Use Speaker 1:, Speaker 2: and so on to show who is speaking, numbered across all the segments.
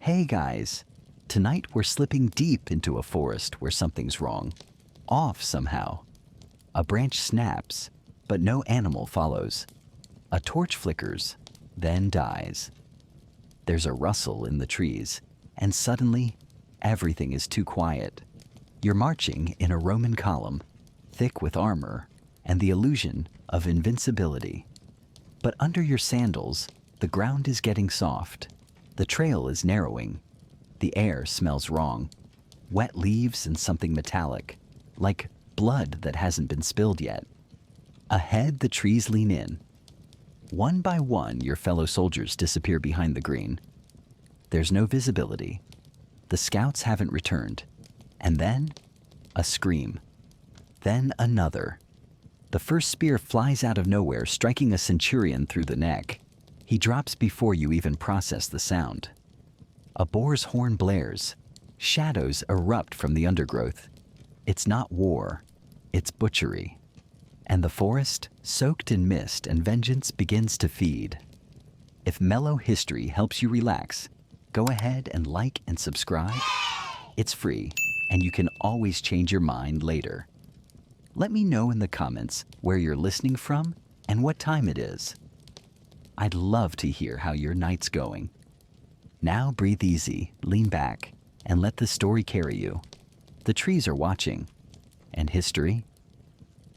Speaker 1: Hey guys, tonight we're slipping deep into a forest where something's wrong. Off somehow. A branch snaps, but no animal follows. A torch flickers, then dies. There's a rustle in the trees, and suddenly, everything is too quiet. You're marching in a Roman column, thick with armor, and the illusion of invincibility. But under your sandals, the ground is getting soft. The trail is narrowing. The air smells wrong. Wet leaves and something metallic, like blood that hasn't been spilled yet. Ahead, the trees lean in. One by one, your fellow soldiers disappear behind the green. There's no visibility. The scouts haven't returned. And then, a scream. Then another. The first spear flies out of nowhere, striking a centurion through the neck. He drops before you even process the sound. A boar's horn blares. Shadows erupt from the undergrowth. It's not war, it's butchery. And the forest, soaked in mist and vengeance, begins to feed. If mellow history helps you relax, go ahead and like and subscribe. It's free, and you can always change your mind later. Let me know in the comments where you're listening from and what time it is. I'd love to hear how your night's going. Now breathe easy, lean back, and let the story carry you. The trees are watching. And history?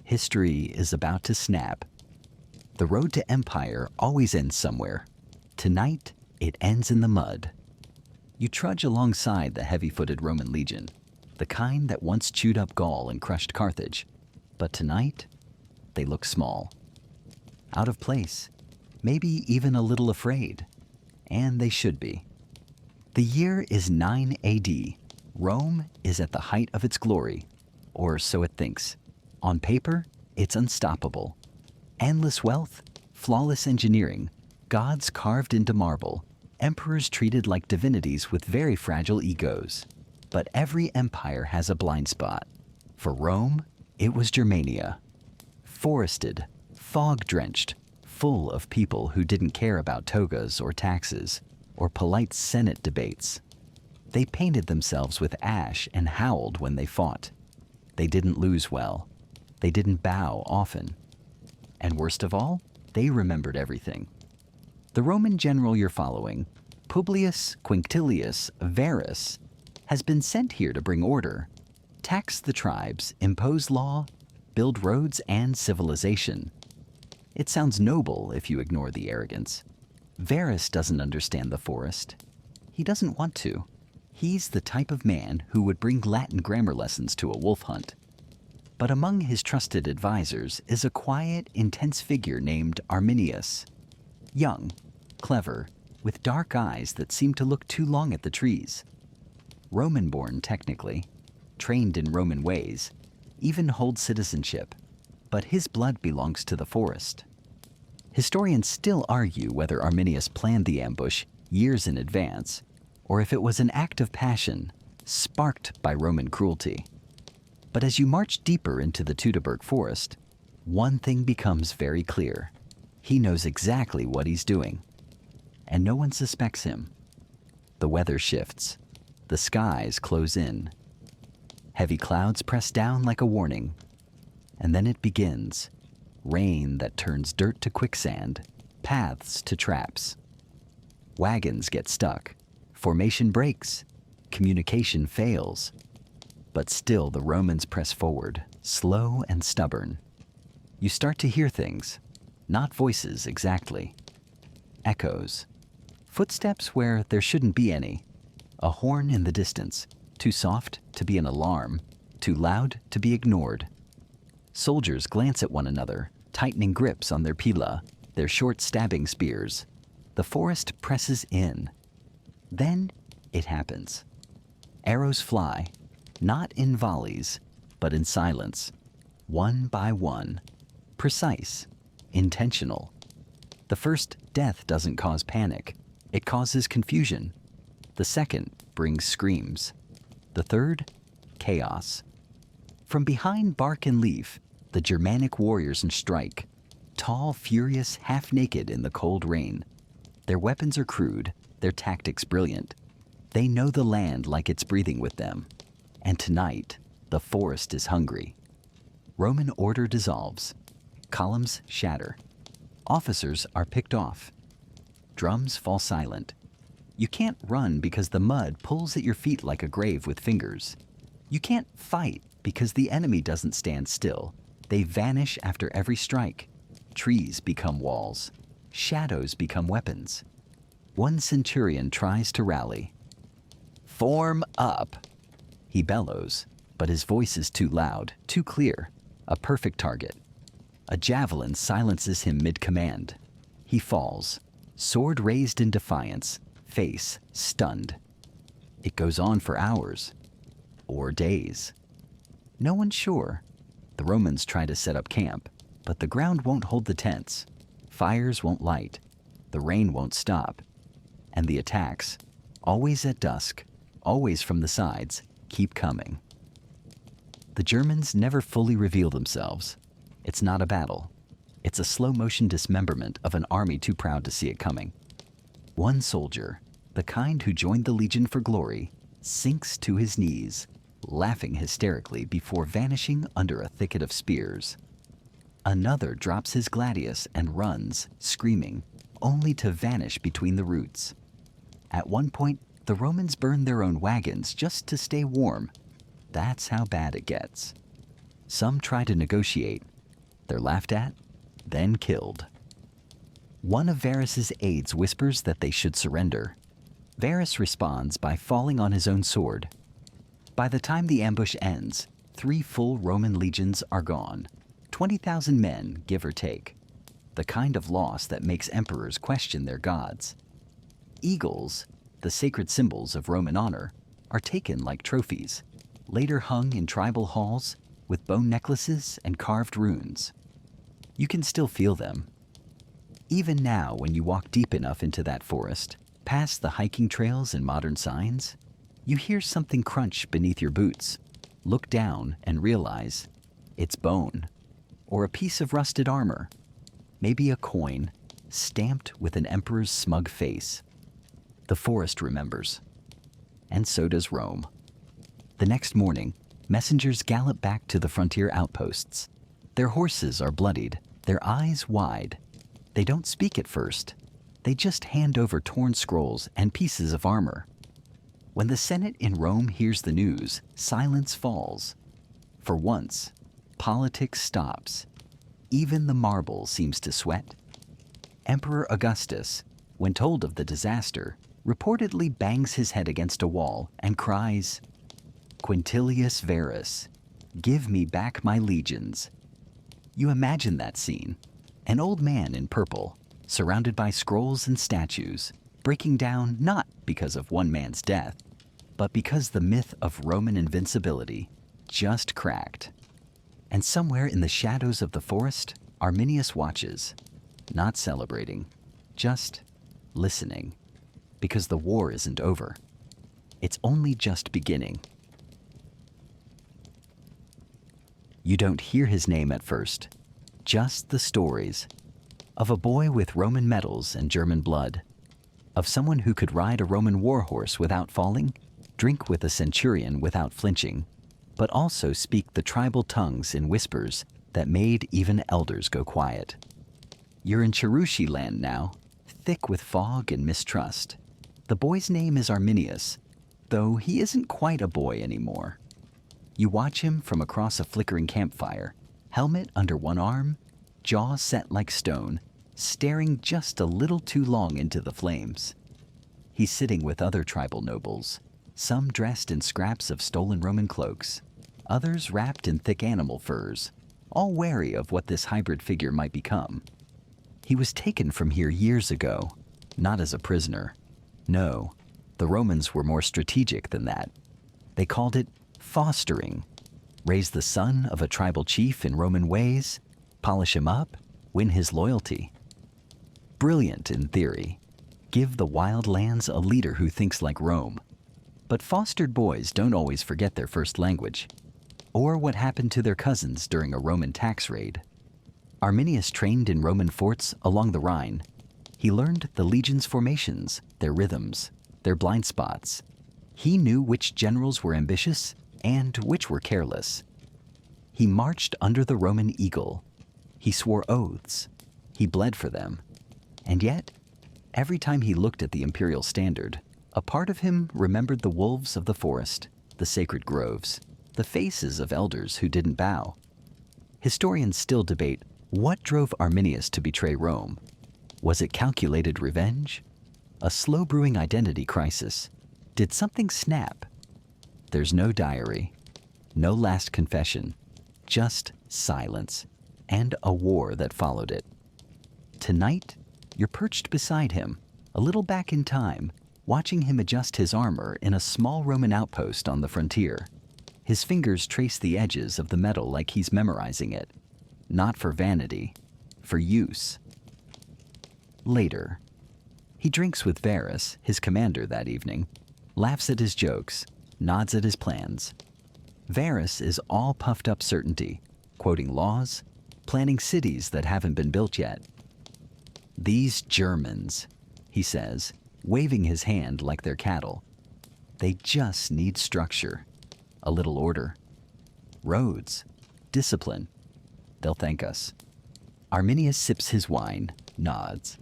Speaker 1: History is about to snap. The road to empire always ends somewhere. Tonight, it ends in the mud. You trudge alongside the heavy-footed Roman legion, the kind that once chewed up Gaul and crushed Carthage. But tonight, they look small. Out of place. Maybe even a little afraid. And they should be. The year is 9 AD. Rome is at the height of its glory, or so it thinks. On paper, it's unstoppable. Endless wealth, flawless engineering, gods carved into marble, emperors treated like divinities with very fragile egos. But every empire has a blind spot. For Rome, it was Germania. Forested, fog-drenched, full of people who didn't care about togas or taxes or polite Senate debates. They painted themselves with ash and howled when they fought. They didn't lose well. They didn't bow often. And worst of all, they remembered everything. The Roman general you're following, Publius Quinctilius Varus, has been sent here to bring order, tax the tribes, impose law, build roads and civilization. It sounds noble if you ignore the arrogance. Varus doesn't understand the forest. He doesn't want to. He's the type of man who would bring Latin grammar lessons to a wolf hunt. But among his trusted advisors is a quiet, intense figure named Arminius. Young, clever, with dark eyes that seem to look too long at the trees. Roman-born technically, trained in Roman ways, even holds citizenship, but his blood belongs to the forest. Historians still argue whether Arminius planned the ambush years in advance, or if it was an act of passion, sparked by Roman cruelty. But as you march deeper into the Teutoburg forest, one thing becomes very clear. He knows exactly what he's doing, and no one suspects him. The weather shifts. The skies close in. Heavy clouds press down like a warning. And then it begins. Rain that turns dirt to quicksand, paths to traps. Wagons get stuck. Formation breaks. Communication fails. But still the Romans press forward, slow and stubborn. You start to hear things. Not voices exactly. Echoes. Footsteps where there shouldn't be any. A horn in the distance. Too soft to be an alarm. Too loud to be ignored. Soldiers glance at one another, tightening grips on their pila, their short stabbing spears. The forest presses in. Then it happens. Arrows fly, not in volleys, but in silence. One by one. Precise. Intentional. The first death doesn't cause panic. It causes confusion. The second brings screams. The third, chaos. From behind bark and leaf, the Germanic warriors strike, tall, furious, half-naked in the cold rain. Their weapons are crude, their tactics brilliant. They know the land like it's breathing with them. And tonight, the forest is hungry. Roman order dissolves. Columns shatter. Officers are picked off. Drums fall silent. You can't run because the mud pulls at your feet like a grave with fingers. You can't fight because the enemy doesn't stand still. They vanish after every strike. Trees become walls. Shadows become weapons. One centurion tries to rally. "Form up!" He bellows, but his voice is too loud, too clear, a perfect target. A javelin silences him mid-command. He falls, sword raised in defiance, face stunned. It goes on for hours, or days. No one's sure. The Romans try to set up camp, but the ground won't hold the tents. Fires won't light. The rain won't stop. And the attacks, always at dusk, always from the sides, keep coming. The Germans never fully reveal themselves. It's not a battle. It's a slow-motion dismemberment of an army too proud to see it coming. One soldier, the kind who joined the Legion for glory, sinks to his knees, laughing hysterically before vanishing under a thicket of spears. Another drops his gladius and runs, screaming, only to vanish between the roots. At one point, the Romans burn their own wagons just to stay warm. That's how bad it gets. Some try to negotiate. They're laughed at, then killed. One of Varus's aides whispers that they should surrender. Varus responds by falling on his own sword. By the time the ambush ends, 3 full Roman legions are gone. 20,000 men, give or take. The kind of loss that makes emperors question their gods. Eagles, the sacred symbols of Roman honor, are taken like trophies, later hung in tribal halls with bone necklaces and carved runes. You can still feel them. Even now, when you walk deep enough into that forest, past the hiking trails and modern signs, you hear something crunch beneath your boots, look down and realize it's bone, or a piece of rusted armor, maybe a coin, stamped with an emperor's smug face. The forest remembers, and so does Rome. The next morning, messengers gallop back to the frontier outposts. Their horses are bloodied, their eyes wide. They don't speak at first. They just hand over torn scrolls and pieces of armor. When the Senate in Rome hears the news, silence falls. For once, politics stops. Even the marble seems to sweat. Emperor Augustus, when told of the disaster, reportedly bangs his head against a wall and cries, "Quintilius Varus, give me back my legions." You imagine that scene. An old man in purple, surrounded by scrolls and statues, breaking down not because of one man's death, but because the myth of Roman invincibility just cracked. And somewhere in the shadows of the forest, Arminius watches, not celebrating, just listening, because the war isn't over. It's only just beginning. You don't hear his name at first, just the stories of a boy with Roman medals and German blood, of someone who could ride a Roman war horse without falling, drink with a centurion without flinching, but also speak the tribal tongues in whispers that made even elders go quiet. You're in Cherushi land now, thick with fog and mistrust. The boy's name is Arminius, though he isn't quite a boy anymore. You watch him from across a flickering campfire, helmet under one arm, jaw set like stone, staring just a little too long into the flames. He's sitting with other tribal nobles, some dressed in scraps of stolen Roman cloaks, others wrapped in thick animal furs, all wary of what this hybrid figure might become. He was taken from here years ago, not as a prisoner. No, the Romans were more strategic than that. They called it fostering. Raise the son of a tribal chief in Roman ways, polish him up, win his loyalty. Brilliant in theory. Give the wild lands a leader who thinks like Rome. But fostered boys don't always forget their first language, or what happened to their cousins during a Roman tax raid. Arminius trained in Roman forts along the Rhine. He learned the legion's formations, their rhythms, their blind spots. He knew which generals were ambitious and which were careless. He marched under the Roman eagle. He swore oaths. He bled for them. And yet, every time he looked at the imperial standard, a part of him remembered the wolves of the forest, the sacred groves, the faces of elders who didn't bow. Historians still debate what drove Arminius to betray Rome. Was it calculated revenge? A slow-brewing identity crisis? Did something snap? There's no diary, no last confession, just silence, and a war that followed it. Tonight, you're perched beside him, a little back in time, watching him adjust his armor in a small Roman outpost on the frontier. His fingers trace the edges of the metal like he's memorizing it. Not for vanity, for use. Later, he drinks with Varus, his commander that evening, laughs at his jokes, nods at his plans. Varus is all puffed up certainty, quoting laws, planning cities that haven't been built yet. These Germans, he says, waving his hand like they're cattle. They just need structure, a little order. Roads, discipline. They'll thank us. Arminius sips his wine, nods.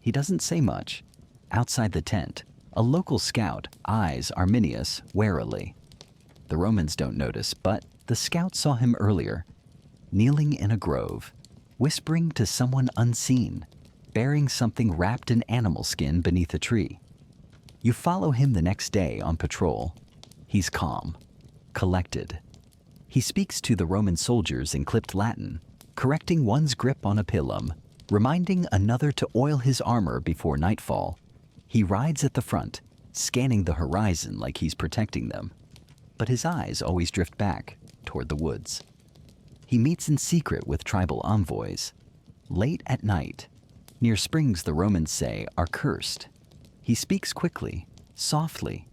Speaker 1: He doesn't say much. Outside the tent, a local scout eyes Arminius warily. The Romans don't notice, but the scout saw him earlier, kneeling in a grove, whispering to someone unseen, bearing something wrapped in animal skin beneath a tree. You follow him the next day on patrol. He's calm, collected. He speaks to the Roman soldiers in clipped Latin, correcting one's grip on a pilum, reminding another to oil his armor before nightfall. He rides at the front, scanning the horizon like he's protecting them. But his eyes always drift back, toward the woods. He meets in secret with tribal envoys. Late at night, near springs the Romans say are cursed. He speaks quickly, softly,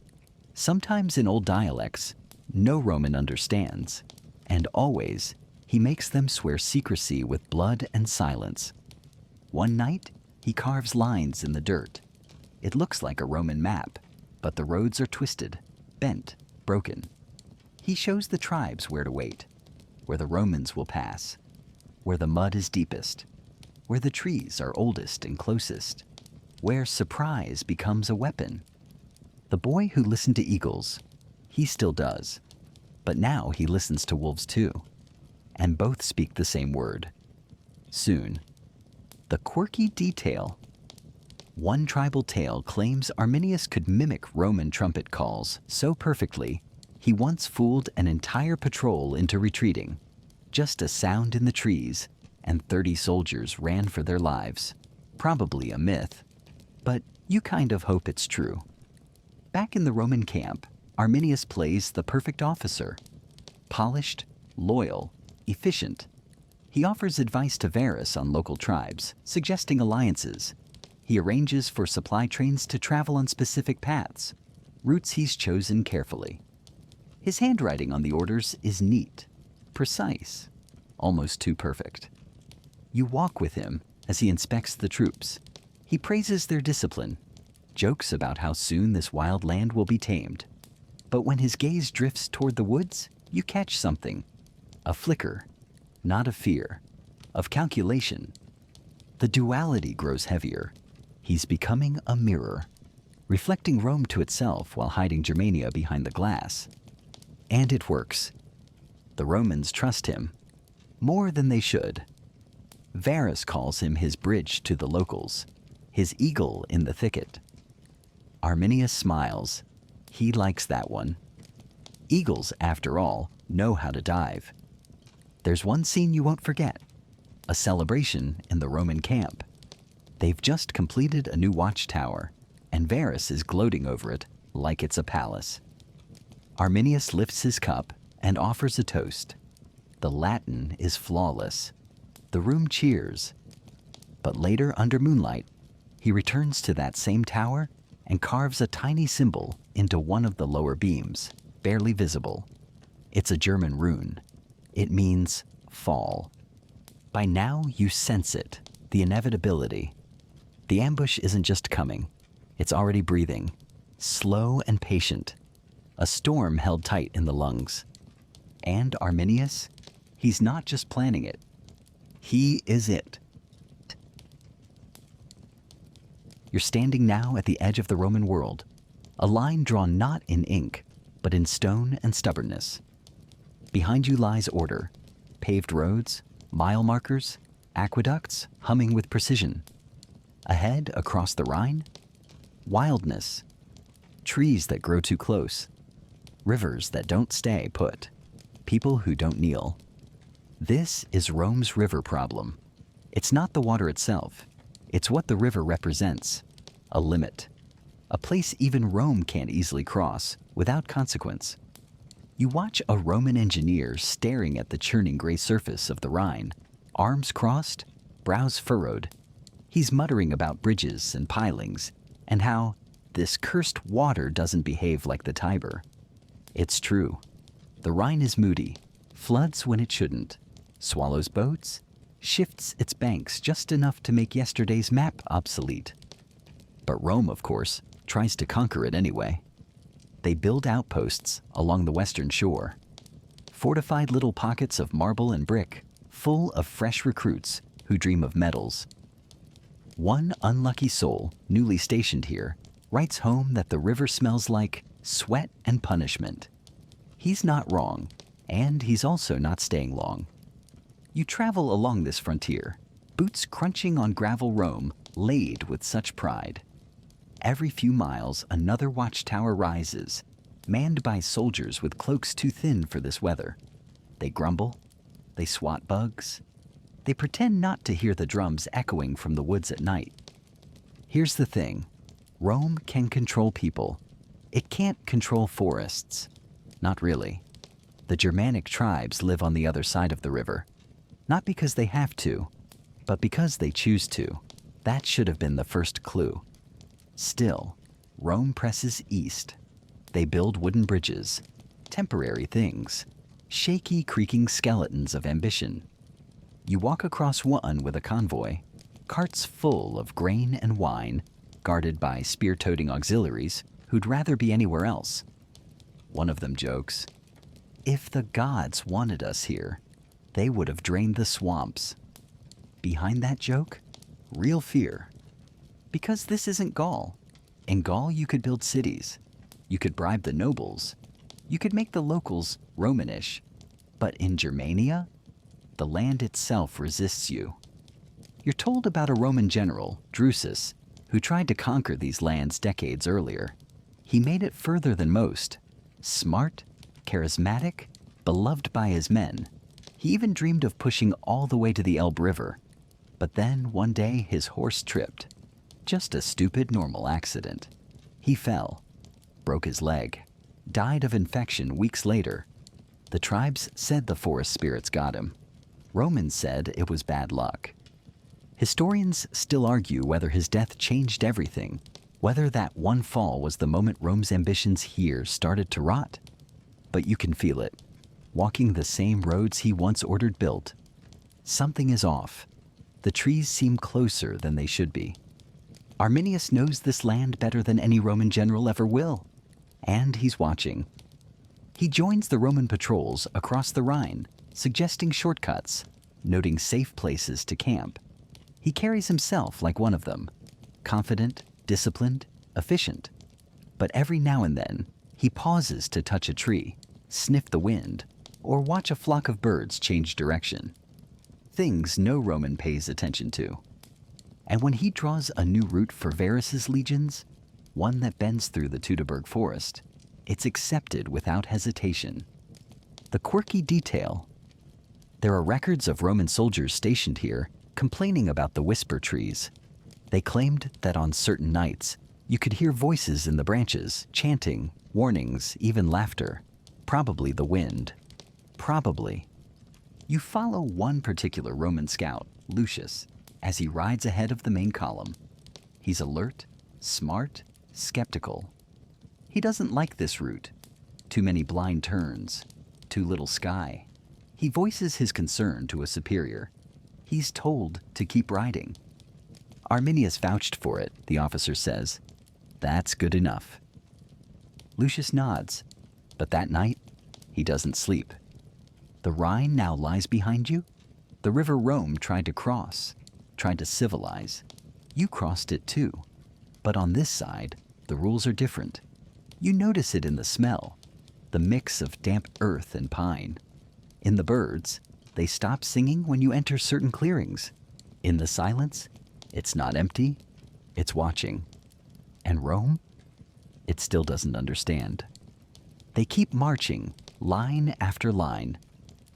Speaker 1: sometimes in old dialects no Roman understands, and always he makes them swear secrecy with blood and silence. One night, he carves lines in the dirt. It looks like a Roman map, but the roads are twisted, bent, broken. He shows the tribes where to wait, where the Romans will pass, where the mud is deepest, where the trees are oldest and closest, where surprise becomes a weapon. The boy who listened to eagles, he still does, but now he listens to wolves too, and both speak the same word. Soon, the quirky detail. One tribal tale claims Arminius could mimic Roman trumpet calls so perfectly, he once fooled an entire patrol into retreating. Just a sound in the trees, and 30 soldiers ran for their lives. Probably a myth, but you kind of hope it's true. Back in the Roman camp, Arminius plays the perfect officer. Polished, loyal, efficient. He offers advice to Varus on local tribes, suggesting alliances. He arranges for supply trains to travel on specific paths, routes he's chosen carefully. His handwriting on the orders is neat, precise, almost too perfect. You walk with him as he inspects the troops. He praises their discipline, jokes about how soon this wild land will be tamed. But when his gaze drifts toward the woods, you catch something. A flicker, not of fear, of calculation. The duality grows heavier. He's becoming a mirror, reflecting Rome to itself while hiding Germania behind the glass. And it works. The Romans trust him, more than they should. Varus calls him his bridge to the locals, his eagle in the thicket. Arminius smiles. He likes that one. Eagles, after all, know how to dive. There's one scene you won't forget. A celebration in the Roman camp. They've just completed a new watchtower, and Varus is gloating over it like it's a palace. Arminius lifts his cup and offers a toast. The Latin is flawless. The room cheers. But later, under moonlight, he returns to that same tower and carves a tiny symbol into one of the lower beams, barely visible. It's a German rune. It means fall. By now, you sense it, the inevitability. The ambush isn't just coming. It's already breathing, slow and patient, a storm held tight in the lungs. And Arminius, he's not just planning it. He is it. You're standing now at the edge of the Roman world, a line drawn not in ink, but in stone and stubbornness. Behind you lies order, paved roads, mile markers, aqueducts humming with precision. Ahead, across the Rhine, wildness, trees that grow too close, rivers that don't stay put, people who don't kneel. This is Rome's river problem. It's not the water itself. It's what the river represents, a limit, a place even Rome can't easily cross without consequence. You watch a Roman engineer staring at the churning gray surface of the Rhine, arms crossed, brows furrowed. He's muttering about bridges and pilings and how this cursed water doesn't behave like the Tiber. It's true. The Rhine is moody, floods when it shouldn't, swallows boats, shifts its banks just enough to make yesterday's map obsolete. But Rome, of course, tries to conquer it anyway. They build outposts along the western shore, fortified little pockets of marble and brick, full of fresh recruits who dream of medals. One unlucky soul, newly stationed here, writes home that the river smells like sweat and punishment. He's not wrong, and he's also not staying long. You travel along this frontier, boots crunching on gravel Rome, laid with such pride. Every few miles, another watchtower rises, manned by soldiers with cloaks too thin for this weather. They grumble, they swat bugs, they pretend not to hear the drums echoing from the woods at night. Here's the thing, Rome can control people. It can't control forests. Not really. The Germanic tribes live on the other side of the river. Not because they have to, but because they choose to. That should have been the first clue. Still, Rome presses east. They build wooden bridges, temporary things, shaky, creaking skeletons of ambition. You walk across one with a convoy, carts full of grain and wine, guarded by spear-toting auxiliaries who'd rather be anywhere else. One of them jokes, "If the gods wanted us here, they would have drained the swamps." Behind that joke, real fear. Because this isn't Gaul. In Gaul, you could build cities. You could bribe the nobles. You could make the locals Romanish. But in Germania, the land itself resists you. You're told about a Roman general, Drusus, who tried to conquer these lands decades earlier. He made it further than most. Smart, charismatic, beloved by his men. He even dreamed of pushing all the way to the Elbe River. But then, one day, his horse tripped. Just a stupid, normal accident. He fell, broke his leg, died of infection weeks later. The tribes said the forest spirits got him. Romans said it was bad luck. Historians still argue whether his death changed everything, whether that one fall was the moment Rome's ambitions here started to rot. But you can feel it. Walking the same roads he once ordered built. Something is off. The trees seem closer than they should be. Arminius knows this land better than any Roman general ever will. And he's watching. He joins the Roman patrols across the Rhine, suggesting shortcuts, noting safe places to camp. He carries himself like one of them, confident, disciplined, efficient. But every now and then, he pauses to touch a tree, sniff the wind, or watch a flock of birds change direction. Things no Roman pays attention to. And when he draws a new route for Varus's legions, one that bends through the Teutoburg forest, it's accepted without hesitation. The quirky detail. There are records of Roman soldiers stationed here complaining about the whisper trees. They claimed that on certain nights, you could hear voices in the branches, chanting, warnings, even laughter. Probably the wind. Probably. You follow one particular Roman scout, Lucius, as he rides ahead of the main column. He's alert, smart, skeptical. He doesn't like this route. Too many blind turns, too little sky. He voices his concern to a superior. He's told to keep riding. Arminius vouched for it, the officer says. That's good enough. Lucius nods. But that night, he doesn't sleep. The Rhine now lies behind you. The river Rome tried to cross, tried to civilize. You crossed it too. But on this side, the rules are different. You notice it in the smell, the mix of damp earth and pine. In the birds, they stop singing when you enter certain clearings. In the silence, it's not empty, it's watching. And Rome? It still doesn't understand. They keep marching, line after line.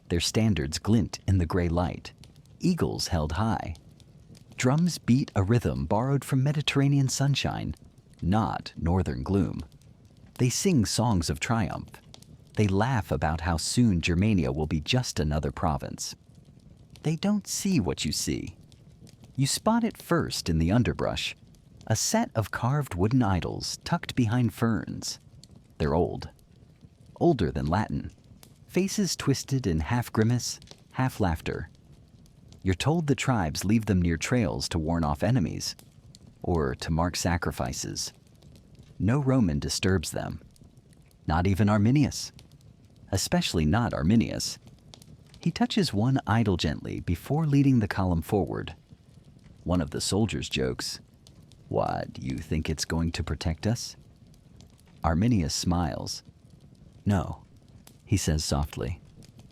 Speaker 1: Their standards glint in the gray light, eagles held high. Drums beat a rhythm borrowed from Mediterranean sunshine, not northern gloom. They sing songs of triumph. They laugh about how soon Germania will be just another province. They don't see what you see. You spot it first in the underbrush, a set of carved wooden idols tucked behind ferns. They're old, older than Latin, faces twisted in half grimace, half laughter. You're told the tribes leave them near trails to warn off enemies, or to mark sacrifices. No Roman disturbs them, not even Arminius, especially not Arminius. He touches one idol gently before leading the column forward. One of the soldiers jokes, "What, you think it's going to protect us?" Arminius smiles. "No," he says softly,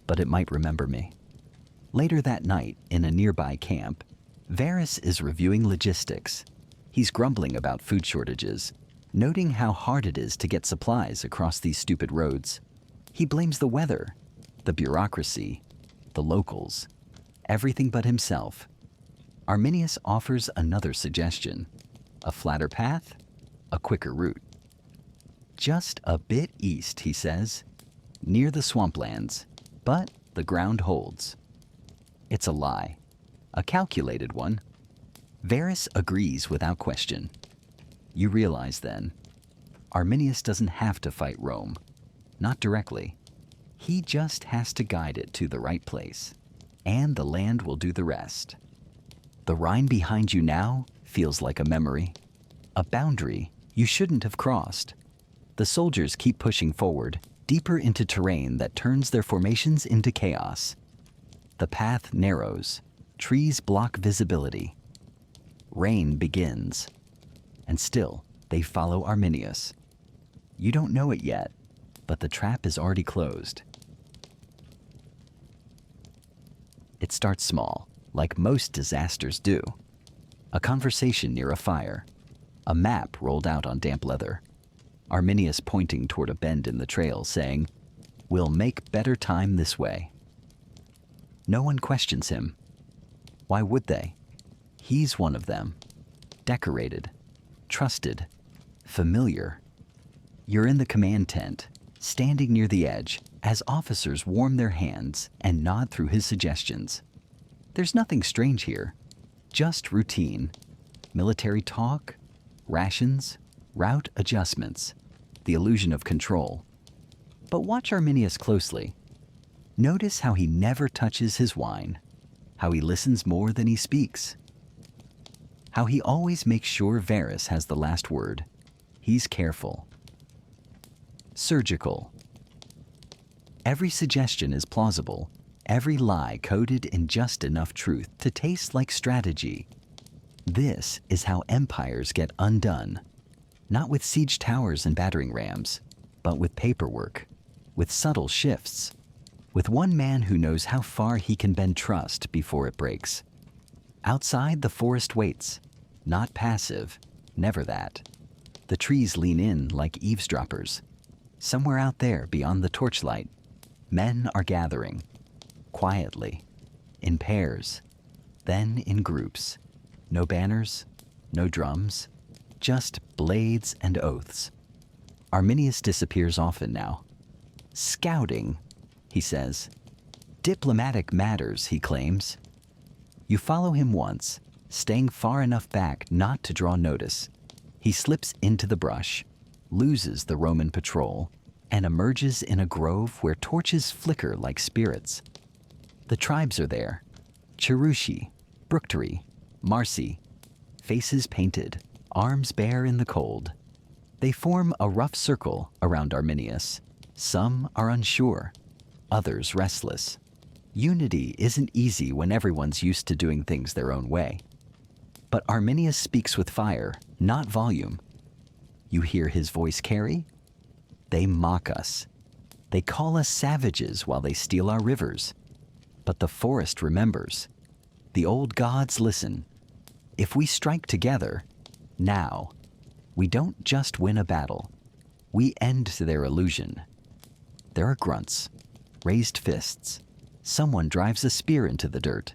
Speaker 1: "but it might remember me." Later that night, in a nearby camp, Varus is reviewing logistics. He's grumbling about food shortages, noting how hard it is to get supplies across these stupid roads. He blames the weather, the bureaucracy, the locals, everything but himself. Arminius offers another suggestion: a flatter path, a quicker route. Just a bit east, he says, near the swamplands, but the ground holds. It's a lie, a calculated one. Varus agrees without question. You realize then, Arminius doesn't have to fight Rome, not directly. He just has to guide it to the right place, and the land will do the rest. The Rhine behind you now feels like a memory, a boundary you shouldn't have crossed. The soldiers keep pushing forward, deeper into terrain that turns their formations into chaos. The path narrows, trees block visibility. Rain begins, and still they follow Arminius. You don't know it yet, but the trap is already closed. It starts small, like most disasters do. A conversation near a fire, a map rolled out on damp leather. Arminius pointing toward a bend in the trail, saying, "We'll make better time this way." No one questions him. Why would they? He's one of them. Decorated, trusted, familiar. You're in the command tent, standing near the edge, as officers warm their hands and nod through his suggestions. There's nothing strange here, just routine. Military talk, rations, route adjustments, the illusion of control. But watch Arminius closely. Notice how he never touches his wine, how he listens more than he speaks, how he always makes sure Varus has the last word. He's careful. Surgical. Every suggestion is plausible, every lie coded in just enough truth to taste like strategy. This is how empires get undone, not with siege towers and battering rams, but with paperwork, with subtle shifts, with one man who knows how far he can bend trust before it breaks. Outside, the forest waits, not passive, never that. The trees lean in like eavesdroppers. Somewhere out there beyond the torchlight, men are gathering, quietly, in pairs, then in groups. No banners, no drums, just blades and oaths. Arminius disappears often now. Scouting, he says. Diplomatic matters, he claims. You follow him once, staying far enough back not to draw notice. He slips into the brush, loses the Roman patrol, and emerges in a grove where torches flicker like spirits. The tribes are there. Cherushi, Bructeri, Marsi, faces painted, arms bare in the cold. They form a rough circle around Arminius, Some are unsure, others restless. Unity isn't easy when everyone's used to doing things their own way. But Arminius speaks with fire, not volume. You hear his voice carry? They mock us. They call us savages while they steal our rivers. But the forest remembers. The old gods listen. If we strike together, now, we don't just win a battle. We end their illusion. There are grunts, raised fists. Someone drives a spear into the dirt.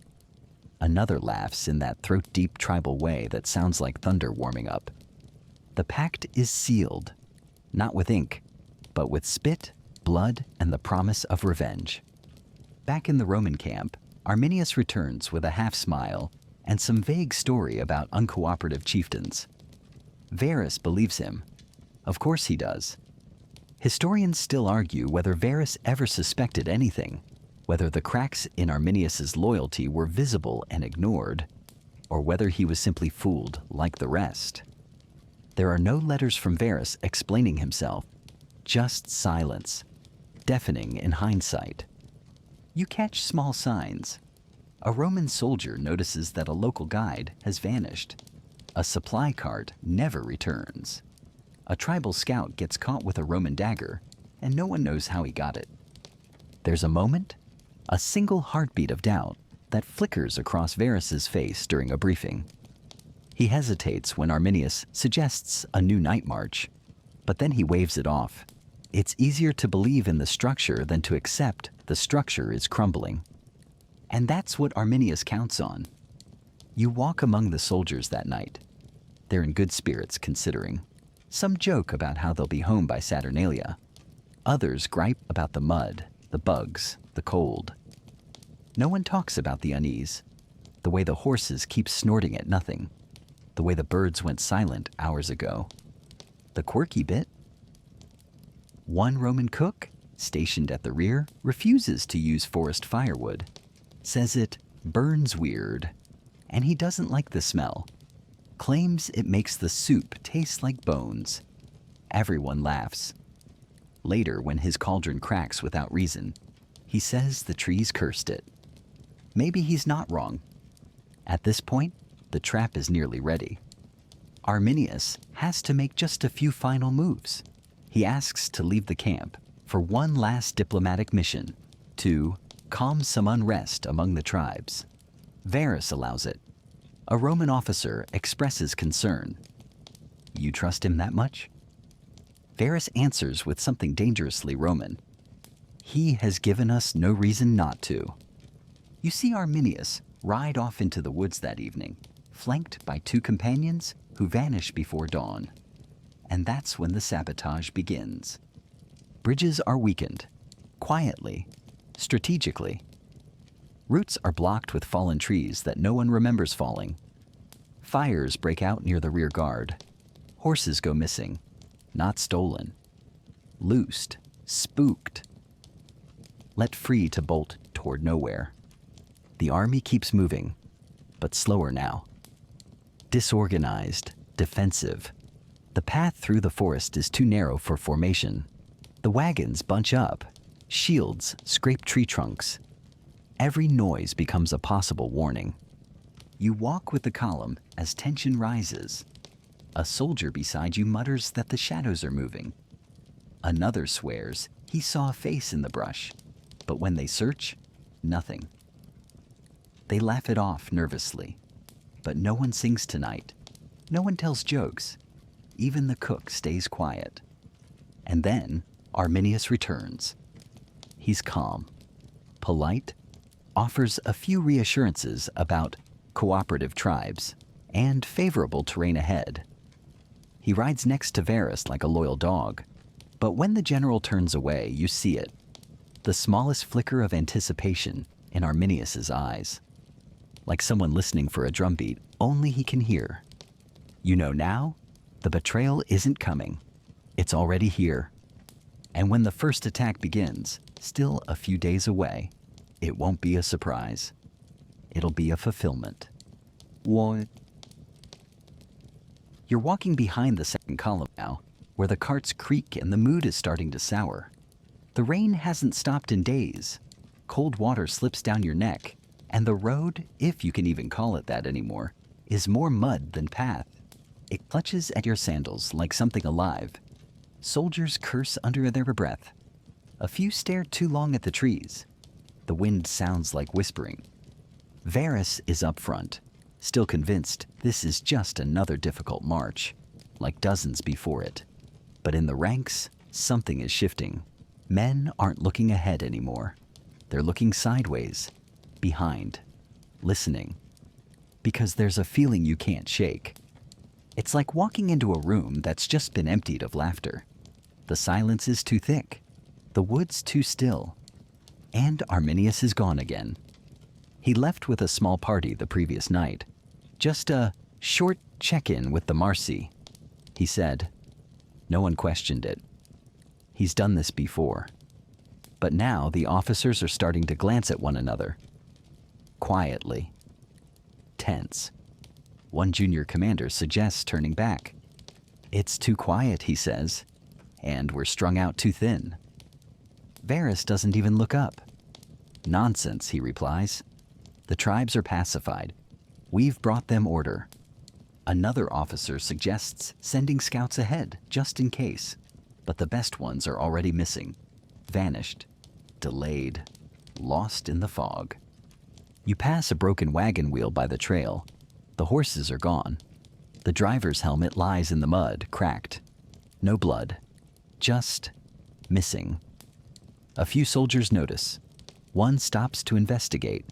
Speaker 1: Another laughs in that throat-deep tribal way that sounds like thunder warming up. The pact is sealed, not with ink, but with spit, blood, and the promise of revenge. Back in the Roman camp, Arminius returns with a half-smile and some vague story about uncooperative chieftains. Varus believes him. Of course he does. Historians still argue whether Varus ever suspected anything, whether the cracks in Arminius's loyalty were visible and ignored, or whether he was simply fooled like the rest. There are no letters from Varus explaining himself, just silence, deafening in hindsight. You catch small signs. A Roman soldier notices that a local guide has vanished. A supply cart never returns. A tribal scout gets caught with a Roman dagger, and no one knows how he got it. There's a moment, a single heartbeat of doubt that flickers across Varus's face during a briefing. He hesitates when Arminius suggests a new night march, but then he waves it off. It's easier to believe in the structure than to accept the structure is crumbling. And that's what Arminius counts on. You walk among the soldiers that night. They're in good spirits considering. Some joke about how they'll be home by Saturnalia. Others gripe about the mud, the bugs, the cold. No one talks about the unease, the way the horses keep snorting at nothing, the way the birds went silent hours ago. The quirky bit? One Roman cook, stationed at the rear, refuses to use forest firewood, says it burns weird, and he doesn't like the smell, claims it makes the soup taste like bones. Everyone laughs. Later, when his cauldron cracks without reason, he says the trees cursed it. Maybe he's not wrong. At this point, the trap is nearly ready. Arminius has to make just a few final moves. He asks to leave the camp for one last diplomatic mission, to calm some unrest among the tribes. Varus allows it. A Roman officer expresses concern. You trust him that much? Varus answers with something dangerously Roman. He has given us no reason not to. You see Arminius ride off into the woods that evening, flanked by two companions who vanish before dawn. And that's when the sabotage begins. Bridges are weakened, quietly, strategically. Routes are blocked with fallen trees that no one remembers falling. Fires break out near the rear guard. Horses go missing, not stolen. Loosed, spooked. Let free to bolt toward nowhere. The army keeps moving, but slower now. Disorganized, defensive. The path through the forest is too narrow for formation. The wagons bunch up. Shields scrape tree trunks. Every noise becomes a possible warning. You walk with the column as tension rises. A soldier beside you mutters that the shadows are moving. Another swears he saw a face in the brush, but when they search, nothing. They laugh it off nervously, but no one sings tonight. No one tells jokes. Even the cook stays quiet. And then Arminius returns. He's calm, polite, offers a few reassurances about cooperative tribes and favorable terrain ahead. He rides next to Varus like a loyal dog, but when the general turns away, you see it. The smallest flicker of anticipation in Arminius's eyes. Like someone listening for a drumbeat only he can hear. You know now, the betrayal isn't coming. It's already here. And when the first attack begins, still a few days away, it won't be a surprise. It'll be a fulfillment. What? You're walking behind the second column now, where the carts creak and the mood is starting to sour. The rain hasn't stopped in days. Cold water slips down your neck, and the road, if you can even call it that anymore, is more mud than path. It clutches at your sandals like something alive. Soldiers curse under their breath. A few stare too long at the trees. The wind sounds like whispering. Varus is up front, still convinced this is just another difficult march, like dozens before it. But in the ranks, something is shifting. Men aren't looking ahead anymore. They're looking sideways, behind, listening. Because there's a feeling you can't shake. It's like walking into a room that's just been emptied of laughter. The silence is too thick, the woods too still, and Arminius is gone again. He left with a small party the previous night. Just a short check-in with the Marsi, he said. No one questioned it. He's done this before. But now the officers are starting to glance at one another. Quietly. Tense. One junior commander suggests turning back. It's too quiet, he says, and we're strung out too thin. Varus doesn't even look up. Nonsense, he replies. The tribes are pacified. We've brought them order. Another officer suggests sending scouts ahead, just in case. But the best ones are already missing. Vanished. Delayed. Lost in the fog. You pass a broken wagon wheel by the trail. The horses are gone. The driver's helmet lies in the mud, cracked. No blood. Just missing. A few soldiers notice. One stops to investigate.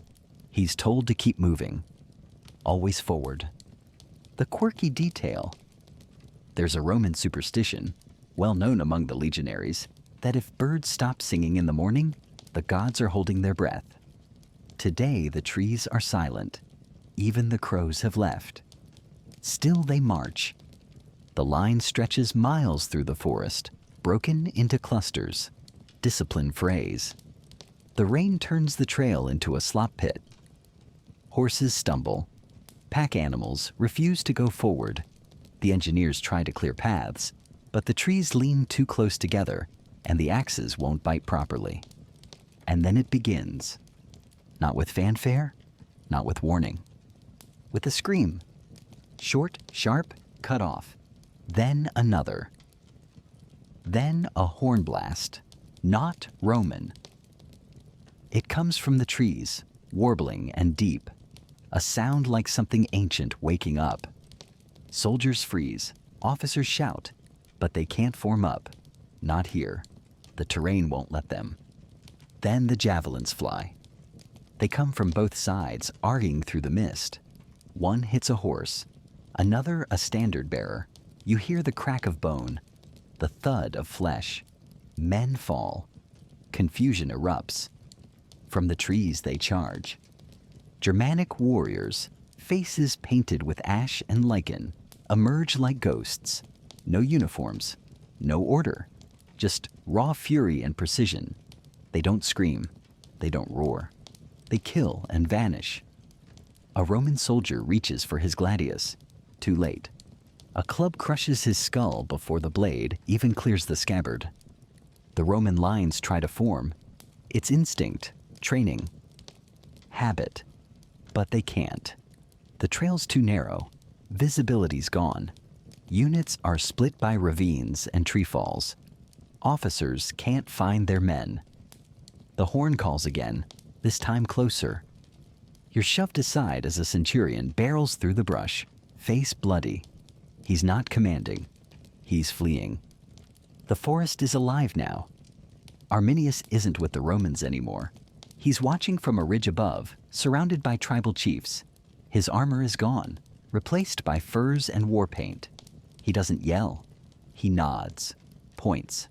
Speaker 1: He's told to keep moving. Always forward. The quirky detail. There's a Roman superstition, well known among the legionaries, that if birds stop singing in the morning, the gods are holding their breath. Today the trees are silent. Even the crows have left. Still they march. The line stretches miles through the forest, broken into clusters. Discipline phrase. The rain turns the trail into a slop pit. Horses stumble. Pack animals refuse to go forward. The engineers try to clear paths, but the trees lean too close together, and the axes won't bite properly. And then it begins. Not with fanfare, not with warning. With a scream. Short, sharp, cut off. Then another. Then a horn blast. Not Roman. It comes from the trees, warbling and deep. A sound like something ancient waking up. Soldiers freeze. Officers shout. But they can't form up. Not here. The terrain won't let them. Then the javelins fly. They come from both sides, arcing through the mist. One hits a horse, another a standard bearer. You hear the crack of bone, the thud of flesh. Men fall. Confusion erupts. From the trees they charge. Germanic warriors, faces painted with ash and lichen, emerge like ghosts. No uniforms, no order, just raw fury and precision. They don't scream, they don't roar. They kill and vanish. A Roman soldier reaches for his gladius. Too late. A club crushes his skull before the blade even clears the scabbard. The Roman lines try to form. It's instinct, training, habit. But they can't. The trail's too narrow. Visibility's gone. Units are split by ravines and tree falls. Officers can't find their men. The horn calls again, this time closer. You're shoved aside as a centurion barrels through the brush, face bloody. He's not commanding. He's fleeing. The forest is alive now. Arminius isn't with the Romans anymore. He's watching from a ridge above, surrounded by tribal chiefs. His armor is gone, replaced by furs and war paint. He doesn't yell. He nods, points.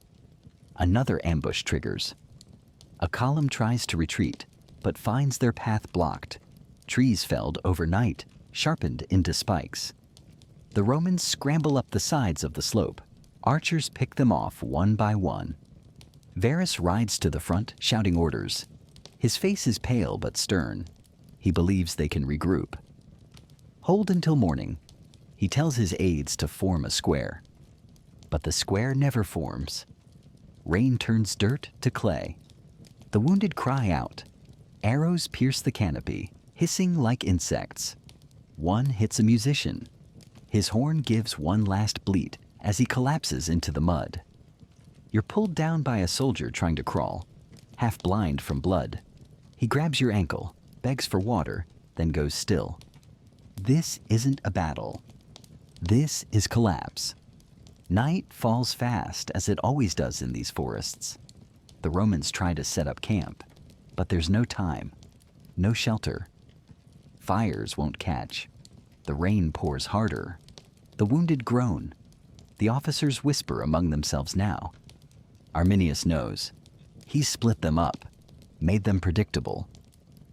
Speaker 1: Another ambush triggers. A column tries to retreat, but finds their path blocked. Trees felled overnight, sharpened into spikes. The Romans scramble up the sides of the slope. Archers pick them off one by one. Varus rides to the front, shouting orders. His face is pale but stern. He believes they can regroup. Hold until morning. He tells his aides to form a square. But the square never forms. Rain turns dirt to clay. The wounded cry out. Arrows pierce the canopy, hissing like insects. One hits a musician. His horn gives one last bleat as he collapses into the mud. You're pulled down by a soldier trying to crawl, half blind from blood. He grabs your ankle, begs for water, then goes still. This isn't a battle. This is collapse. Night falls fast, as it always does in these forests. The Romans try to set up camp, but there's no time, no shelter. Fires won't catch. The rain pours harder. The wounded groan. The officers whisper among themselves now. Arminius knows. He's split them up, made them predictable.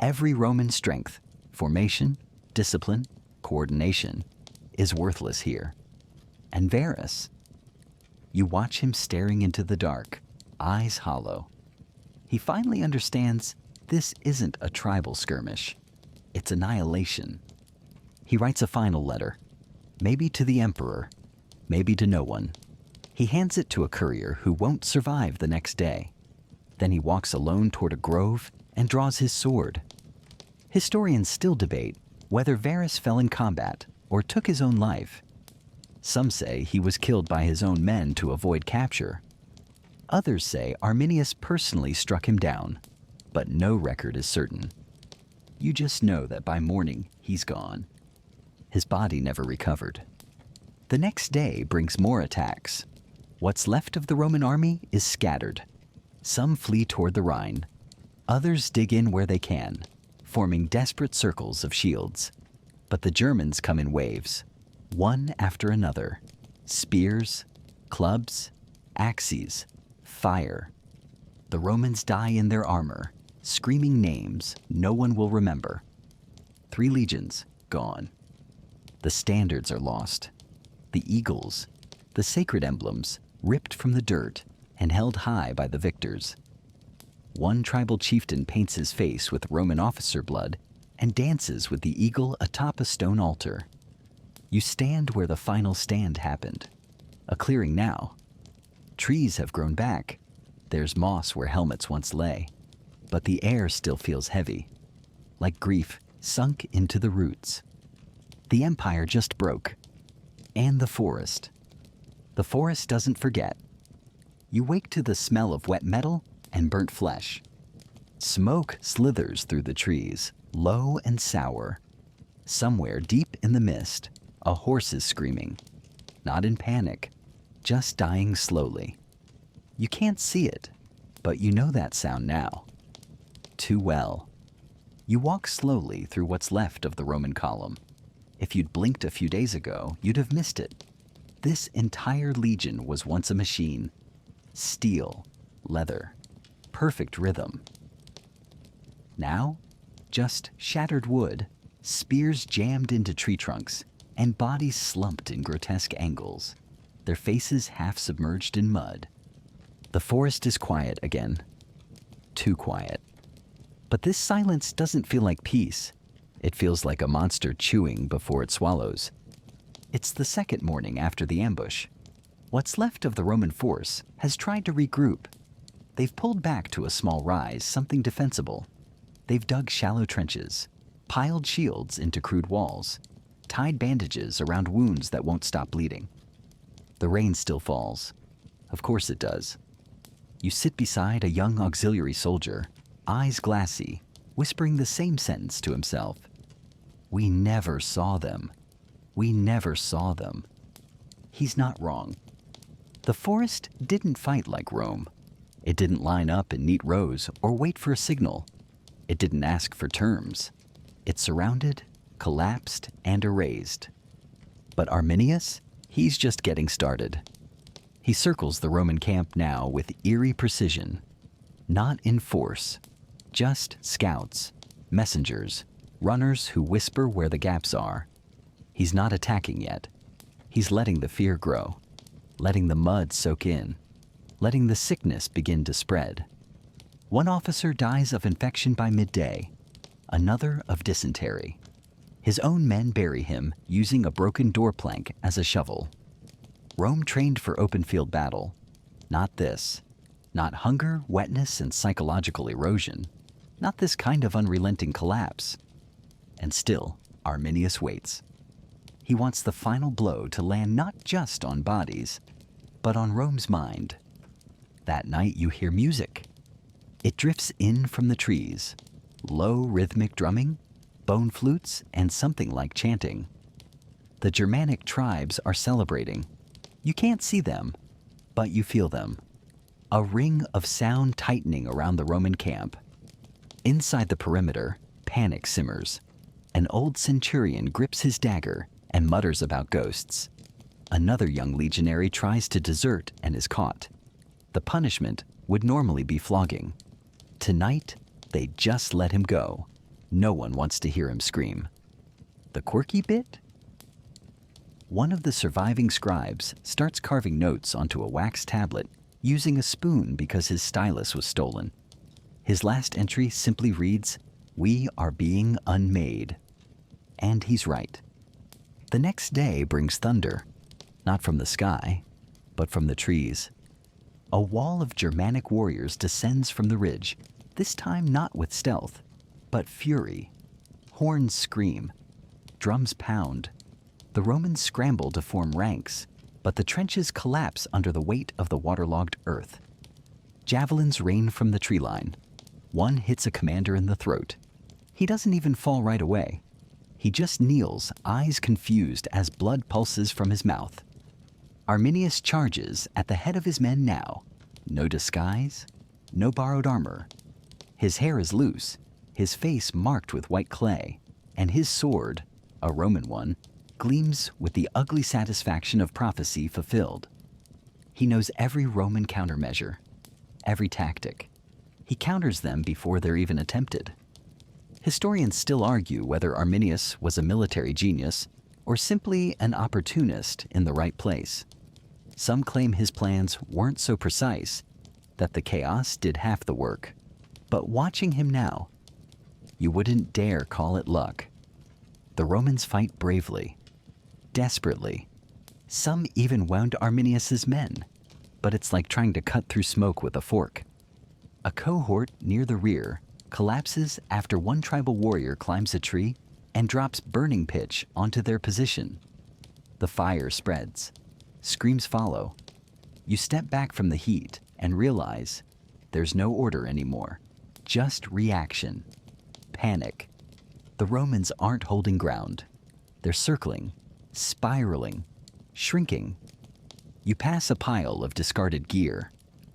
Speaker 1: Every Roman strength, formation, discipline, coordination, is worthless here. And Varus, you watch him staring into the dark, eyes hollow. He finally understands this isn't a tribal skirmish. It's annihilation. He writes a final letter, maybe to the emperor, maybe to no one. He hands it to a courier who won't survive the next day. Then he walks alone toward a grove and draws his sword. Historians still debate whether Varus fell in combat or took his own life. Some say he was killed by his own men to avoid capture. Others say Arminius personally struck him down, but no record is certain. You just know that by morning he's gone. His body never recovered. The next day brings more attacks. What's left of the Roman army is scattered. Some flee toward the Rhine. Others dig in where they can, forming desperate circles of shields. But the Germans come in waves, one after another. Spears, clubs, axes, fire. The Romans die in their armor, screaming names no one will remember. 3 legions gone. The standards are lost. The eagles, the sacred emblems, ripped from the dirt and held high by the victors. One tribal chieftain paints his face with Roman officer blood and dances with the eagle atop a stone altar. You stand where the final stand happened. A clearing now. Trees have grown back. There's moss where helmets once lay. But the air still feels heavy, like grief sunk into the roots. The empire just broke. And the forest. The forest doesn't forget. You wake to the smell of wet metal and burnt flesh. Smoke slithers through the trees, low and sour. Somewhere deep in the mist, a horse is screaming. Not in panic, just dying slowly. You can't see it, but you know that sound now. Too well. You walk slowly through what's left of the Roman column. If you'd blinked a few days ago, you'd have missed it. This entire legion was once a machine. Steel, leather, perfect rhythm. Now, just shattered wood, spears jammed into tree trunks, and bodies slumped in grotesque angles, their faces half submerged in mud. The forest is quiet again. Too quiet. But this silence doesn't feel like peace. It feels like a monster chewing before it swallows. It's the second morning after the ambush. What's left of the Roman force has tried to regroup. They've pulled back to a small rise, something defensible. They've dug shallow trenches, piled shields into crude walls, tied bandages around wounds that won't stop bleeding. The rain still falls. Of course it does. You sit beside a young auxiliary soldier, eyes glassy, whispering the same sentence to himself. We never saw them. We never saw them. He's not wrong. The forest didn't fight like Rome. It didn't line up in neat rows or wait for a signal. It didn't ask for terms. It surrounded, collapsed, and erased. But Arminius, he's just getting started. He circles the Roman camp now with eerie precision. Not in force, just scouts, messengers, runners who whisper where the gaps are. He's not attacking yet. He's letting the fear grow, letting the mud soak in, letting the sickness begin to spread. One officer dies of infection by midday, another of dysentery. His own men bury him using a broken door plank as a shovel. Rome trained for open field battle, not this. Not hunger, wetness, and psychological erosion. Not this kind of unrelenting collapse. And still, Arminius waits. He wants the final blow to land not just on bodies, but on Rome's mind. That night you hear music. It drifts in from the trees. Low rhythmic drumming, bone flutes, and something like chanting. The Germanic tribes are celebrating. You can't see them, but you feel them. A ring of sound tightening around the Roman camp. Inside the perimeter, panic simmers. An old centurion grips his dagger and mutters about ghosts. Another young legionary tries to desert and is caught. The punishment would normally be flogging. Tonight, they just let him go. No one wants to hear him scream. The quirky bit? One of the surviving scribes starts carving notes onto a wax tablet using a spoon because his stylus was stolen. His last entry simply reads, "We are being unmade." And he's right. The next day brings thunder, not from the sky, but from the trees. A wall of Germanic warriors descends from the ridge, this time not with stealth, but fury. Horns scream, drums pound. The Romans scramble to form ranks, but the trenches collapse under the weight of the waterlogged earth. Javelins rain from the tree line. One hits a commander in the throat. He doesn't even fall right away. He just kneels, eyes confused as blood pulses from his mouth. Arminius charges at the head of his men now. No disguise, no borrowed armor. His hair is loose, his face marked with white clay, and his sword, a Roman one, gleams with the ugly satisfaction of prophecy fulfilled. He knows every Roman countermeasure, every tactic. He counters them before they're even attempted. Historians still argue whether Arminius was a military genius or simply an opportunist in the right place. Some claim his plans weren't so precise, that the chaos did half the work. But watching him now, you wouldn't dare call it luck. The Romans fight bravely, desperately. Some even wound Arminius's men, but it's like trying to cut through smoke with a fork. A cohort near the rear collapses after one tribal warrior climbs a tree and drops burning pitch onto their position. The fire spreads. Screams follow. You step back from the heat and realize there's no order anymore, just reaction, panic. The Romans aren't holding ground. They're circling, spiraling, shrinking. You pass a pile of discarded gear,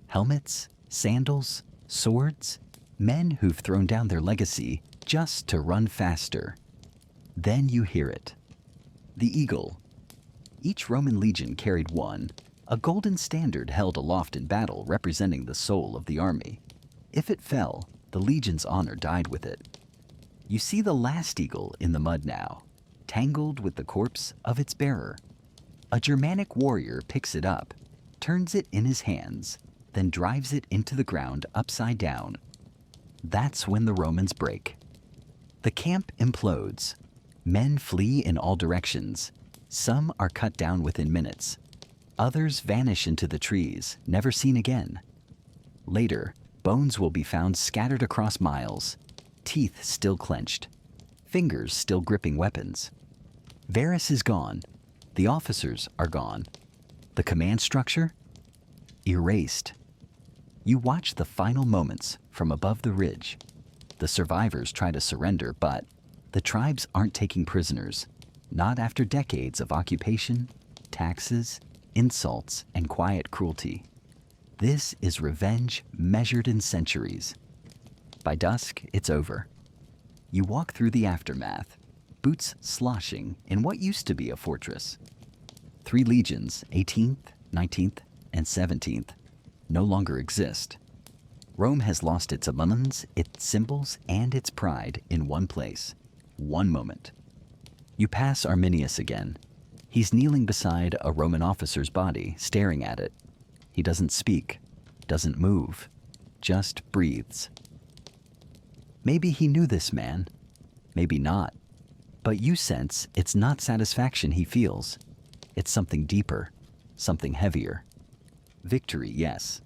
Speaker 1: helmets, sandals, swords, men who've thrown down their legacy just to run faster. Then you hear it. The eagle. Each Roman legion carried one, a golden standard held aloft in battle representing the soul of the army. If it fell, the legion's honor died with it. You see the last eagle in the mud now, tangled with the corpse of its bearer. A Germanic warrior picks it up, turns it in his hands, then drives it into the ground upside down. That's when the Romans break. The camp implodes. Men flee in all directions. Some are cut down within minutes. Others vanish into the trees, never seen again. Later, bones will be found scattered across miles, teeth still clenched, fingers still gripping weapons. Varus is gone. The officers are gone. The command structure? Erased. You watch the final moments from above the ridge. The survivors try to surrender, but the tribes aren't taking prisoners, not after decades of occupation, taxes, insults, and quiet cruelty. This is revenge measured in centuries. By dusk, it's over. You walk through the aftermath, boots sloshing in what used to be a fortress. 3 legions, 18th, 19th, and 17th, no longer exist. Rome has lost its omens, its symbols, and its pride in one place, one moment. You pass Arminius again. He's kneeling beside a Roman officer's body, staring at it. He doesn't speak, doesn't move, just breathes. Maybe he knew this man, maybe not. But you sense it's not satisfaction he feels. It's something deeper, something heavier. Victory, yes.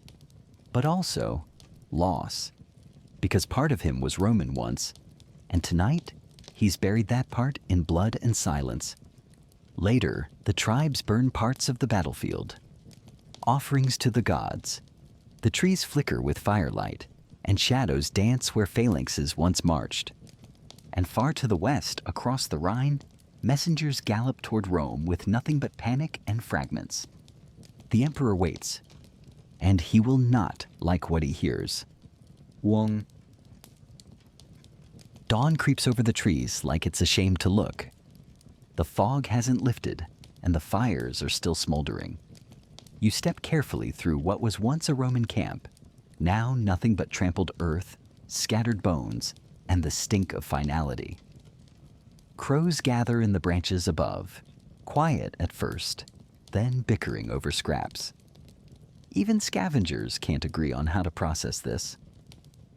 Speaker 1: but also loss, because part of him was Roman once, and tonight he's buried that part in blood and silence. Later, the tribes burn parts of the battlefield, offerings to the gods. The trees flicker with firelight, and shadows dance where phalanxes once marched. And far to the west, across the Rhine, messengers gallop toward Rome with nothing but panic and fragments. The emperor waits, and he will not like what he hears. Wong. Dawn creeps over the trees like it's ashamed to look. The fog hasn't lifted, and the fires are still smoldering. You step carefully through what was once a Roman camp, now nothing but trampled earth, scattered bones, and the stink of finality. Crows gather in the branches above, quiet at first, then bickering over scraps. Even scavengers can't agree on how to process this.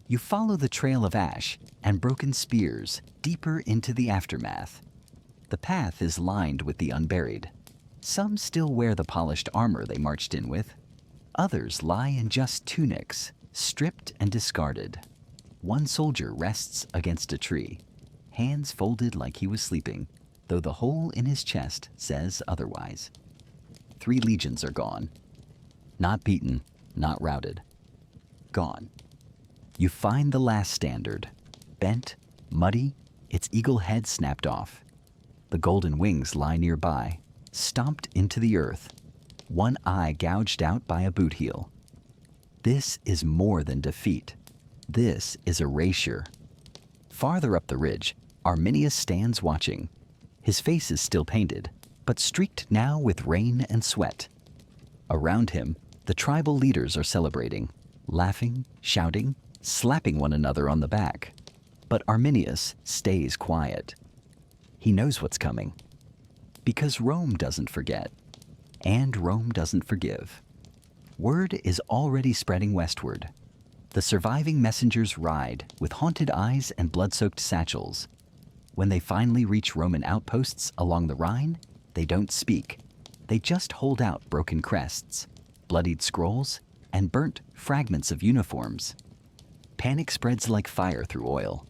Speaker 1: You follow the trail of ash and broken spears deeper into the aftermath. The path is lined with the unburied. Some still wear the polished armor they marched in with. Others lie in just tunics, stripped and discarded. One soldier rests against a tree, hands folded like he was sleeping, though the hole in his chest says otherwise. 3 legions are gone. Not beaten, not routed. Gone. You find the last standard, bent, muddy, its eagle head snapped off. The golden wings lie nearby, stomped into the earth, one eye gouged out by a boot heel. This is more than defeat. This is erasure. Farther up the ridge, Arminius stands watching. His face is still painted, but streaked now with rain and sweat. Around him, the tribal leaders are celebrating, laughing, shouting, slapping one another on the back. But Arminius stays quiet. He knows what's coming. Because Rome doesn't forget, and Rome doesn't forgive. Word is already spreading westward. The surviving messengers ride with haunted eyes and blood-soaked satchels. When they finally reach Roman outposts along the Rhine, they don't speak. They just hold out broken crests, bloodied scrolls, and burnt fragments of uniforms. Panic spreads like fire through oil.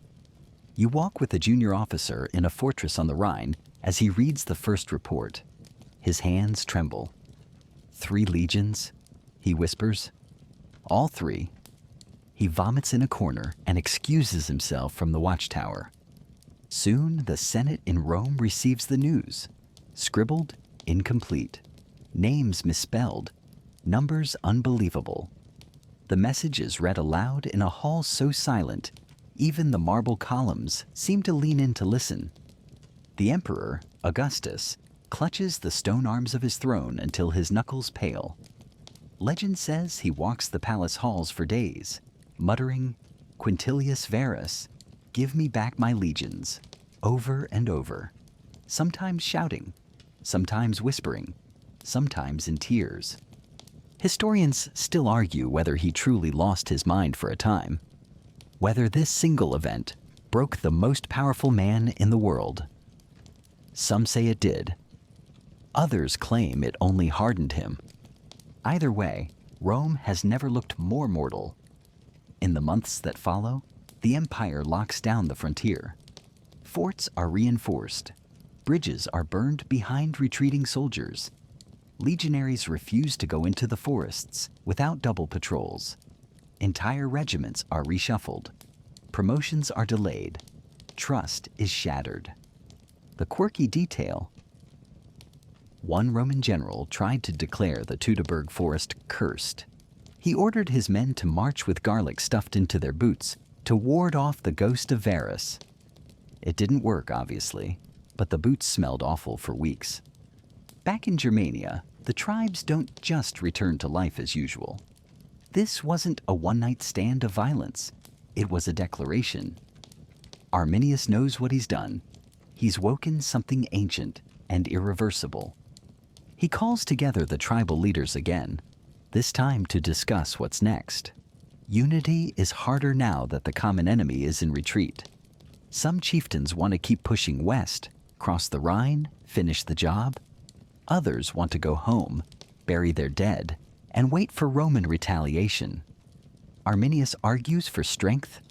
Speaker 1: You walk with a junior officer in a fortress on the Rhine as he reads the first report. His hands tremble. 3 legions, he whispers. All 3. He vomits in a corner and excuses himself from the watchtower. Soon the Senate in Rome receives the news. Scribbled, incomplete. Names misspelled. Numbers unbelievable. The message is read aloud in a hall so silent, even the marble columns seem to lean in to listen. The emperor, Augustus, clutches the stone arms of his throne until his knuckles pale. Legend says he walks the palace halls for days, muttering, "Quintilius Varus, give me back my legions," over and over, sometimes shouting, sometimes whispering, sometimes in tears. Historians still argue whether he truly lost his mind for a time, whether this single event broke the most powerful man in the world. Some say it did. Others claim it only hardened him. Either way, Rome has never looked more mortal. In the months that follow, the empire locks down the frontier. Forts are reinforced. Bridges are burned behind retreating soldiers. Legionaries refuse to go into the forests without double patrols. Entire regiments are reshuffled. Promotions are delayed. Trust is shattered. The quirky detail: one Roman general tried to declare the Teutoburg forest cursed. He ordered his men to march with garlic stuffed into their boots to ward off the ghost of Varus. It didn't work, obviously, but the boots smelled awful for weeks. Back in Germania, the tribes don't just return to life as usual. This wasn't a one-night stand of violence. It was a declaration. Arminius knows what he's done. He's woken something ancient and irreversible. He calls together the tribal leaders again, this time to discuss what's next. Unity is harder now that the common enemy is in retreat. Some chieftains want to keep pushing west, cross the Rhine, finish the job. Others want to go home, bury their dead, and wait for Roman retaliation. Arminius argues for strength,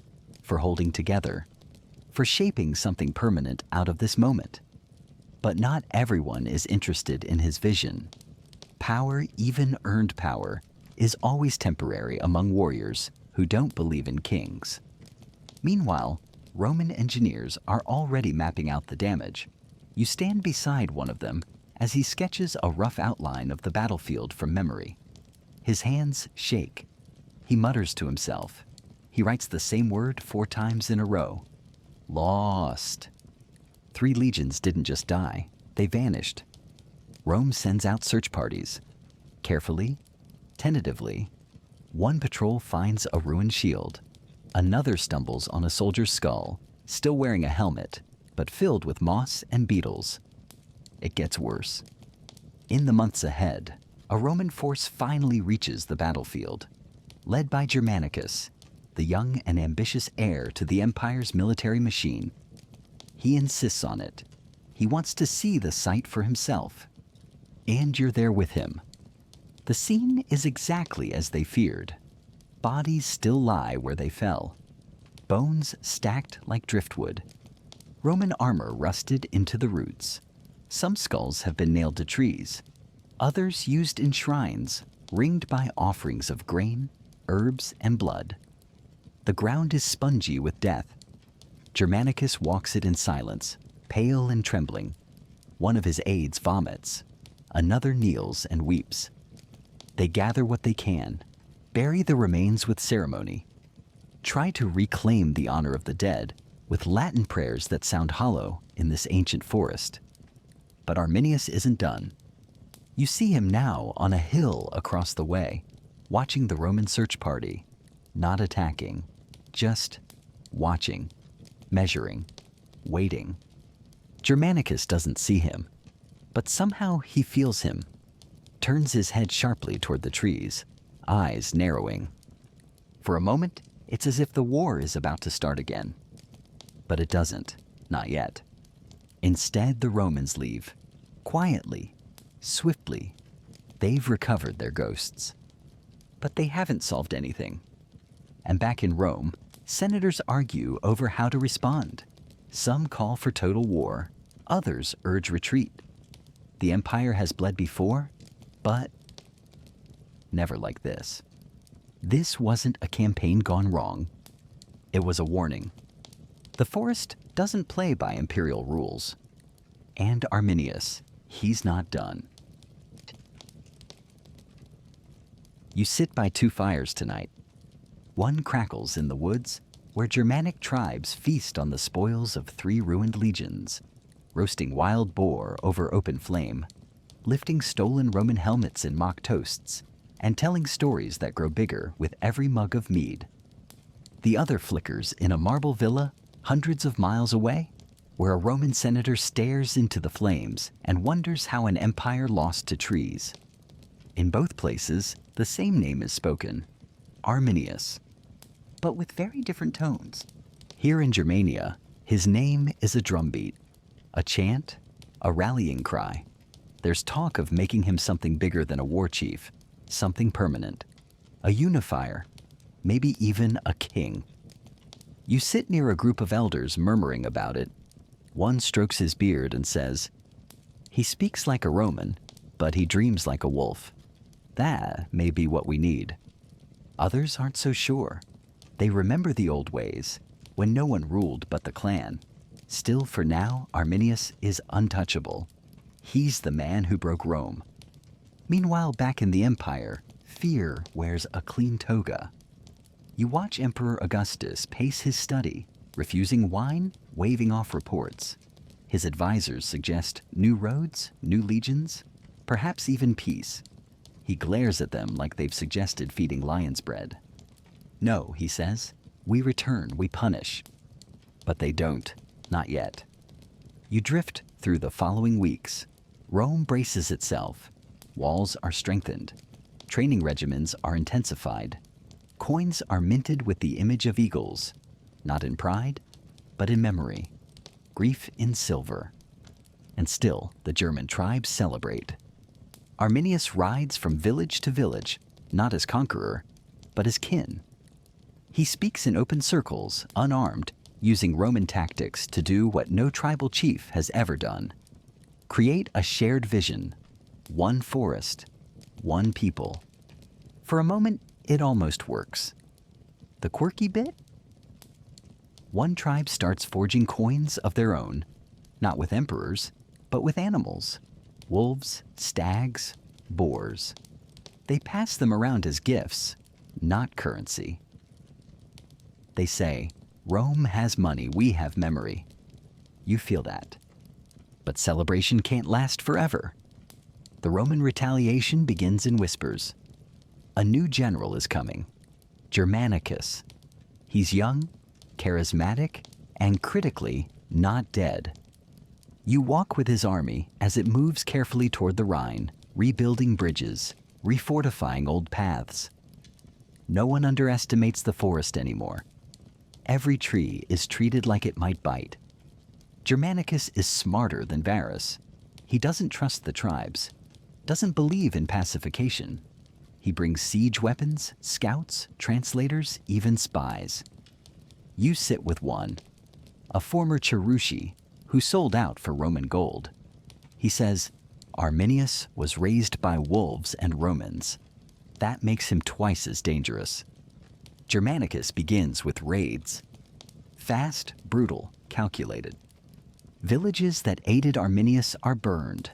Speaker 1: for holding together, for shaping something permanent out of this moment. But not everyone is interested in his vision. Power, even earned power, is always temporary among warriors who don't believe in kings. Meanwhile, Roman engineers are already mapping out the damage. You stand beside one of them as he sketches a rough outline of the battlefield from memory. His hands shake. He mutters to himself. He writes the same word 4 times in a row. Lost. 3 legions didn't just die, they vanished. Rome sends out search parties. Carefully, tentatively, one patrol finds a ruined shield. Another stumbles on a soldier's skull, still wearing a helmet, but filled with moss and beetles. It gets worse. In the months ahead, a Roman force finally reaches the battlefield. Led by Germanicus, the young and ambitious heir to the empire's military machine. He insists on it. He wants to see the sight for himself. And you're there with him. The scene is exactly as they feared. Bodies still lie where they fell. Bones stacked like driftwood. Roman armor rusted into the roots. Some skulls have been nailed to trees. Others used in shrines, ringed by offerings of grain, herbs, and blood. The ground is spongy with death. Germanicus walks it in silence, pale and trembling. One of his aides vomits. Another kneels and weeps. They gather what they can, bury the remains with ceremony, try to reclaim the honor of the dead with Latin prayers that sound hollow in this ancient forest. But Arminius isn't done. You see him now on a hill across the way, watching the Roman search party, not attacking, just watching, measuring, waiting. Germanicus doesn't see him, but somehow he feels him, turns his head sharply toward the trees, eyes narrowing. For a moment, it's as if the war is about to start again. But it doesn't, not yet. Instead, the Romans leave, quietly, swiftly. They've recovered their ghosts. But they haven't solved anything. And back in Rome, senators argue over how to respond. Some call for total war, others urge retreat. The empire has bled before, but never like this. This wasn't a campaign gone wrong. It was a warning. The forest doesn't play by imperial rules. And Arminius, he's not done. You sit by 2 fires tonight. One crackles in the woods where Germanic tribes feast on the spoils of 3 ruined legions, roasting wild boar over open flame, lifting stolen Roman helmets in mock toasts, and telling stories that grow bigger with every mug of mead. The other flickers in a marble villa hundreds of miles away, where a Roman senator stares into the flames and wonders how an empire lost to trees. In both places, the same name is spoken, Arminius, but with very different tones. Here in Germania, his name is a drumbeat, a chant, a rallying cry. There's talk of making him something bigger than a war chief, something permanent, a unifier, maybe even a king. You sit near a group of elders murmuring about it. One strokes his beard and says, "He speaks like a Roman, but he dreams like a wolf. That may be what we need." Others aren't so sure. They remember the old ways, when no one ruled but the clan. Still, for now, Arminius is untouchable. He's the man who broke Rome. Meanwhile, back in the empire, fear wears a clean toga. You watch Emperor Augustus pace his study, refusing wine, waving off reports. His advisors suggest new roads, new legions, perhaps even peace. He glares at them like they've suggested feeding lion's bread. "No," he says, "we return, we punish." But they don't, not yet. You drift through the following weeks. Rome braces itself. Walls are strengthened. Training regimens are intensified. Coins are minted with the image of eagles, not in pride, but in memory. Grief in silver. And still, the German tribes celebrate. Arminius rides from village to village, not as conqueror, but as kin. He speaks in open circles, unarmed, using Roman tactics to do what no tribal chief has ever done. Create a shared vision, one forest, one people. For a moment, it almost works. The quirky bit? One tribe starts forging coins of their own, not with emperors, but with animals. Wolves, stags, boars. They pass them around as gifts, not currency. They say, Rome has money, we have memory. You feel that. But celebration can't last forever. The Roman retaliation begins in whispers. A new general is coming, Germanicus. He's young, charismatic, and critically not dead. You walk with his army as it moves carefully toward the Rhine, rebuilding bridges, refortifying old paths. No one underestimates the forest anymore. Every tree is treated like it might bite. Germanicus is smarter than Varus. He doesn't trust the tribes, doesn't believe in pacification. He brings siege weapons, scouts, translators, even spies. You sit with one, a former Cherushi who sold out for Roman gold. He says, Arminius was raised by wolves and Romans. That makes him twice as dangerous. Germanicus begins with raids. Fast, brutal, calculated. Villages that aided Arminius are burned.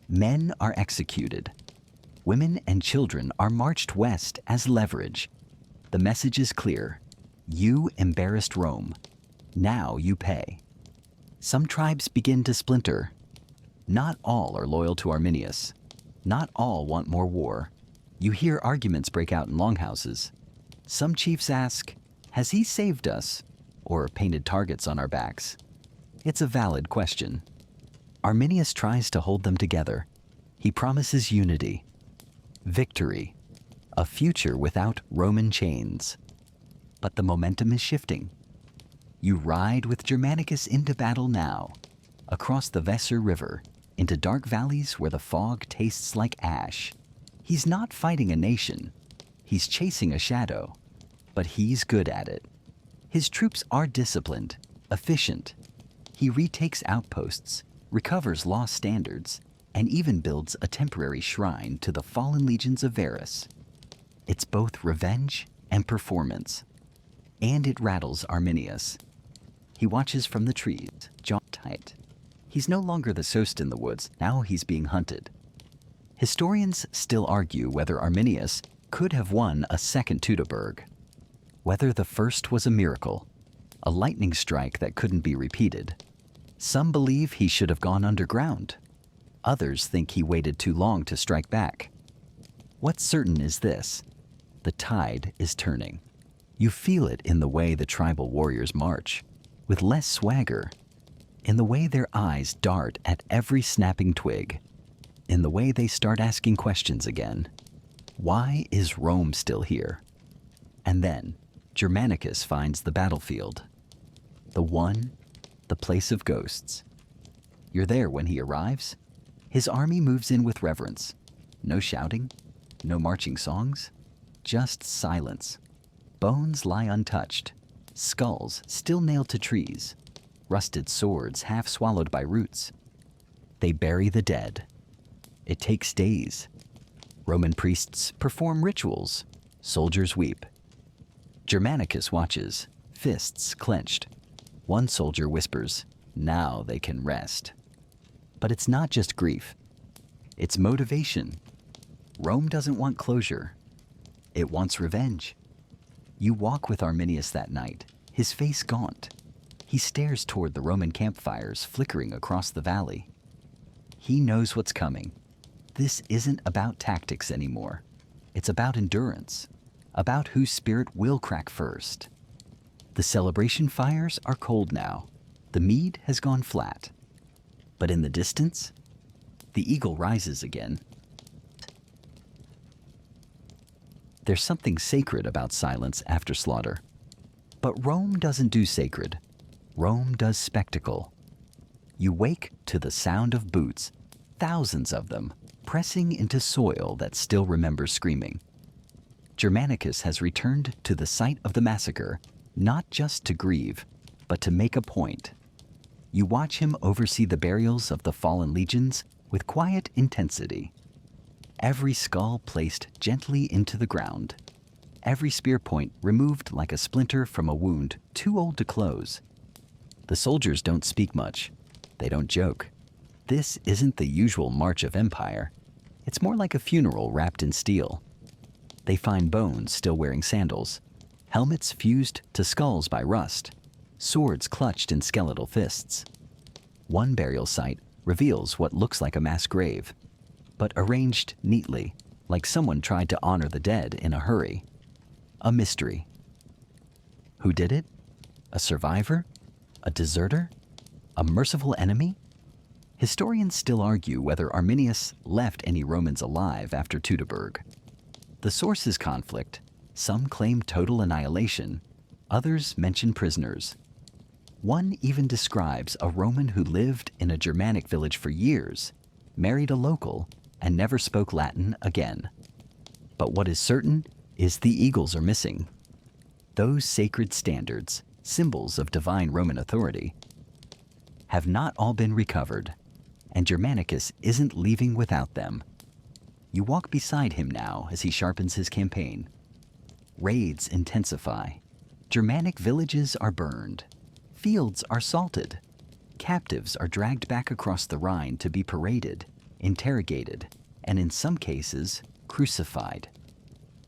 Speaker 1: Men are executed. Women and children are marched west as leverage. The message is clear. You embarrassed Rome. Now you pay. Some tribes begin to splinter. Not all are loyal to Arminius. Not all want more war. You hear arguments break out in longhouses. Some chiefs ask, has he saved us? Or painted targets on our backs? It's a valid question. Arminius tries to hold them together. He promises unity, victory, a future without Roman chains. But the momentum is shifting. You ride with Germanicus into battle now, across the Weser River, into dark valleys where the fog tastes like ash. He's not fighting a nation. He's chasing a shadow, but he's good at it. His troops are disciplined, efficient. He retakes outposts, recovers lost standards, and even builds a temporary shrine to the fallen legions of Varus. It's both revenge and performance. And it rattles Arminius. He watches from the trees, jaw tight. He's no longer the sost in the woods, now he's being hunted. Historians still argue whether Arminius could have won a second Teutoburg. Whether the first was a miracle, a lightning strike that couldn't be repeated. Some believe he should have gone underground. Others think he waited too long to strike back. What's certain is this: the tide is turning. You feel it in the way the tribal warriors march, with less swagger, in the way their eyes dart at every snapping twig, in the way they start asking questions again. Why is Rome still here? And then Germanicus finds the battlefield, the place of ghosts. You're there when he arrives. His army moves in with reverence. No shouting, no marching songs, just silence. Bones lie untouched, skulls still nailed to trees, rusted swords half swallowed by roots. They bury the dead. It takes days. Roman priests perform rituals. Soldiers weep. Germanicus watches, fists clenched. One soldier whispers, now they can rest. But it's not just grief. It's motivation. Rome doesn't want closure. It wants revenge. You walk with Arminius that night, his face gaunt. He stares toward the Roman campfires flickering across the valley. He knows what's coming. This isn't about tactics anymore. It's about endurance, about whose spirit will crack first. The celebration fires are cold now. The mead has gone flat. But in the distance, the eagle rises again. There's something sacred about silence after slaughter. But Rome doesn't do sacred. Rome does spectacle. You wake to the sound of boots, thousands of them, pressing into soil that still remembers screaming. Germanicus has returned to the site of the massacre, not just to grieve, but to make a point. You watch him oversee the burials of the fallen legions with quiet intensity. Every skull placed gently into the ground. Every spear point removed like a splinter from a wound too old to close. The soldiers don't speak much. They don't joke. This isn't the usual march of empire. It's more like a funeral wrapped in steel. They find bones still wearing sandals, helmets fused to skulls by rust, swords clutched in skeletal fists. One burial site reveals what looks like a mass grave, but arranged neatly, like someone tried to honor the dead in a hurry. A mystery. Who did it? A survivor? A deserter? A merciful enemy? Historians still argue whether Arminius left any Romans alive after Teutoburg. The sources conflict. Some claim total annihilation. Others mention prisoners. One even describes a Roman who lived in a Germanic village for years, married a local, and never spoke Latin again. But what is certain is the eagles are missing. Those sacred standards, symbols of divine Roman authority, have not all been recovered, and Germanicus isn't leaving without them. You walk beside him now as he sharpens his campaign. Raids intensify. Germanic villages are burned. Fields are salted. Captives are dragged back across the Rhine to be paraded, interrogated, and in some cases, crucified.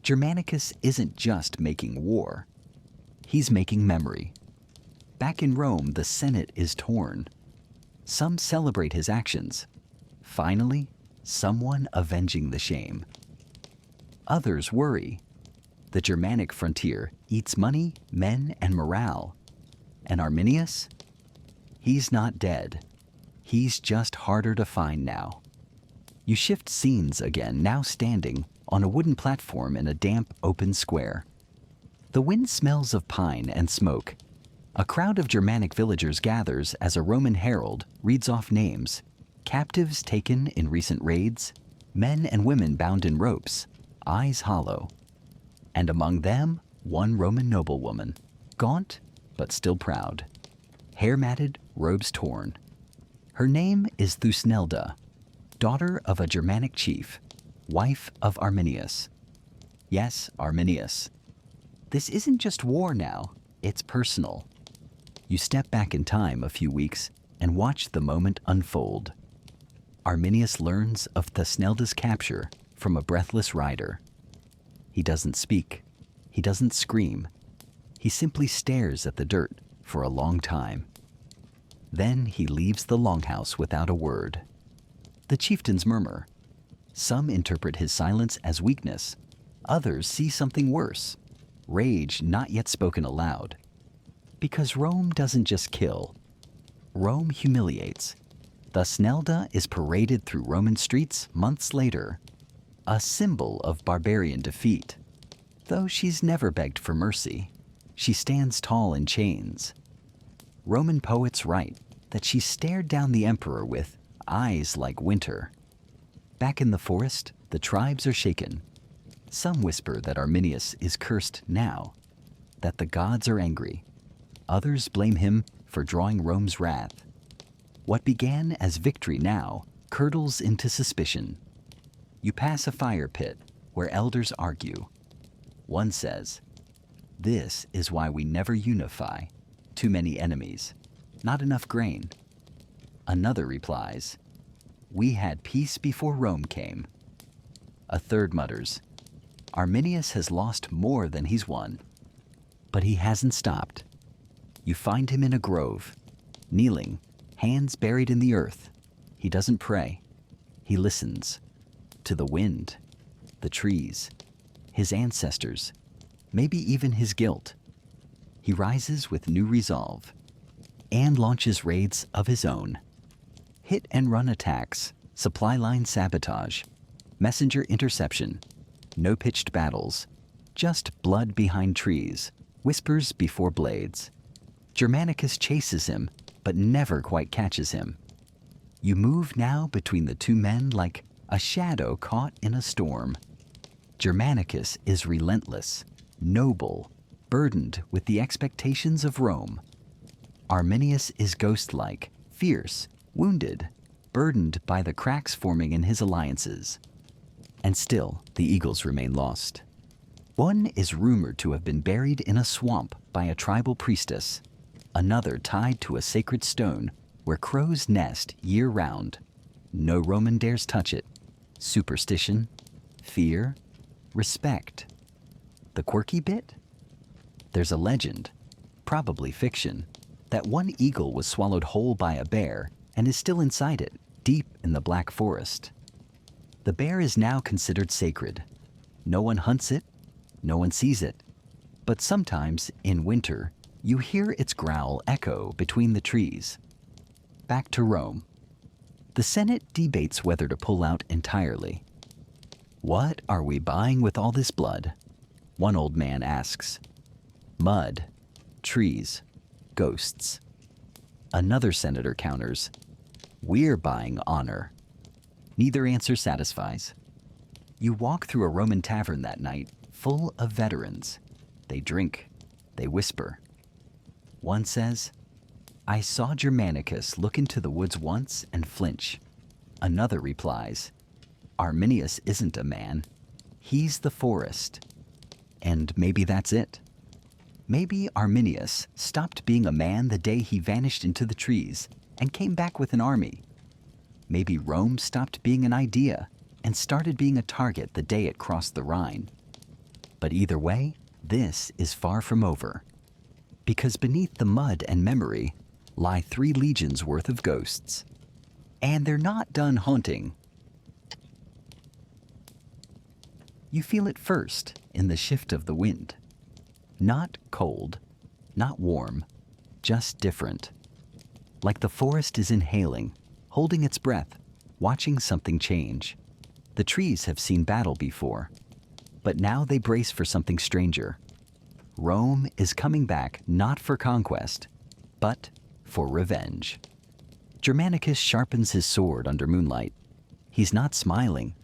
Speaker 1: Germanicus isn't just making war. He's making memory. Back in Rome, the Senate is torn. Some celebrate his actions. Finally, someone avenging the shame. Others worry. The Germanic frontier eats money, men, and morale. And Arminius? He's not dead. He's just harder to find now. You shift scenes again, now standing on a wooden platform in a damp, open square. The wind smells of pine and smoke. A crowd of Germanic villagers gathers as a Roman herald reads off names. Captives taken in recent raids, men and women bound in ropes, eyes hollow. And among them, one Roman noblewoman, gaunt but still proud. Hair matted, robes torn. Her name is Thusnelda, daughter of a Germanic chief, wife of Arminius. Yes, Arminius. This isn't just war now, it's personal. You step back in time a few weeks and watch the moment unfold. Arminius learns of Thusnelda's capture from a breathless rider. He doesn't speak. He doesn't scream. He simply stares at the dirt for a long time. Then he leaves the longhouse without a word. The chieftains murmur. Some interpret his silence as weakness. Others see something worse, rage not yet spoken aloud. Because Rome doesn't just kill. Rome humiliates. Thusnelda is paraded through Roman streets months later, a symbol of barbarian defeat. Though she's never begged for mercy, she stands tall in chains. Roman poets write that she stared down the emperor with eyes like winter. Back in the forest, the tribes are shaken. Some whisper that Arminius is cursed now, that the gods are angry. Others blame him for drawing Rome's wrath. What began as victory now curdles into suspicion. You pass a fire pit where elders argue. One says, "This is why we never unify. Too many enemies. Not enough grain." Another replies, "We had peace before Rome came." A third mutters, "Arminius has lost more than he's won." But he hasn't stopped. You find him in a grove, kneeling, hands buried in the earth. He doesn't pray. He listens to the wind, the trees, his ancestors, maybe even his guilt. He rises with new resolve and launches raids of his own. Hit and run attacks, supply line sabotage, messenger interception, no pitched battles, just blood behind trees, whispers before blades. Germanicus chases him, but never quite catches him. You move now between the two men like a shadow caught in a storm. Germanicus is relentless, noble, burdened with the expectations of Rome. Arminius is ghost-like, fierce, wounded, burdened by the cracks forming in his alliances. And still, the eagles remain lost. One is rumored to have been buried in a swamp by a tribal priestess, another tied to a sacred stone where crows nest year-round. No Roman dares touch it. Superstition, fear, respect. The quirky bit? There's a legend, probably fiction, that one eagle was swallowed whole by a bear and is still inside it, deep in the Black Forest. The bear is now considered sacred. No one hunts it, no one sees it. But sometimes, in winter, you hear its growl echo between the trees. Back to Rome. The Senate debates whether to pull out entirely. What are we buying with all this blood? One old man asks. Mud, trees, ghosts. Another senator counters. We're buying honor. Neither answer satisfies. You walk through a Roman tavern that night, full of veterans. They drink, they whisper. One says, I saw Germanicus look into the woods once and flinch. Another replies, Arminius isn't a man, he's the forest. And maybe that's it. Maybe Arminius stopped being a man the day he vanished into the trees and came back with an army. Maybe Rome stopped being an idea and started being a target the day it crossed the Rhine. But either way, this is far from over. Because beneath the mud and memory lie 3 legions worth of ghosts. And they're not done haunting. You feel it first in the shift of the wind. Not cold, not warm, just different. Like the forest is inhaling, holding its breath, watching something change. The trees have seen battle before, but now they brace for something stranger. Rome is coming back not for conquest, but for revenge. Germanicus sharpens his sword under moonlight. He's not smiling,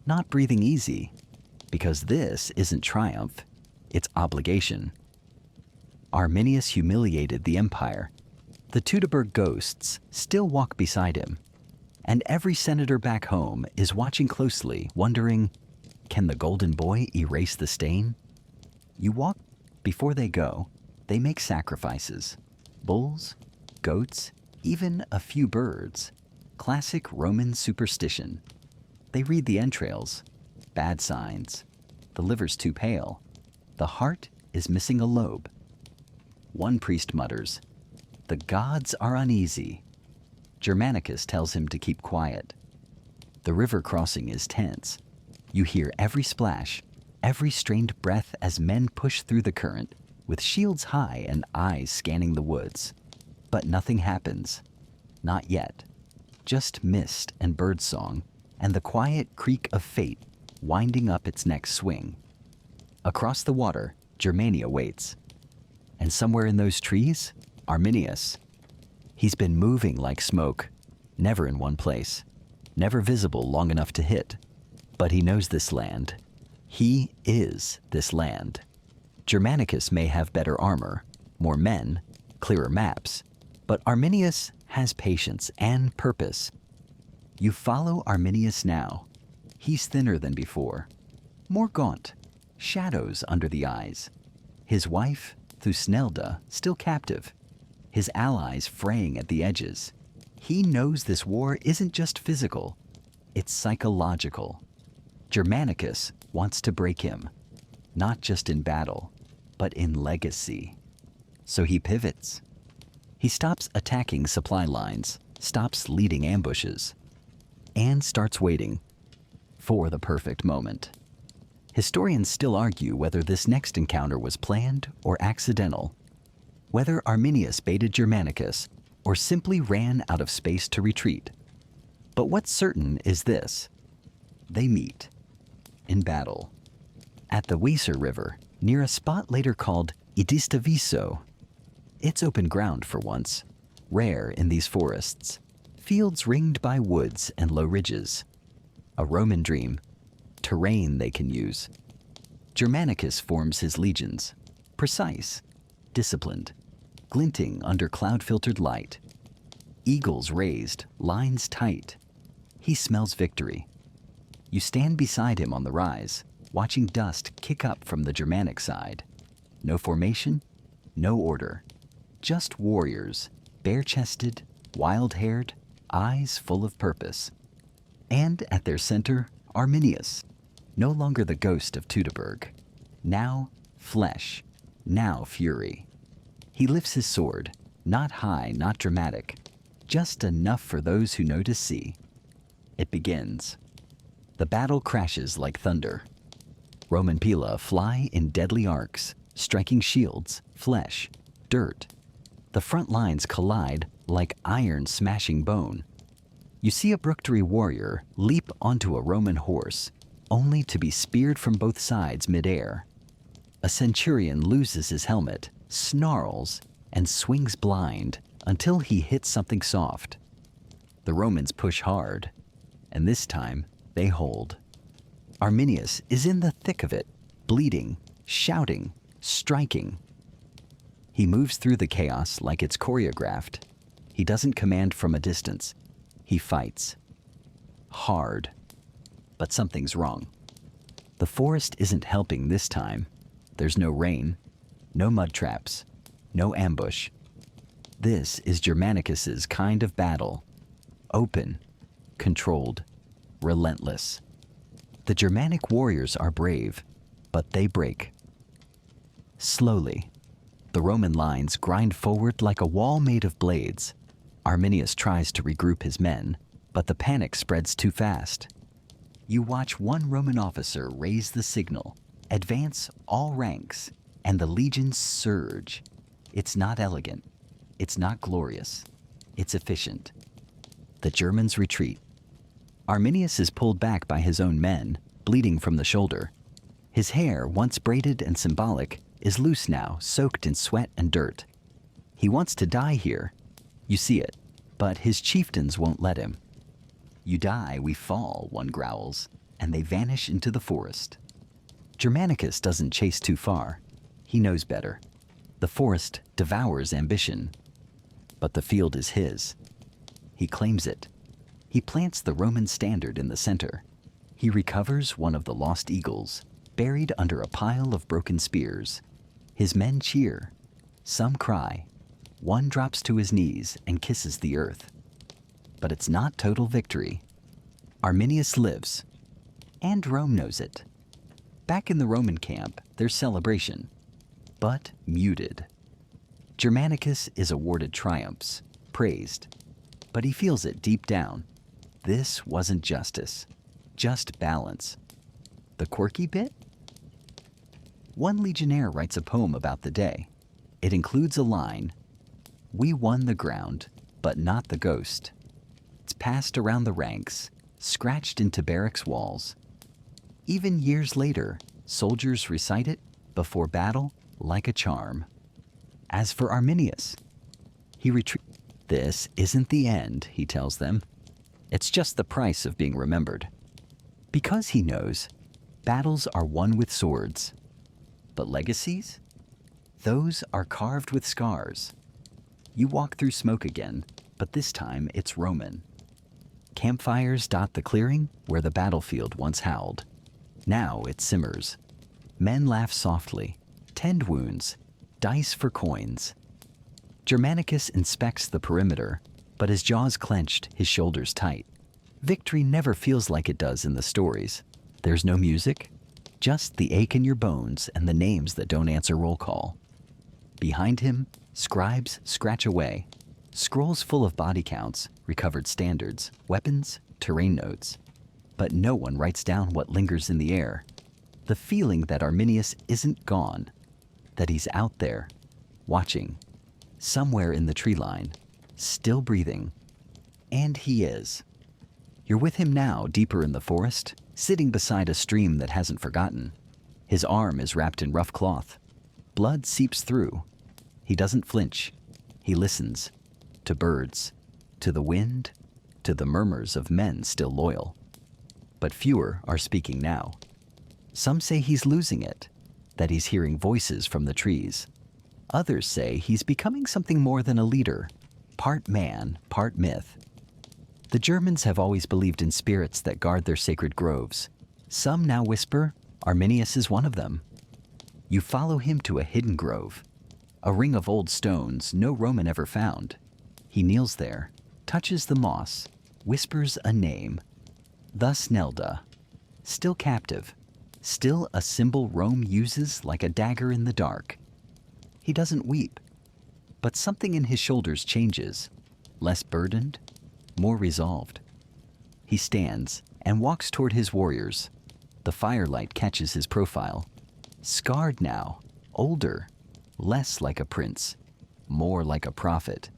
Speaker 1: not breathing easy, because this isn't triumph, it's obligation. Arminius humiliated the empire. The Teutoburg ghosts still walk beside him, and every senator back home is watching closely, wondering, can the golden boy erase the stain? You walk before they go, they make sacrifices. Bulls, goats, even a few birds. Classic Roman superstition. They read the entrails. Bad signs. The liver's too pale. The heart is missing a lobe. One priest mutters, the gods are uneasy. Germanicus tells him to keep quiet. The river crossing is tense. You hear every splash, every strained breath as men push through the current, with shields high and eyes scanning the woods. But nothing happens. Not yet. Just mist and birdsong, and the quiet creak of fate winding up its next swing. Across the water, Germania waits. And somewhere in those trees, Arminius. He's been moving like smoke, never in one place, never visible long enough to hit. But he knows this land. He is this land. Germanicus may have better armor, more men, clearer maps, but Arminius has patience and purpose. You follow Arminius now. He's thinner than before, more gaunt, shadows under the eyes. His wife, Thusnelda, still captive. His allies fraying at the edges. He knows this war isn't just physical, it's psychological. Germanicus wants to break him, not just in battle, but in legacy. So he pivots. He stops attacking supply lines, stops leading ambushes, and starts waiting for the perfect moment. Historians still argue whether this next encounter was planned or accidental, whether Arminius baited Germanicus or simply ran out of space to retreat. But what's certain is this: they meet in battle at the Weser River, near a spot later called Idistaviso. It's open ground for once, rare in these forests, fields ringed by woods and low ridges. A Roman dream, terrain they can use, Germanicus forms his legions, precise, disciplined, glinting under cloud-filtered light. Eagles raised, lines tight. He smells victory. You stand beside him on the rise, watching dust kick up from the Germanic side. No formation, no order. Just warriors, bare-chested, wild-haired, eyes full of purpose. And at their center, Arminius, no longer the ghost of Teutoburg. Now flesh, now fury. He lifts his sword, not high, not dramatic, just enough for those who know to see. It begins. The battle crashes like thunder. Roman pila fly in deadly arcs, striking shields, flesh, dirt. The front lines collide like iron smashing bone. You see a Bructeri warrior leap onto a Roman horse, only to be speared from both sides midair. A centurion loses his helmet, snarls, and swings blind until he hits something soft. The Romans push hard, and this time they hold. Arminius is in the thick of it, bleeding, shouting, striking. He moves through the chaos like it's choreographed. He doesn't command from a distance. He fights. Hard. But something's wrong. The forest isn't helping this time. There's no rain, no mud traps, no ambush. This is Germanicus's kind of battle. Open, controlled, relentless. The Germanic warriors are brave, but they break. Slowly, the Roman lines grind forward like a wall made of blades. Arminius tries to regroup his men, but the panic spreads too fast. You watch one Roman officer raise the signal, advance all ranks, and the legions surge. It's not elegant. It's not glorious. It's efficient. The Germans retreat. Arminius is pulled back by his own men, bleeding from the shoulder. His hair, once braided and symbolic, is loose now, soaked in sweat and dirt. He wants to die here. You see it, but his chieftains won't let him. You die, we fall, one growls, and they vanish into the forest. Germanicus doesn't chase too far. He knows better. The forest devours ambition. But the field is his. He claims it. He plants the Roman standard in the center. He recovers one of the lost eagles, buried under a pile of broken spears. His men cheer. Some cry. One drops to his knees and kisses the earth. But it's not total victory. Arminius lives. And Rome knows it. Back in the Roman camp, there's celebration, but muted. Germanicus is awarded triumphs, praised, but he feels it deep down. This wasn't justice, just balance. The quirky bit? One legionnaire writes a poem about the day. It includes a line, "We won the ground, but not the ghost." It's passed around the ranks, scratched into barracks walls. Even years later, soldiers recite it before battle like a charm. As for Arminius, he retreats. This isn't the end, he tells them. It's just the price of being remembered. Because he knows, battles are won with swords. But legacies? Those are carved with scars. You walk through smoke again, but this time it's Roman. Campfires dot the clearing where the battlefield once howled. Now it simmers. Men laugh softly, tend wounds, dice for coins. Germanicus inspects the perimeter, but his jaws clenched, his shoulders tight. Victory never feels like it does in the stories. There's no music, just the ache in your bones and the names that don't answer roll call. Behind him, scribes scratch away, scrolls full of body counts, recovered standards, weapons, terrain notes. But no one writes down what lingers in the air. The feeling that Arminius isn't gone, that he's out there, watching, somewhere in the tree line, still breathing. And he is. You're with him now, deeper in the forest, sitting beside a stream that hasn't forgotten. His arm is wrapped in rough cloth. Blood seeps through. He doesn't flinch. He listens. To birds, to the wind, to the murmurs of men still loyal. But fewer are speaking now. Some say he's losing it, that he's hearing voices from the trees. Others say he's becoming something more than a leader, part man, part myth. The Germans have always believed in spirits that guard their sacred groves. Some now whisper Arminius is one of them. You follow him to a hidden grove, a ring of old stones no Roman ever found. He kneels there, touches the moss, whispers a name. Thus Nelda, still captive, still a symbol Rome uses like a dagger in the dark. He doesn't weep, but something in his shoulders changes, less burdened, more resolved. He stands and walks toward his warriors. The firelight catches his profile. Scarred now, older, less like a prince, more like a prophet.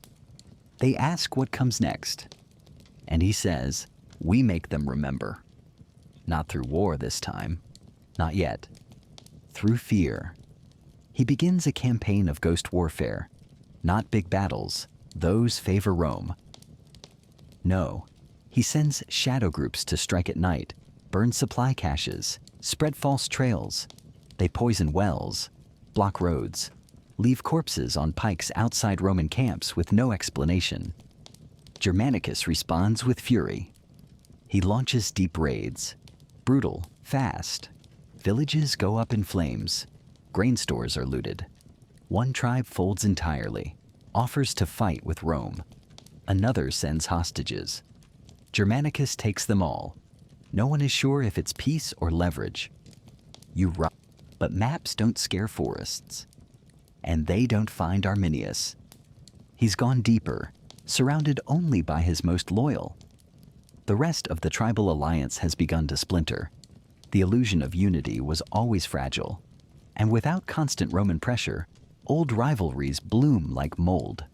Speaker 1: They ask what comes next, and he says, we make them remember. Not through war this time, not yet. Through fear. He begins a campaign of ghost warfare. Not big battles, those favor Rome. No, he sends shadow groups to strike at night, burn supply caches, spread false trails. They poison wells, block roads, leave corpses on pikes outside Roman camps with no explanation. Germanicus responds with fury. He launches deep raids, brutal, fast. Villages go up in flames. Grain stores are looted. One tribe folds entirely, offers to fight with Rome. Another sends hostages. Germanicus takes them all. No one is sure if it's peace or leverage. You run, but maps don't scare forests. And they don't find Arminius. He's gone deeper, surrounded only by his most loyal. The rest of the tribal alliance has begun to splinter. The illusion of unity was always fragile, and without constant Roman pressure, old rivalries bloom like mold.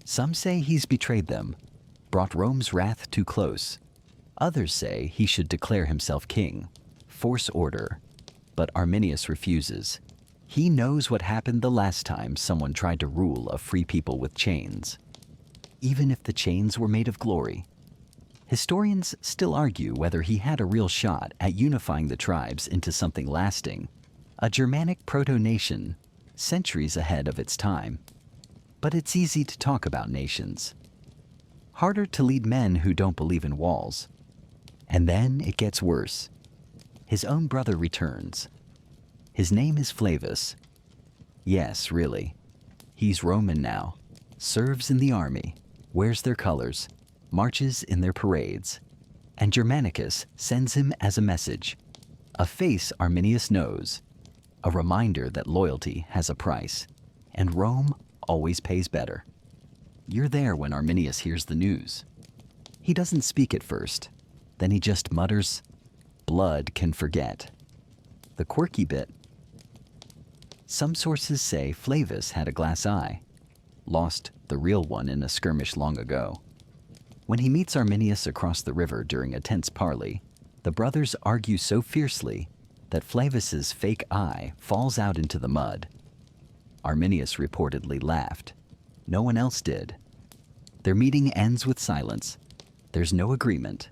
Speaker 1: Some say he's betrayed them, brought Rome's wrath too close. Others say he should declare himself king, force order. But Arminius refuses. He knows what happened the last time someone tried to rule a free people with chains. Even if the chains were made of glory. Historians still argue whether he had a real shot at unifying the tribes into something lasting, a Germanic proto-nation, centuries ahead of its time. But it's easy to talk about nations. Harder to lead men who don't believe in walls. And then it gets worse. His own brother returns. His name is Flavus. Yes, really. He's Roman now, serves in the army, wears their colors, marches in their parades. And Germanicus sends him as a message, a face Arminius knows, a reminder that loyalty has a price, and Rome always pays better. You're there when Arminius hears the news. He doesn't speak at first, then he just mutters, "Blood can forget." The quirky bit. Some sources say Flavus had a glass eye, lost the real one in a skirmish long ago. When he meets Arminius across the river during a tense parley, the brothers argue so fiercely that Flavus's fake eye falls out into the mud. Arminius reportedly laughed. No one else did. Their meeting ends with silence. There's no agreement,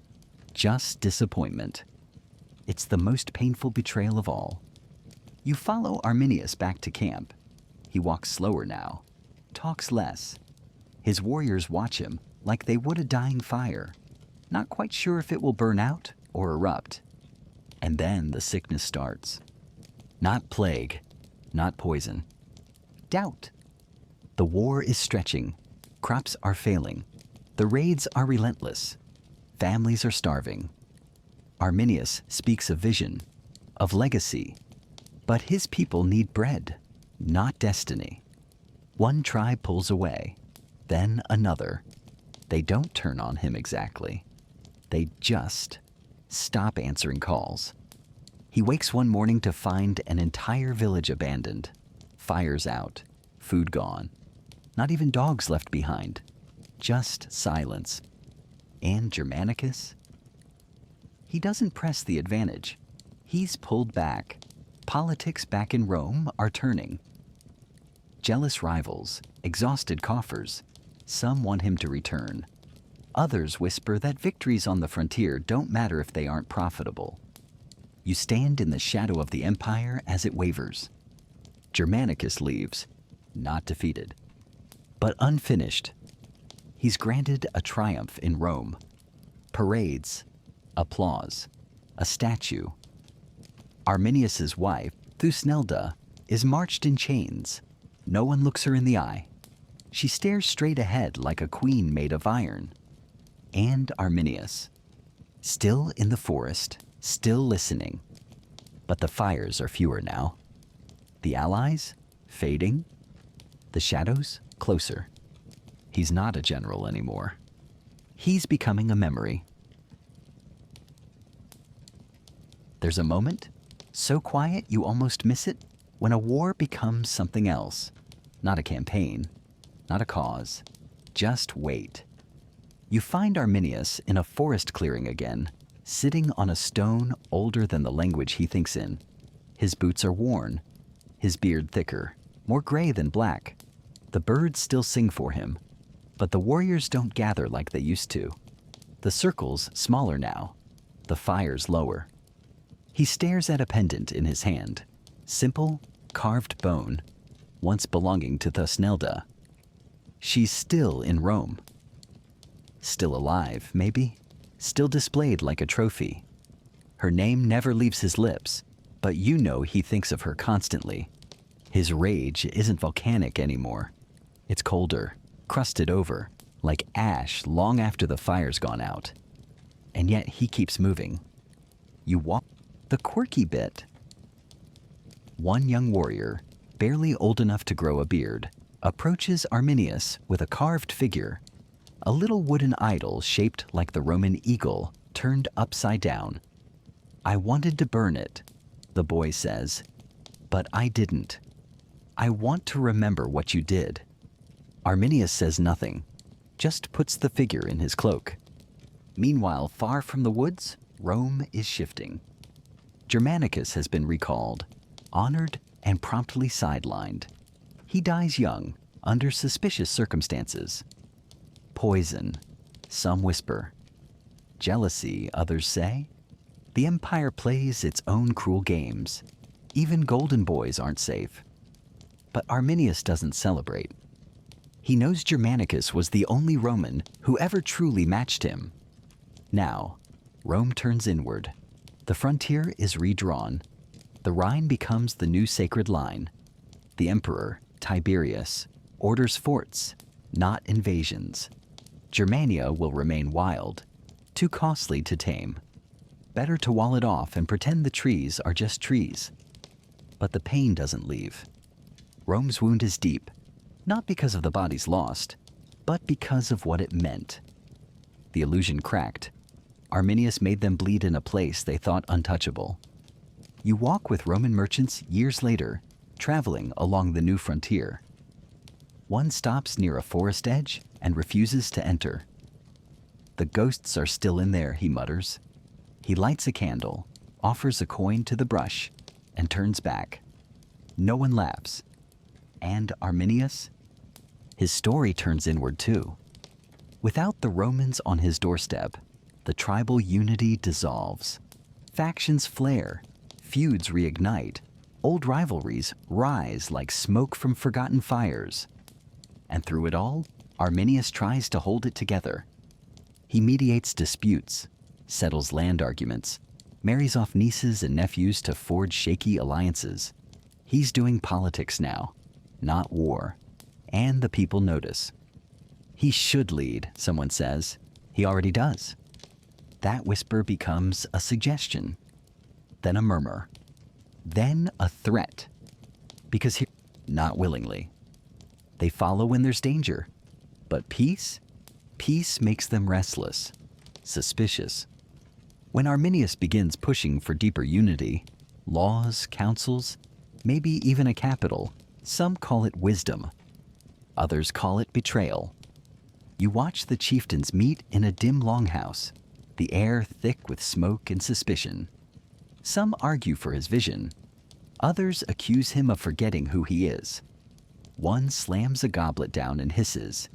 Speaker 1: just disappointment. It's the most painful betrayal of all. You follow Arminius back to camp. He walks slower now, talks less. His warriors watch him like they would a dying fire, not quite sure if it will burn out or erupt. And then the sickness starts. Not plague, not poison. Doubt. The war is stretching. Crops are failing. The raids are relentless. Families are starving. Arminius speaks of vision, of legacy. But his people need bread, not destiny. One tribe pulls away, then another. They don't turn on him exactly. They just stop answering calls. He wakes one morning to find an entire village abandoned. Fires out, food gone. Not even dogs left behind. Just silence. And Germanicus? He doesn't press the advantage. He's pulled back. Politics back in Rome are turning. Jealous rivals, exhausted coffers. Some want him to return. Others whisper that victories on the frontier don't matter if they aren't profitable. You stand in the shadow of the empire as it wavers. Germanicus leaves, not defeated, but unfinished. He's granted a triumph in Rome. Parades, applause, a statue. Arminius's wife, Thusnelda, is marched in chains. No one looks her in the eye. She stares straight ahead like a queen made of iron. And Arminius, still in the forest, still listening. But the fires are fewer now. The allies, fading. The shadows, closer. He's not a general anymore. He's becoming a memory. There's a moment, so quiet you almost miss it, when a war becomes something else. Not a campaign, not a cause. Just wait. You find Arminius in a forest clearing again, sitting on a stone older than the language he thinks in. His boots are worn, his beard thicker, more gray than black. The birds still sing for him, but the warriors don't gather like they used to. The circle's smaller now, the fire's lower. He stares at a pendant in his hand, simple, carved bone, once belonging to Thusnelda. She's still in Rome. Still alive, maybe, still displayed like a trophy. Her name never leaves his lips, but you know he thinks of her constantly. His rage isn't volcanic anymore. It's colder, crusted over, like ash long after the fire's gone out. And yet he keeps moving. You walk the quirky bit. One young warrior, barely old enough to grow a beard, approaches Arminius with a carved figure, a little wooden idol shaped like the Roman eagle turned upside down. I wanted to burn it, the boy says, but I didn't. I want to remember what you did. Arminius says nothing, just puts the figure in his cloak. Meanwhile, far from the woods, Rome is shifting. Germanicus has been recalled, honored, and promptly sidelined. He dies young, under suspicious circumstances. Poison, some whisper. Jealousy, others say. The empire plays its own cruel games. Even golden boys aren't safe. But Arminius doesn't celebrate. He knows Germanicus was the only Roman who ever truly matched him. Now, Rome turns inward. The frontier is redrawn. The Rhine becomes the new sacred line. The emperor, Tiberius, orders forts, not invasions. Germania will remain wild, too costly to tame. Better to wall it off and pretend the trees are just trees. But the pain doesn't leave. Rome's wound is deep, not because of the bodies lost, but because of what it meant. The illusion cracked. Arminius made them bleed in a place they thought untouchable. You walk with Roman merchants years later, traveling along the new frontier. One stops near a forest edge and refuses to enter. The ghosts are still in there, he mutters. He lights a candle, offers a coin to the brush, and turns back. No one laughs. And Arminius? His story turns inward too. Without the Romans on his doorstep, the tribal unity dissolves. Factions flare, feuds reignite, old rivalries rise like smoke from forgotten fires. And through it all, Arminius tries to hold it together. He mediates disputes, settles land arguments, marries off nieces and nephews to forge shaky alliances. He's doing politics now, not war. And the people notice. He should lead, someone says. He already does. That whisper becomes a suggestion, then a murmur, then a threat. Because he, not willingly. They follow when there's danger. But peace? Peace makes them restless, suspicious. When Arminius begins pushing for deeper unity, laws, councils, maybe even a capital, some call it wisdom. Others call it betrayal. You watch the chieftains meet in a dim longhouse, the air thick with smoke and suspicion. Some argue for his vision. Others accuse him of forgetting who he is. One slams a goblet down and hisses,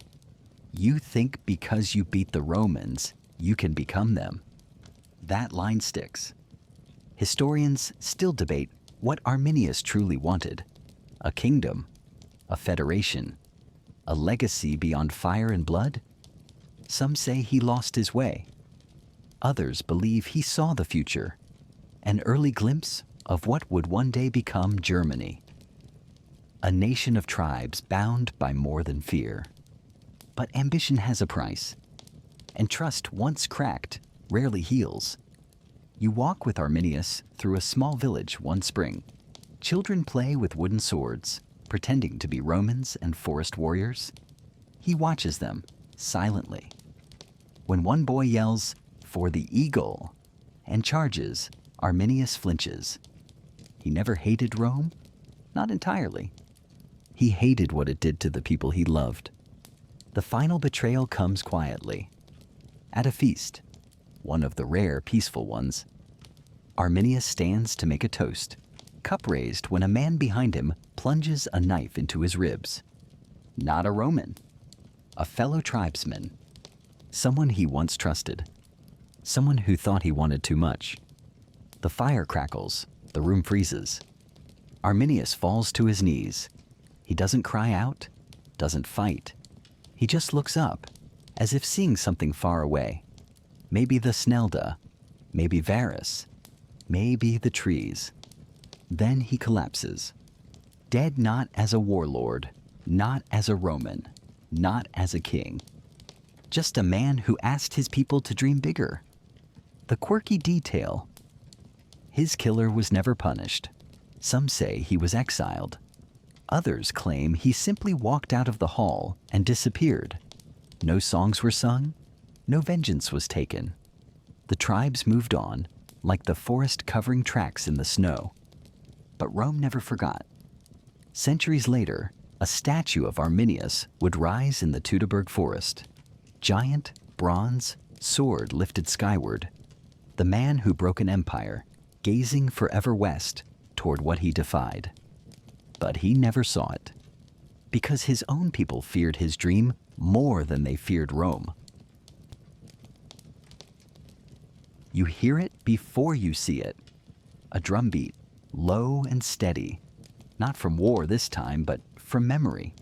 Speaker 1: "You think because you beat the Romans, you can become them." That line sticks. Historians still debate what Arminius truly wanted: a kingdom, a federation, a legacy beyond fire and blood. Some say he lost his way. Others believe he saw the future, an early glimpse of what would one day become Germany, a nation of tribes bound by more than fear. But ambition has a price, and trust once cracked rarely heals. You walk with Arminius through a small village one spring. Children play with wooden swords, pretending to be Romans and forest warriors. He watches them silently. When one boy yells, "For the eagle," and charges, Arminius flinches. He never hated Rome, not entirely. He hated what it did to the people he loved. The final betrayal comes quietly. At a feast, one of the rare peaceful ones, Arminius stands to make a toast, cup raised when a man behind him plunges a knife into his ribs. Not a Roman, a fellow tribesman, someone he once trusted, someone who thought he wanted too much. The fire crackles, the room freezes. Arminius falls to his knees. He doesn't cry out, doesn't fight. He just looks up, as if seeing something far away. Maybe the Snelda, maybe Varus, maybe the trees. Then he collapses. Dead not as a warlord, not as a Roman, not as a king. Just a man who asked his people to dream bigger. The quirky detail: his killer was never punished. Some say he was exiled. Others claim he simply walked out of the hall and disappeared. No songs were sung, no vengeance was taken. The tribes moved on, like the forest covering tracks in the snow. But Rome never forgot. Centuries later, a statue of Arminius would rise in the Teutoburg forest. Giant, bronze, sword lifted skyward. The man who broke an empire, gazing forever west toward what he defied. But he never saw it, because his own people feared his dream more than they feared Rome. You hear it before you see it. A drumbeat, low and steady, not from war this time, but from memory.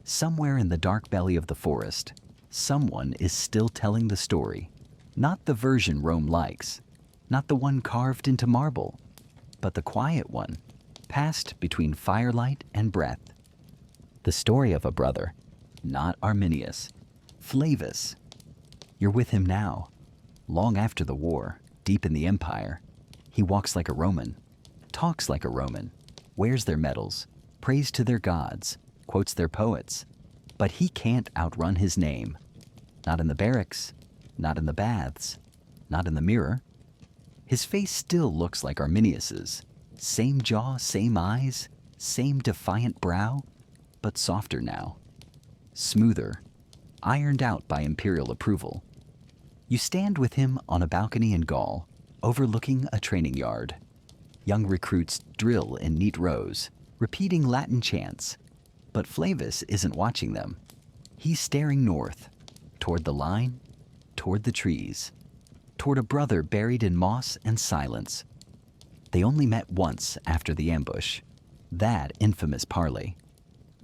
Speaker 1: Somewhere in the dark belly of the forest, someone is still telling the story, not the version Rome likes, not the one carved into marble, but the quiet one, passed between firelight and breath. The story of a brother, not Arminius, Flavius. You're with him now, long after the war, deep in the empire. He walks like a Roman, talks like a Roman, wears their medals, prays to their gods, quotes their poets, but he can't outrun his name. Not in the barracks, not in the baths, not in the mirror. His face still looks like Arminius's. Same jaw, same eyes, same defiant brow, but softer now. Smoother, ironed out by imperial approval. You stand with him on a balcony in Gaul, overlooking a training yard. Young recruits drill in neat rows, repeating Latin chants. But Flavius isn't watching them. He's staring north, toward the line, toward the trees, toward a brother buried in moss and silence. They only met once after the ambush, that infamous parley.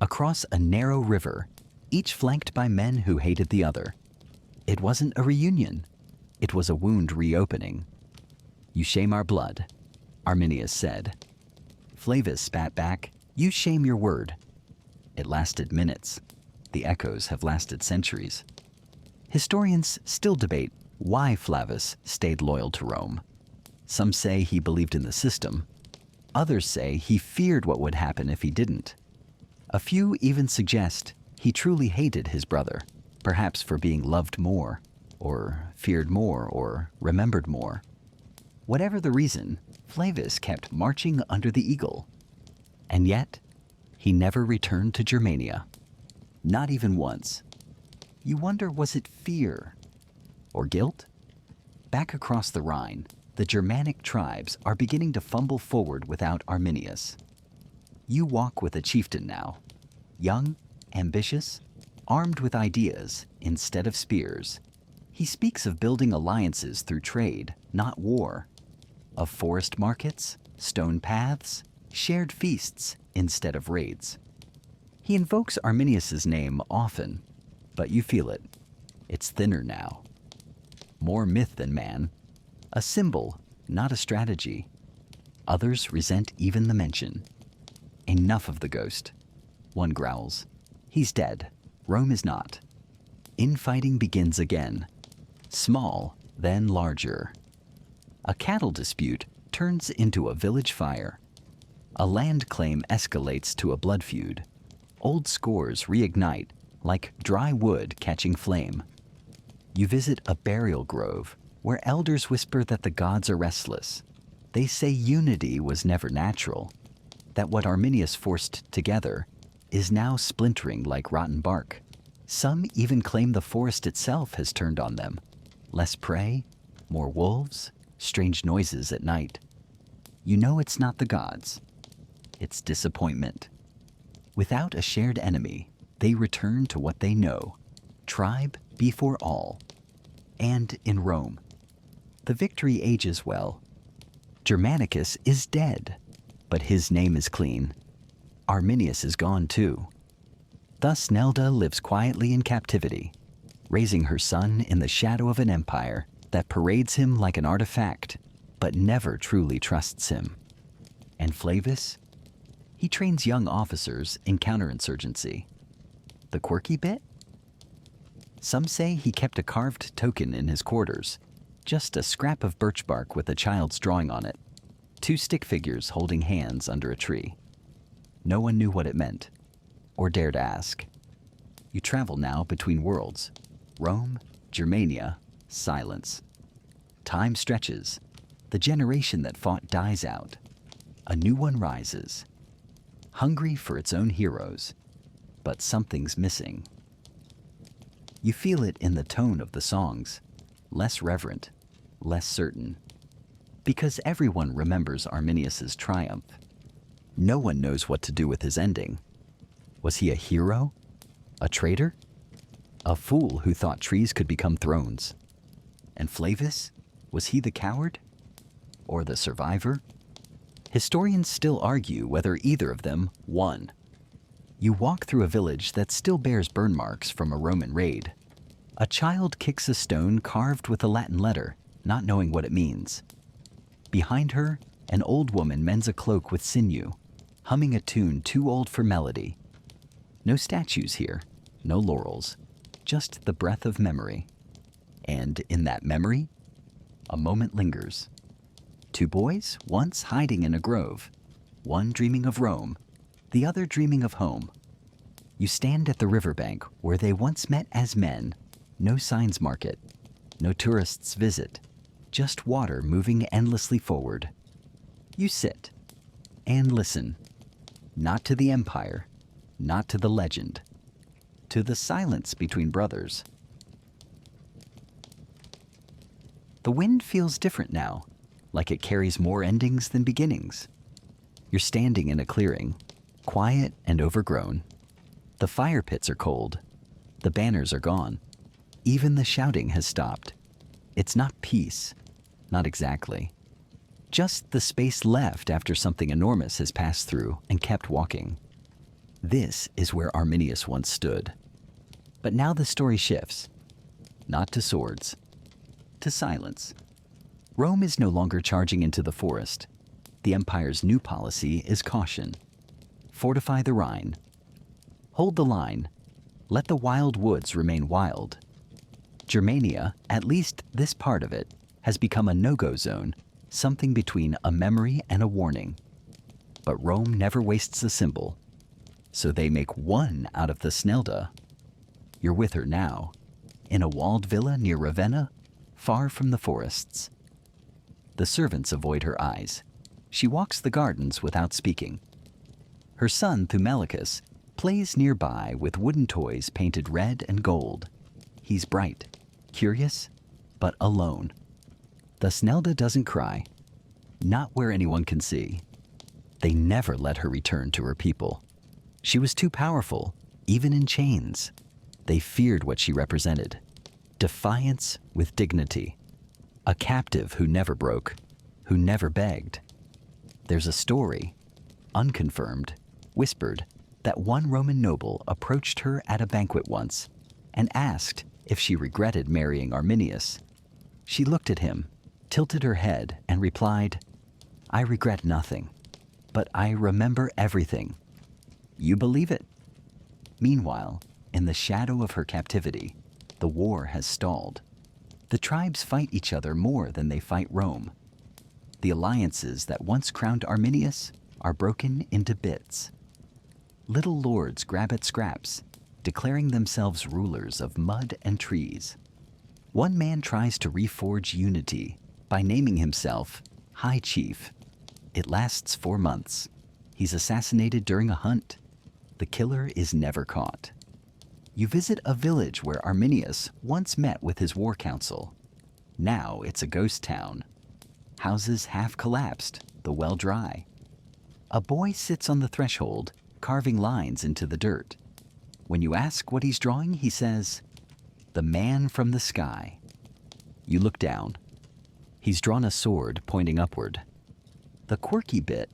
Speaker 1: Across a narrow river, each flanked by men who hated the other. It wasn't a reunion. It was a wound reopening. "You shame our blood," Arminius said. Flavius spat back, "You shame your word." It lasted minutes. The echoes have lasted centuries. Historians still debate why Flavius stayed loyal to Rome. Some say he believed in the system. Others say he feared what would happen if he didn't. A few even suggest he truly hated his brother, perhaps for being loved more, or feared more, or remembered more. Whatever the reason, Flavius kept marching under the eagle. And yet, he never returned to Germania. Not even once. You wonder, was it fear or guilt? Back across the Rhine, the Germanic tribes are beginning to fumble forward without Arminius. You walk with a chieftain now, young, ambitious, armed with ideas instead of spears. He speaks of building alliances through trade, not war. of forest markets, stone paths, shared feasts instead of raids. He invokes Arminius's name often, but you feel it. It's thinner now. More myth than man. A symbol, not a strategy. Others resent even the mention. Enough of the ghost. One growls. He's dead. Rome is not. Infighting begins again. Small, then larger. A cattle dispute turns into a village fire. A land claim escalates to a blood feud. Old scores reignite like dry wood catching flame. You visit a burial grove where elders whisper that the gods are restless. They say unity was never natural, that what Arminius forced together is now splintering like rotten bark. Some even claim the forest itself has turned on them. Less prey, more wolves, strange noises at night. You know it's not the gods. It's disappointment. Without a shared enemy, they return to what they know. Tribe before all. And in Rome, the victory ages well. Germanicus is dead, but his name is clean. Arminius is gone too. Thus Nelda lives quietly in captivity, raising her son in the shadow of an empire that parades him like an artifact, but never truly trusts him. And Flavius? He trains young officers in counterinsurgency. The quirky bit? Some say he kept a carved token in his quarters, just a scrap of birch bark with a child's drawing on it, 2 stick figures holding hands under a tree. No one knew what it meant, or dared ask. You travel now between worlds. Rome, Germania, silence. Time stretches. The generation that fought dies out. A new one rises. Hungry for its own heroes, but something's missing. You feel it in the tone of the songs, less reverent, less certain. Because everyone remembers Arminius's triumph. No one knows what to do with his ending. Was he a hero? A traitor? A fool who thought trees could become thrones? And Flavius? Was he the coward? Or the survivor? Historians still argue whether either of them won. You walk through a village that still bears burn marks from a Roman raid. A child kicks a stone carved with a Latin letter, not knowing what it means. Behind her, an old woman mends a cloak with sinew, humming a tune too old for melody. No statues here, no laurels, just the breath of memory. And in that memory, a moment lingers. 2 boys, once hiding in a grove, one dreaming of Rome, the other dreaming of home. You stand at the riverbank where they once met as men. No signs mark it, no tourists visit, just water moving endlessly forward. You sit and listen, not to the empire, not to the legend, to the silence between brothers. The wind feels different now, like it carries more endings than beginnings. You're standing in a clearing, quiet and overgrown. The fire pits are cold. The banners are gone. Even the shouting has stopped. It's not peace, not exactly. Just the space left after something enormous has passed through and kept walking. This is where Arminius once stood. But now the story shifts. Not to swords, to silence. Rome is no longer charging into the forest. The empire's new policy is caution. Fortify the Rhine. Hold the line. Let the wild woods remain wild. Germania, at least this part of it, has become a no-go zone, something between a memory and a warning. But Rome never wastes a symbol. So they make one out of the Snelda. You're with her now, in a walled villa near Ravenna, far from the forests. The servants avoid her eyes. She walks the gardens without speaking. Her son, Germanicus, plays nearby with wooden toys painted red and gold. He's bright, curious, but alone. The Snelda doesn't cry, not where anyone can see. They never let her return to her people. She was too powerful, even in chains. They feared what she represented. Defiance with dignity. A captive who never broke. who never begged. There's a story, unconfirmed, whispered, that one Roman noble approached her at a banquet once and asked if she regretted marrying Arminius. She looked at him, tilted her head, and replied, "I regret nothing, but I remember everything." You believe it? Meanwhile, in the shadow of her captivity, the war has stalled. The tribes fight each other more than they fight Rome. The alliances that once crowned Arminius are broken into bits. Little lords grab at scraps, declaring themselves rulers of mud and trees. One man tries to reforge unity by naming himself High Chief. It lasts 4 months. He's assassinated during a hunt. The killer is never caught. You visit a village where Arminius once met with his war council. Now it's a ghost town. Houses half collapsed, the well dry. A boy sits on the threshold, carving lines into the dirt. When you ask what he's drawing, he says, "The man from the sky." You look down. He's drawn a sword pointing upward. The quirky bit.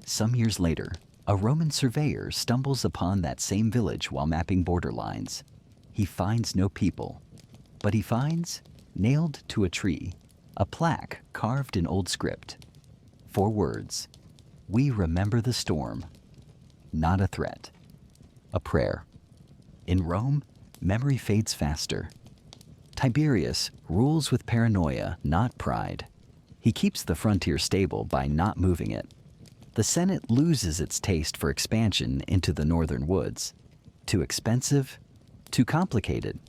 Speaker 1: Some years later, a Roman surveyor stumbles upon that same village while mapping border lines. He finds no people, but he finds, nailed to a tree, a plaque carved in old script. 4 words: "We remember the storm." Not a threat. A prayer. In Rome, memory fades faster. Tiberius rules with paranoia, not pride. He keeps the frontier stable by not moving it. The Senate loses its taste for expansion into the northern woods. Too expensive, too complicated,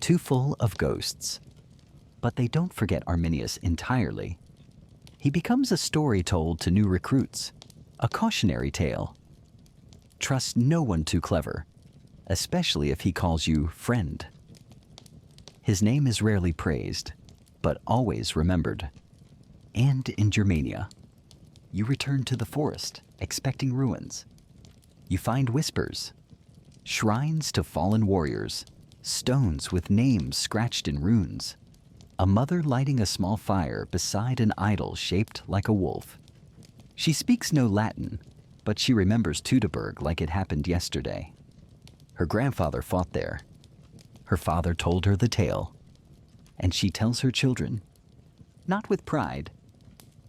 Speaker 1: too full of ghosts. But they don't forget Arminius entirely. He becomes a story told to new recruits, a cautionary tale. Trust no one too clever, especially if he calls you friend. His name is rarely praised, but always remembered. And in Germania, you return to the forest, expecting ruins. You find whispers, shrines to fallen warriors, stones with names scratched in runes, a mother lighting a small fire beside an idol shaped like a wolf. She speaks no Latin, but she remembers Teutoburg like it happened yesterday. Her grandfather fought there. Her father told her the tale, and she tells her children, not with pride,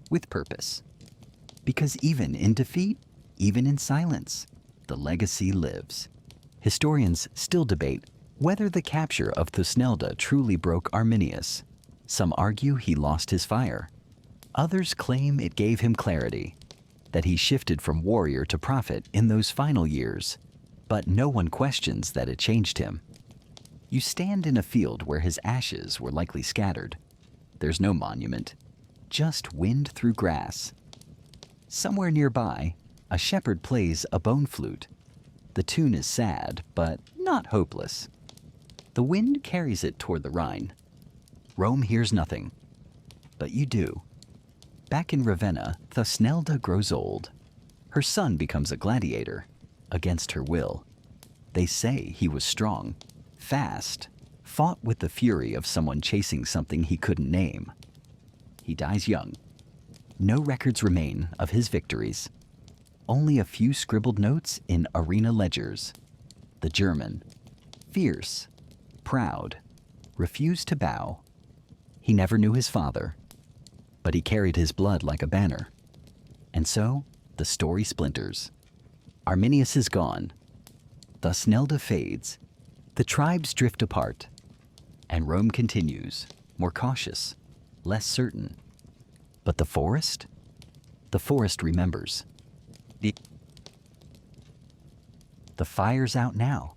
Speaker 1: with purpose. Because even in defeat, even in silence, the legacy lives. Historians still debate whether the capture of Thusnelda truly broke Arminius. Some argue he lost his fire. Others claim it gave him clarity, that he shifted from warrior to prophet in those final years. But no one questions that it changed him. You stand in a field where his ashes were likely scattered. There's no monument, just wind through grass. Somewhere nearby, a shepherd plays a bone flute. The tune is sad, but not hopeless. The wind carries it toward the Rhine. Rome hears nothing, but you do. Back in Ravenna, Thusnelda grows old. Her son becomes a gladiator, against her will. They say he was strong, fast, fought with the fury of someone chasing something he couldn't name. He dies young. No records remain of his victories. Only a few scribbled notes in arena ledgers. The German, fierce, proud, refused to bow. He never knew his father, but he carried his blood like a banner. And so, the story splinters. Arminius is gone. Thusnelda fades. The tribes drift apart. And Rome continues, more cautious, less certain. But the forest? The forest remembers. The fire's out now.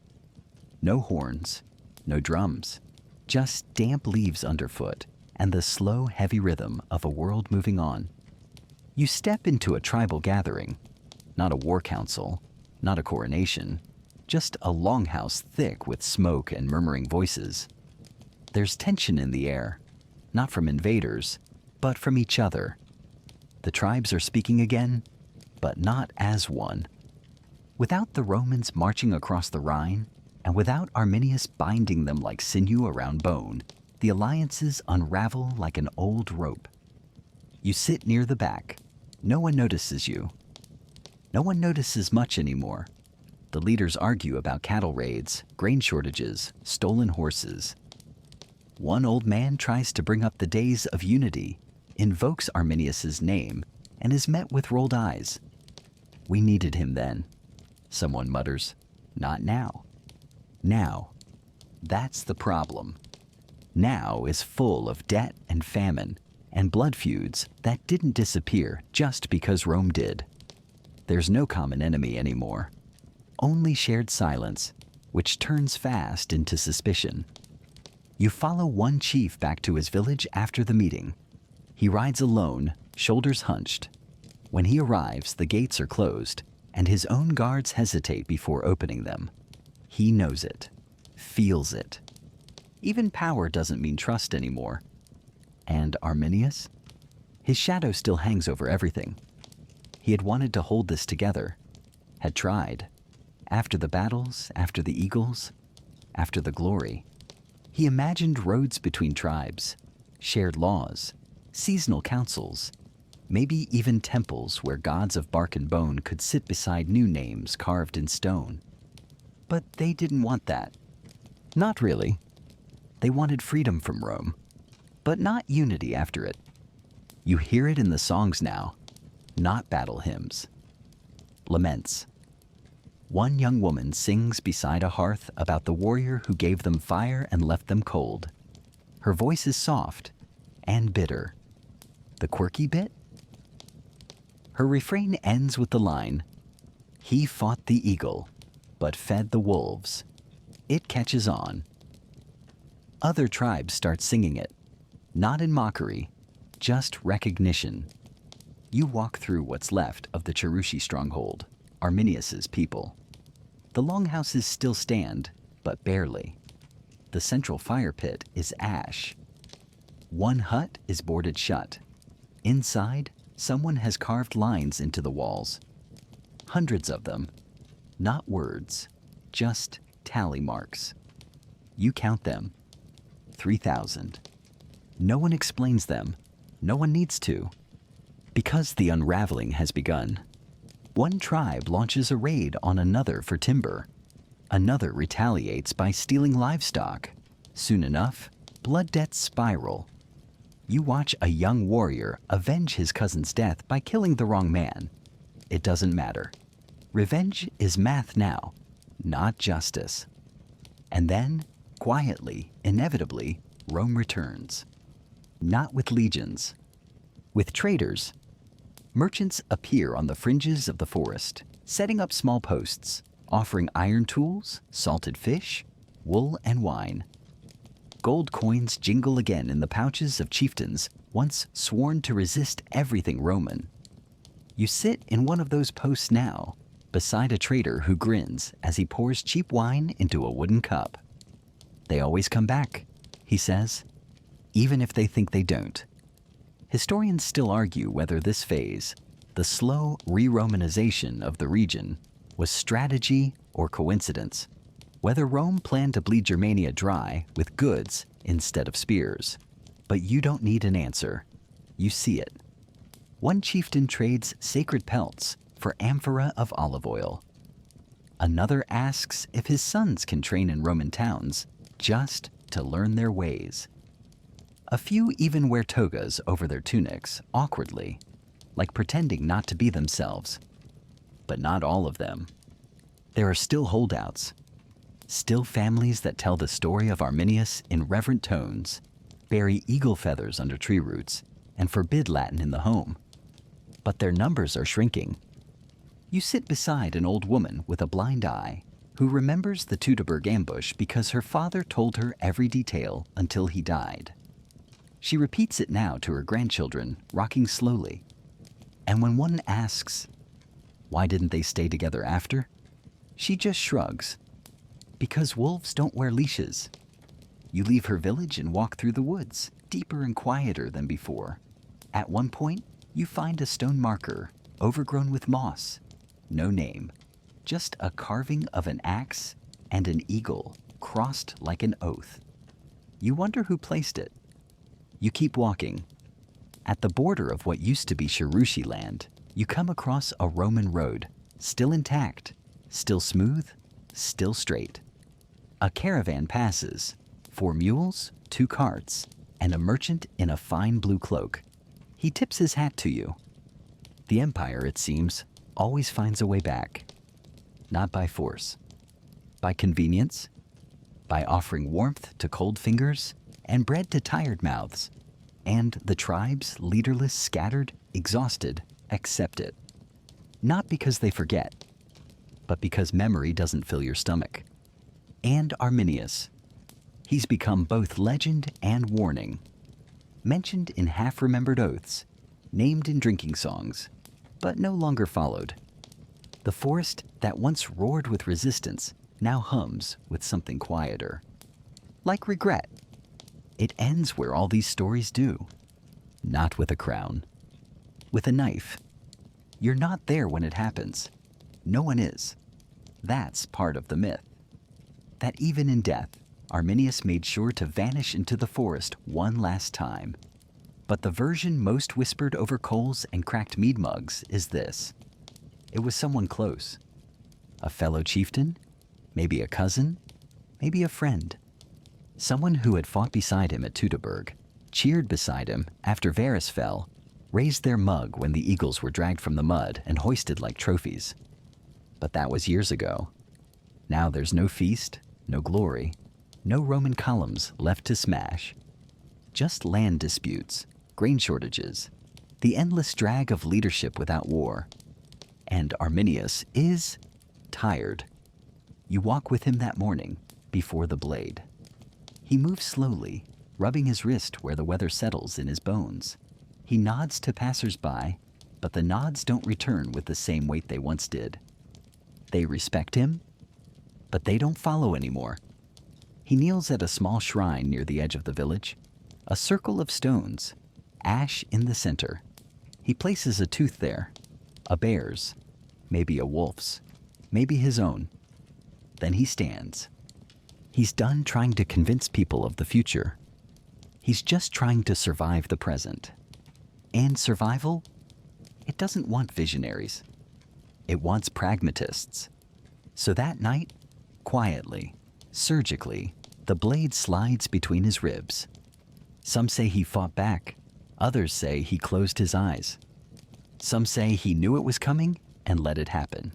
Speaker 1: No horns, no drums, just damp leaves underfoot and the slow, heavy rhythm of a world moving on. You step into a tribal gathering, not a war council, not a coronation, just a longhouse thick with smoke and murmuring voices. There's tension in the air, not from invaders, but from each other. The tribes are speaking again, but not as one. Without the Romans marching across the Rhine, and without Arminius binding them like sinew around bone, the alliances unravel like an old rope. You sit near the back. No one notices you. No one notices much anymore. The leaders argue about cattle raids, grain shortages, stolen horses. One old man tries to bring up the days of unity, invokes Arminius's name, and is met with rolled eyes. We needed him then, someone mutters. Not now. Now. That's the problem. Now is full of debt and famine and blood feuds that didn't disappear just because Rome did. There's no common enemy anymore. Only shared silence, which turns fast into suspicion. You follow one chief back to his village after the meeting. He rides alone, shoulders hunched. When he arrives, the gates are closed, and his own guards hesitate before opening them. He knows it, feels it. Even power doesn't mean trust anymore. And Arminius? His shadow still hangs over everything. He had wanted to hold this together, had tried. After the battles, after the eagles, after the glory. He imagined roads between tribes, shared laws, seasonal councils, maybe even temples where gods of bark and bone could sit beside new names carved in stone. But they didn't want that. Not really. They wanted freedom from Rome, but not unity after it. You hear it in the songs now, not battle hymns. Laments. One young woman sings beside a hearth about the warrior who gave them fire and left them cold. Her voice is soft and bitter. The quirky bit? Her refrain ends with the line, "He fought the eagle, but fed the wolves." It catches on. Other tribes start singing it, not in mockery, just recognition. You walk through what's left of the Cherushi stronghold, Arminius's people. The longhouses still stand, but barely. The central fire pit is ash. One hut is boarded shut. Inside, someone has carved lines into the walls. Hundreds of them. Not words, just tally marks. You count them. 3,000. No one explains them. No one needs to. Because the unraveling has begun. One tribe launches a raid on another for timber. Another retaliates by stealing livestock. Soon enough, blood debts spiral. You watch a young warrior avenge his cousin's death by killing the wrong man. It doesn't matter. Revenge is math now, not justice. And then, quietly, inevitably, Rome returns. Not with legions. With traders. Merchants appear on the fringes of the forest, setting up small posts, offering iron tools, salted fish, wool, and wine. Gold coins jingle again in the pouches of chieftains once sworn to resist everything Roman. You sit in one of those posts now, beside a trader who grins as he pours cheap wine into a wooden cup. They always come back, he says, even if they think they don't. Historians still argue whether this phase, the slow re-Romanization of the region, was strategy or coincidence, whether Rome planned to bleed Germania dry with goods instead of spears. But you don't need an answer. You see it. One chieftain trades sacred pelts for amphora of olive oil. Another asks if his sons can train in Roman towns just to learn their ways. A few even wear togas over their tunics, awkwardly, like pretending not to be themselves. But not all of them. There are still holdouts, still families that tell the story of Arminius in reverent tones, bury eagle feathers under tree roots, and forbid Latin in the home. But their numbers are shrinking. You sit beside an old woman with a blind eye who remembers the Teutoburg ambush because her father told her every detail until he died. She repeats it now to her grandchildren, rocking slowly. And when one asks, why didn't they stay together after? She just shrugs. Because wolves don't wear leashes. You leave her village and walk through the woods, deeper and quieter than before. At one point, you find a stone marker, overgrown with moss. No name, just a carving of an axe and an eagle, crossed like an oath. You wonder who placed it. You keep walking. At the border of what used to be Cherushi land, you come across a Roman road, still intact, still smooth, still straight. A caravan passes, 4 mules, 2 carts, and a merchant in a fine blue cloak. He tips his hat to you. The empire, it seems, always finds a way back. Not by force. By convenience. By offering warmth to cold fingers and bread to tired mouths. And the tribes, leaderless, scattered, exhausted, accept it. Not because they forget, but because memory doesn't fill your stomach. And Arminius. He's become both legend and warning. Mentioned in half-remembered oaths, named in drinking songs, but no longer followed. The forest that once roared with resistance now hums with something quieter. Like regret. It ends where all these stories do. Not with a crown. With a knife. You're not there when it happens. No one is. That's part of the myth. That even in death, Arminius made sure to vanish into the forest one last time. But the version most whispered over coals and cracked mead mugs is this. It was someone close. A fellow chieftain, maybe a cousin, maybe a friend. Someone who had fought beside him at Teutoburg, cheered beside him after Varus fell, raised their mug when the eagles were dragged from the mud and hoisted like trophies. But that was years ago. Now there's no feast, no glory, no Roman columns left to smash. Just land disputes, grain shortages, the endless drag of leadership without war. And Arminius is tired. You walk with him that morning, before the blade. He moves slowly, rubbing his wrist where the weather settles in his bones. He nods to passers-by, but the nods don't return with the same weight they once did. They respect him, but they don't follow anymore. He kneels at a small shrine near the edge of the village, a circle of stones, ash in the center. He places a tooth there, a bear's, maybe a wolf's, maybe his own. Then he stands. He's done trying to convince people of the future. He's just trying to survive the present. And survival? It doesn't want visionaries. It wants pragmatists. So that night, quietly, surgically, the blade slides between his ribs. Some say he fought back. Others say he closed his eyes. Some say he knew it was coming and let it happen.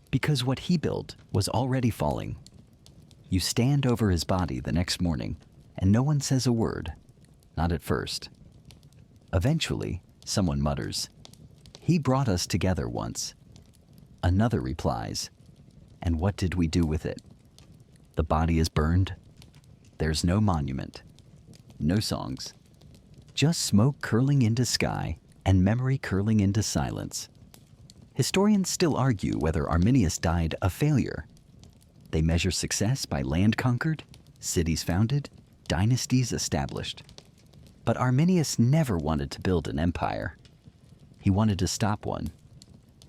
Speaker 1: Because what he built was already falling. You stand over his body the next morning, and no one says a word. Not at first. Eventually, someone mutters, "He brought us together once." Another replies, "And what did we do with it?" The body is burned. There's no monument. No songs. Just smoke curling into sky and memory curling into silence. Historians still argue whether Arminius died a failure. They measure success by land conquered, cities founded, dynasties established. But Arminius never wanted to build an empire. He wanted to stop one.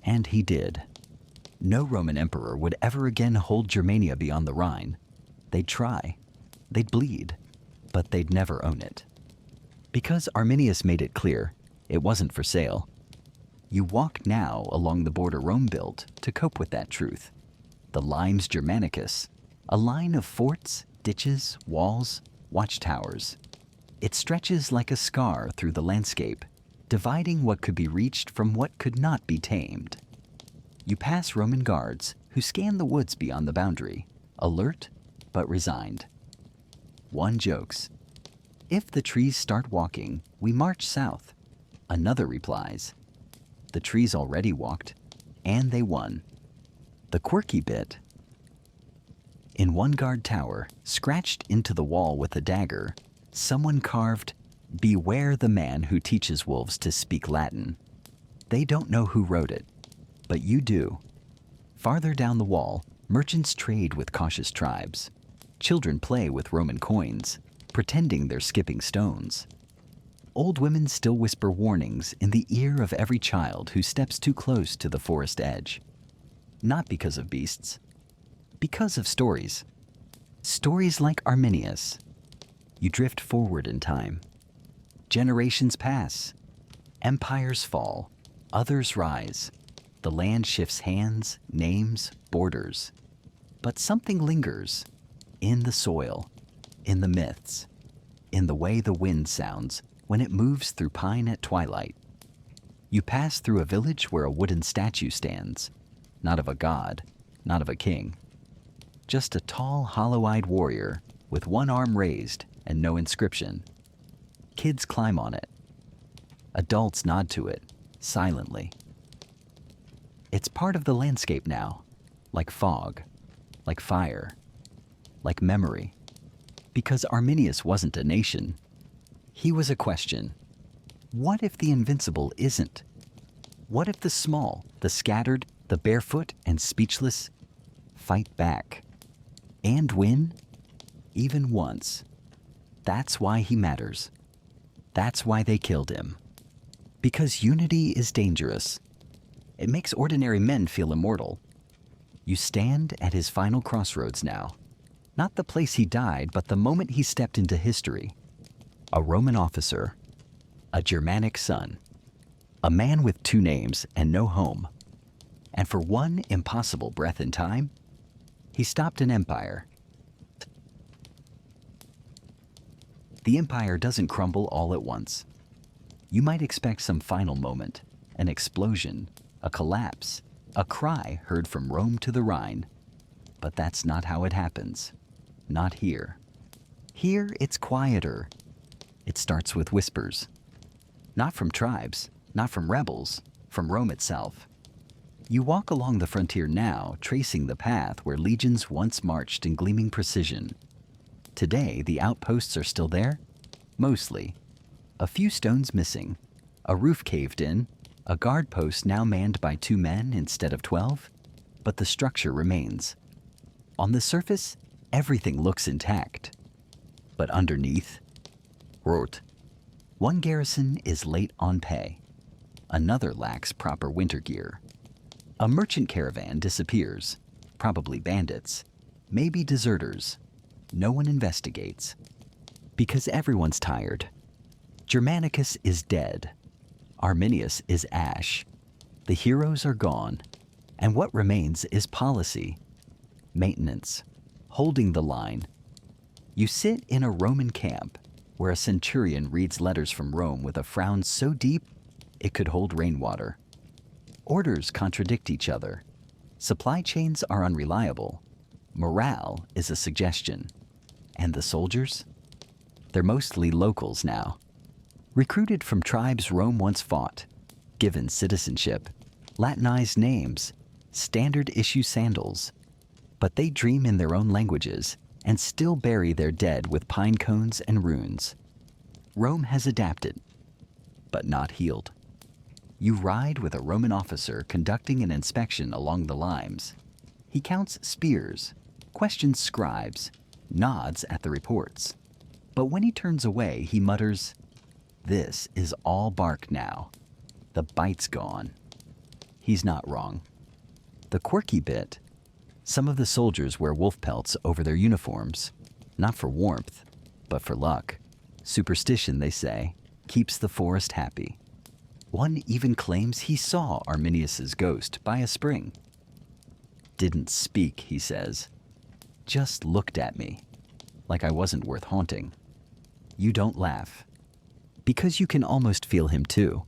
Speaker 1: And he did. No Roman emperor would ever again hold Germania beyond the Rhine. They'd try. They'd bleed. But they'd never own it. Because Arminius made it clear, it wasn't for sale. You walk now along the border Rome built to cope with that truth. The Limes Germanicus, a line of forts, ditches, walls, watchtowers. It stretches like a scar through the landscape, dividing what could be reached from what could not be tamed. You pass Roman guards who scan the woods beyond the boundary, alert but resigned. One jokes, "If the trees start walking, we march south." Another replies, "The trees already walked, and they won." The quirky bit. In one guard tower, scratched into the wall with a dagger, someone carved, "Beware the man who teaches wolves to speak Latin." They don't know who wrote it, but you do. Farther down the wall, merchants trade with cautious tribes. Children play with Roman coins, pretending they're skipping stones. Old women still whisper warnings in the ear of every child who steps too close to the forest edge. Not because of beasts, because of stories. Stories like Arminius. You drift forward in time. Generations pass, Empires fall, others rise. The land shifts hands, names, borders. But something lingers in the soil, in the myths, in the way the wind sounds when it moves through pine at twilight. You pass through a village where a wooden statue stands, not of a god, not of a king, just a tall, hollow-eyed warrior with one arm raised and no inscription. Kids climb on it. Adults nod to it, silently. It's part of the landscape now, like fog, like fire, like memory. Because Arminius wasn't a nation. He was a question. What if the invincible isn't? What if the small, the scattered, the barefoot and speechless fight back and win, even once? That's why he matters. That's why they killed him. Because unity is dangerous. It makes ordinary men feel immortal. You stand at his final crossroads now. Not the place he died, but the moment he stepped into history. A Roman officer, a Germanic son, a man with two names and no home. And for one impossible breath in time, he stopped an empire. The empire doesn't crumble all at once. You might expect some final moment, an explosion, a collapse, a cry heard from Rome to the Rhine. But that's not how it happens. Not here. Here it's quieter. It starts with whispers. Not from tribes, not from rebels, from Rome itself. You walk along the frontier now, tracing the path where legions once marched in gleaming precision. Today, the outposts are still there? Mostly. A few stones missing, a roof caved in, a guard post now manned by 2 men instead of 12, but the structure remains. On the surface, everything looks intact. But underneath, rot. One garrison is late on pay. Another lacks proper winter gear. A merchant caravan disappears, probably bandits, maybe deserters. No one investigates. Because everyone's tired. Germanicus is dead. Arminius is ash. The heroes are gone. And what remains is policy. Maintenance. Holding the line. You sit in a Roman camp where a centurion reads letters from Rome with a frown so deep it could hold rainwater. Orders contradict each other. Supply chains are unreliable. Morale is a suggestion. And the soldiers? They're mostly locals now. Recruited from tribes Rome once fought, given citizenship, Latinized names, standard issue sandals. But they dream in their own languages and still bury their dead with pine cones and runes. Rome has adapted, but not healed. You ride with a Roman officer conducting an inspection along the limes. He counts spears, questions scribes, nods at the reports. But when he turns away, he mutters, "This is all bark now. The bite's gone." He's not wrong. The quirky bit, some of the soldiers wear wolf pelts over their uniforms, not for warmth, but for luck. Superstition, they say, keeps the forest happy. One even claims he saw Arminius's ghost by a spring. Didn't speak, he says. Just looked at me, like I wasn't worth haunting. You don't laugh. Because you can almost feel him too.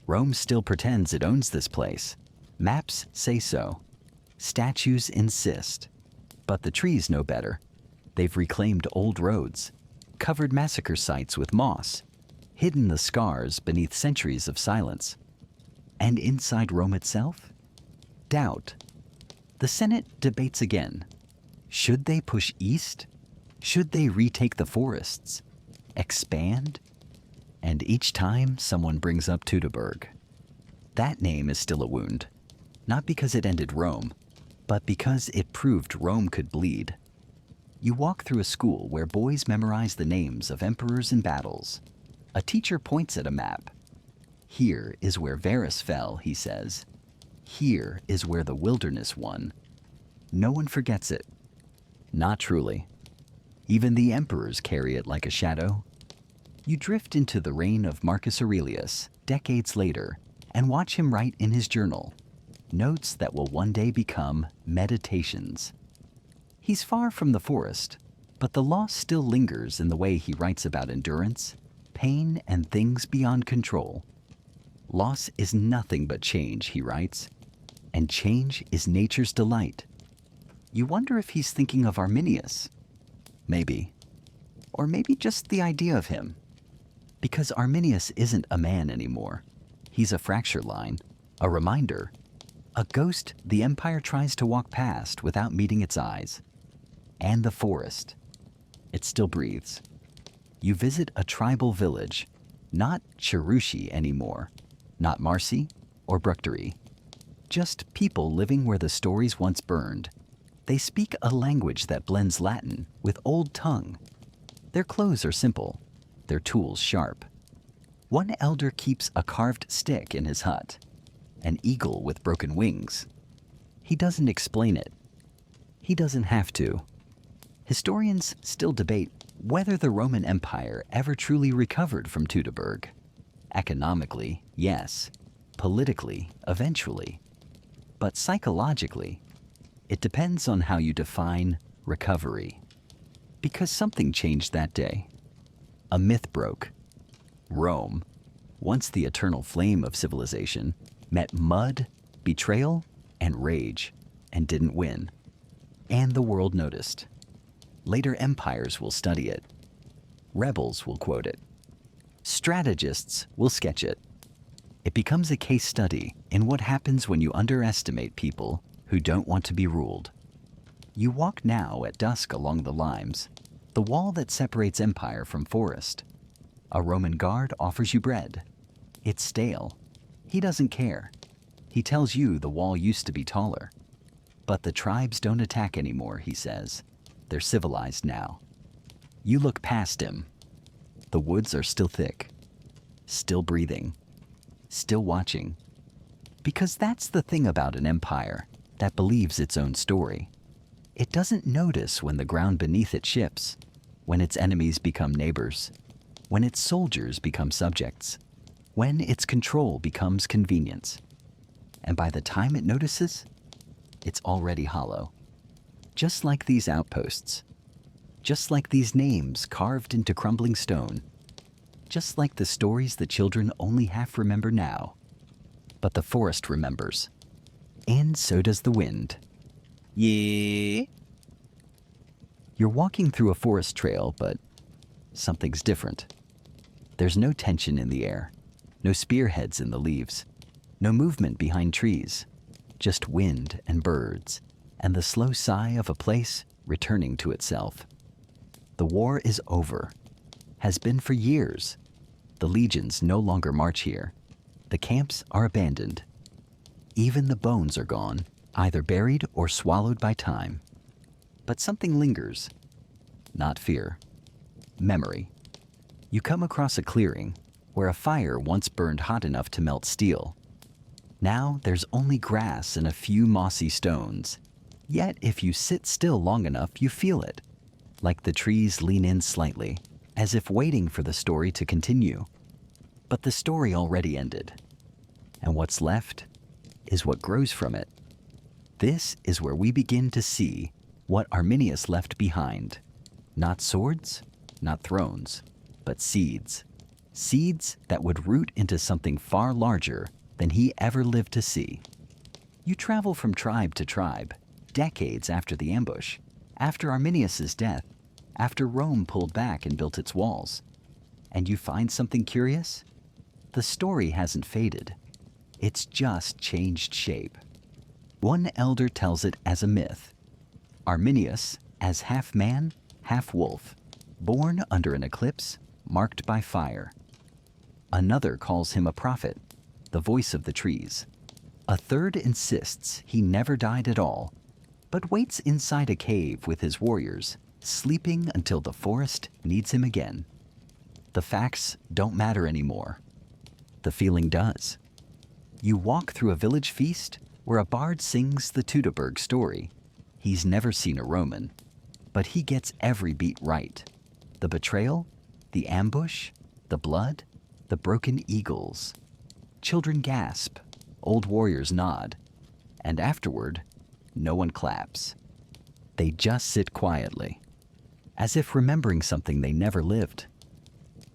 Speaker 1: Rome still pretends it owns this place. Maps say so. Statues insist. But the trees know better. They've reclaimed old roads, covered massacre sites with moss, hidden the scars beneath centuries of silence. And inside Rome itself? Doubt. The Senate debates again. Should they push east? Should they retake the forests? Expand? And each time someone brings up Teutoburg. That name is still a wound. Not because it ended Rome, but because it proved Rome could bleed. You walk through a school where boys memorize the names of emperors and battles. A teacher points at a map. Here is where Varus fell, he says. Here is where the wilderness won. No one forgets it. Not truly. Even the emperors carry it like a shadow. You drift into the reign of Marcus Aurelius decades later and watch him write in his journal notes that will one day become meditations. He's far from the forest, but the loss still lingers in the way he writes about endurance, pain, and things beyond control. Loss is nothing but change, he writes, and change is nature's delight. You wonder if he's thinking of Arminius. Maybe. Or maybe just the idea of him. Because Arminius isn't a man anymore. He's a fracture line, a reminder, a ghost the empire tries to walk past without meeting its eyes. And the forest. It still breathes. You visit a tribal village, not Cherushi anymore, not Marcy or Bructory. Just people living where the stories once burned. They speak a language that blends Latin with Old Tongue. Their clothes are simple, their tools sharp. One elder keeps a carved stick in his hut, an eagle with broken wings. He doesn't explain it. He doesn't have to. Historians still debate whether the Roman Empire ever truly recovered from Teutoburg. Economically, yes. Politically, eventually. But psychologically, it depends on how you define recovery. Because something changed that day. A myth broke. Rome, once the eternal flame of civilization, met mud, betrayal, and rage, and didn't win. And the world noticed. Later empires will study it. Rebels will quote it. Strategists will sketch it. It becomes a case study in what happens when you underestimate people who don't want to be ruled. You walk now at dusk along the limes, the wall that separates empire from forest. A Roman guard offers you bread. It's stale. He doesn't care. He tells you the wall used to be taller. But the tribes don't attack anymore, he says. They're civilized now. You look past him. The woods are still thick, still breathing, still watching. Because that's the thing about an empire that believes its own story. It doesn't notice when the ground beneath it shifts, when its enemies become neighbors, when its soldiers become subjects, when its control becomes convenience. And by the time it notices, it's already hollow. Just like these outposts, just like these names carved into crumbling stone, just like the stories the children only half remember now. But the forest remembers, and so does the wind. Yeah. You're walking through a forest trail, but something's different. There's no tension in the air, no spearheads in the leaves, no movement behind trees, just wind and birds, and the slow sigh of a place returning to itself. The war is over, has been for years. The legions no longer march here. The camps are abandoned. Even the bones are gone, either buried or swallowed by time. But something lingers. Not fear. Memory. You come across a clearing where a fire once burned hot enough to melt steel. Now there's only grass and a few mossy stones. Yet if you sit still long enough, you feel it. Like the trees lean in slightly, as if waiting for the story to continue. But the story already ended. And what's left is what grows from it. This is where we begin to see what Arminius left behind. Not swords, not thrones, but seeds. Seeds that would root into something far larger than he ever lived to see. You travel from tribe to tribe, decades after the ambush, after Arminius's death, after Rome pulled back and built its walls. And you find something curious? The story hasn't faded. It's just changed shape. One elder tells it as a myth. Arminius as half man, half wolf, born under an eclipse marked by fire. Another calls him a prophet, the voice of the trees. A third insists he never died at all, but waits inside a cave with his warriors, sleeping until the forest needs him again. The facts don't matter anymore. The feeling does. You walk through a village feast where a bard sings the Teutoburg story. He's never seen a Roman, but he gets every beat right. The betrayal, the ambush, The blood, the broken eagles. Children gasp, old warriors nod, and afterward, no one claps. They just sit quietly, as if remembering something they never lived.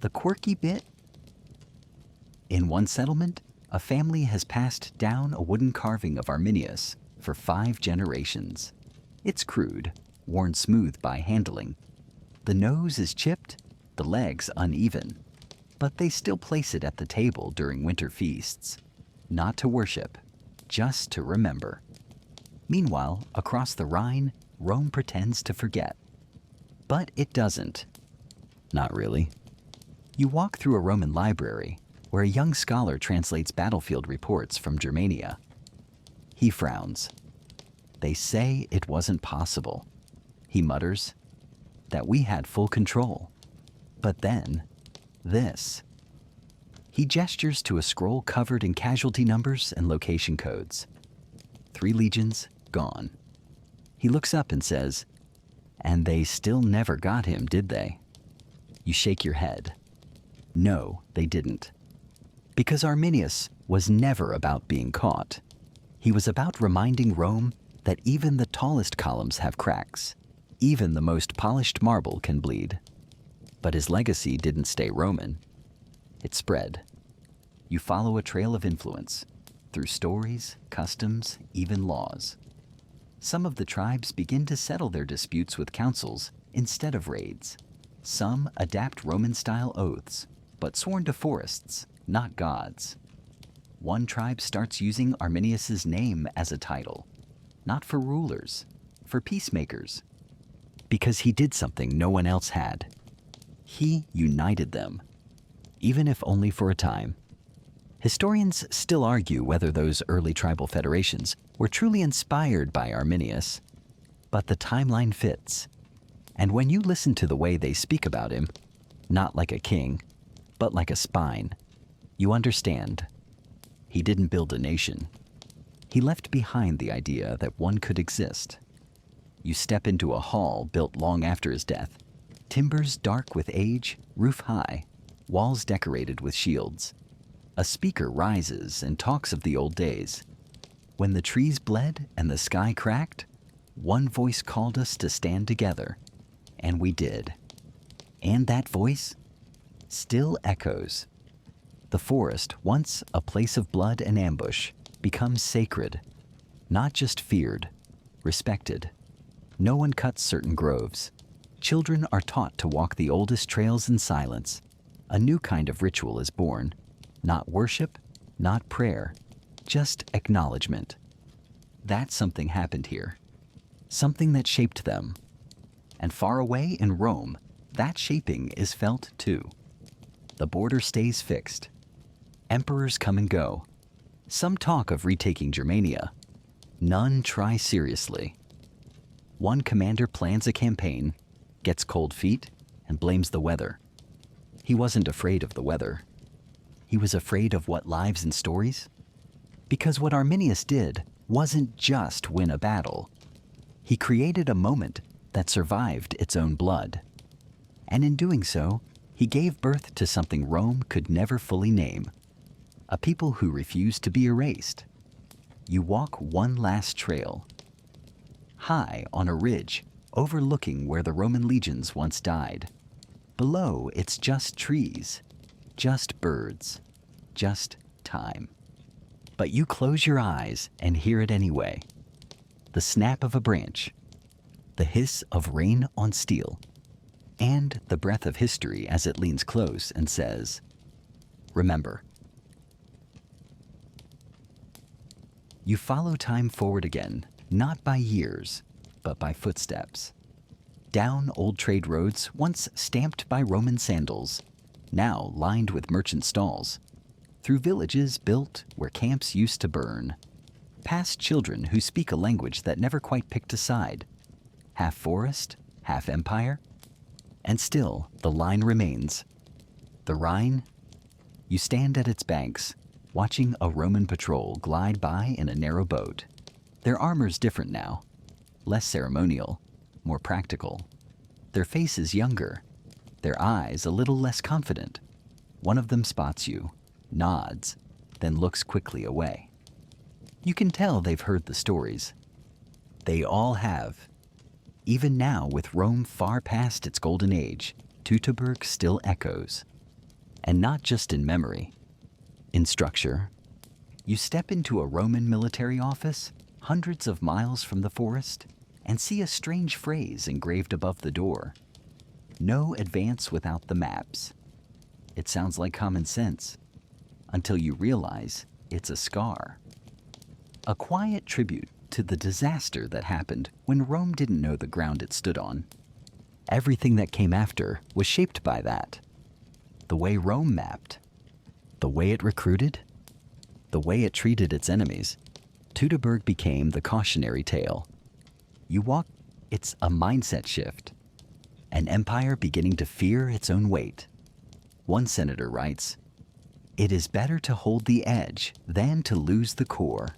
Speaker 1: The quirky bit? In one settlement, a family has passed down a wooden carving of Arminius for 5 generations. It's crude, worn smooth by handling. The nose is chipped, the legs uneven, but they still place it at the table during winter feasts. Not to worship, just to remember. Meanwhile, across the Rhine, Rome pretends to forget. But it doesn't. Not really. You walk through a Roman library where a young scholar translates battlefield reports from Germania. He frowns. They say it wasn't possible. He mutters that we had full control. But then, this. He gestures to a scroll covered in casualty numbers and location codes. 3 legions gone. He looks up and says, "And they still never got him, did they?" You shake your head. No, they didn't. Because Arminius was never about being caught. He was about reminding Rome that even the tallest columns have cracks. Even the most polished marble can bleed. But his legacy didn't stay Roman. It spread. You follow a trail of influence, through stories, customs, even laws. Some of the tribes begin to settle their disputes with councils instead of raids. Some adapt Roman-style oaths, but sworn to forests, not gods. One tribe starts using Arminius's name as a title, not for rulers, for peacemakers, because he did something no one else had. He united them, even if only for a time. Historians still argue whether those early tribal federations were truly inspired by Arminius, but the timeline fits. And when you listen to the way they speak about him, not like a king, but like a spine, you understand. He didn't build a nation. He left behind the idea that one could exist. You step into a hall built long after his death. Timbers dark with age, roof high, walls decorated with shields. A speaker rises and talks of the old days. When the trees bled and the sky cracked, one voice called us to stand together, and we did. And that voice still echoes. The forest, once a place of blood and ambush, becomes sacred, not just feared, respected. No one cuts certain groves. Children are taught to walk the oldest trails in silence. A new kind of ritual is born. Not worship, not prayer, just acknowledgement. That something happened here. Something that shaped them. And far away in Rome, that shaping is felt too. The border stays fixed. Emperors come and go. Some talk of retaking Germania. None try seriously. One commander plans a campaign, gets cold feet, and blames the weather. He wasn't afraid of the weather. He was afraid of what lives and stories. Because what Arminius did wasn't just win a battle. He created a moment that survived its own blood. And in doing so, he gave birth to something Rome could never fully name. A people who refused to be erased. You walk one last trail. High on a ridge, overlooking where the Roman legions once died. Below, it's just trees, just birds, just time. But you close your eyes and hear it anyway. The snap of a branch, the hiss of rain on steel, and the breath of history as it leans close and says, "Remember." You follow time forward again, not by years, but by footsteps. Down old trade roads once stamped by Roman sandals, now lined with merchant stalls. Through villages built where camps used to burn. Past children who speak a language that never quite picked a side. Half forest, half empire. And still, the line remains. The Rhine, you stand at its banks, watching a Roman patrol glide by in a narrow boat. Their armor's different now, less ceremonial, more practical. Their faces younger, their eyes a little less confident. One of them spots you, nods, then looks quickly away. You can tell they've heard the stories. They all have. Even now, with Rome far past its golden age, Teutoburg still echoes. And not just in memory. In structure, you step into a Roman military office hundreds of miles from the forest and see a strange phrase engraved above the door. No advance without the maps. It sounds like common sense, until you realize it's a scar. A quiet tribute to the disaster that happened when Rome didn't know the ground it stood on. Everything that came after was shaped by that. The way Rome mapped, the way it recruited, the way it treated its enemies. Teutoburg became the cautionary tale. You walk, it's a mindset shift. An empire beginning to fear its own weight. One senator writes, "It is better to hold the edge than to lose the core."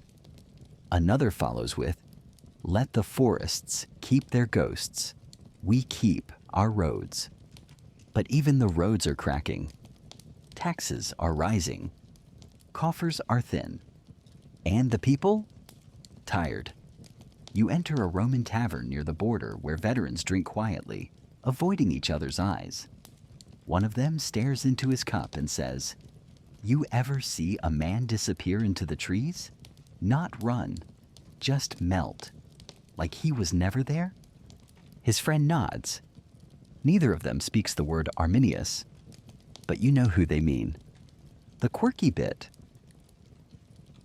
Speaker 1: Another follows with, "Let the forests keep their ghosts. We keep our roads." But even the roads are cracking. Taxes are rising. Coffers are thin. And the people? Tired. You enter a Roman tavern near the border where veterans drink quietly, avoiding each other's eyes. One of them stares into his cup and says, "You ever see a man disappear into the trees? Not run, just melt, like he was never there?" His friend nods. Neither of them speaks the word Arminius, but you know who they mean. The quirky bit.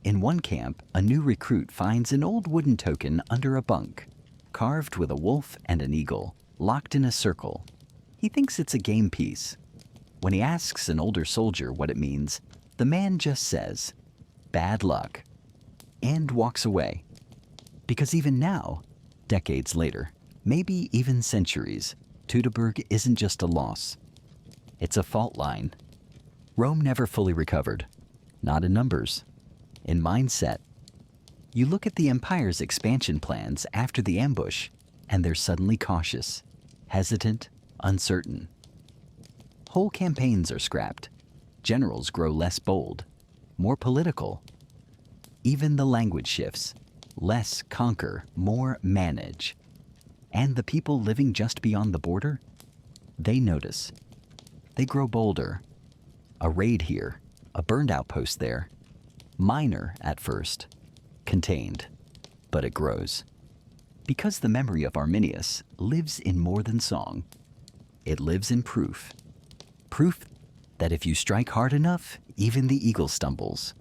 Speaker 1: In one camp, a new recruit finds an old wooden token under a bunk, carved with a wolf and an eagle, locked in a circle. He thinks it's a game piece. When he asks an older soldier what it means, the man just says, "Bad luck," and walks away. Because even now, decades later, maybe even centuries, Teutoburg isn't just a loss. It's a fault line. Rome never fully recovered. Not in numbers. In mindset. You look at the empire's expansion plans after the ambush, and they're suddenly cautious, hesitant, uncertain. Whole campaigns are scrapped. Generals grow less bold, more political. Even the language shifts. Less conquer, more manage. And the people living just beyond the border? They notice. They grow bolder. A raid here, a burned outpost there. Minor at first, contained, but it grows. Because the memory of Arminius lives in more than song. It lives in proof. Proof that if you strike hard enough, even the eagle stumbles.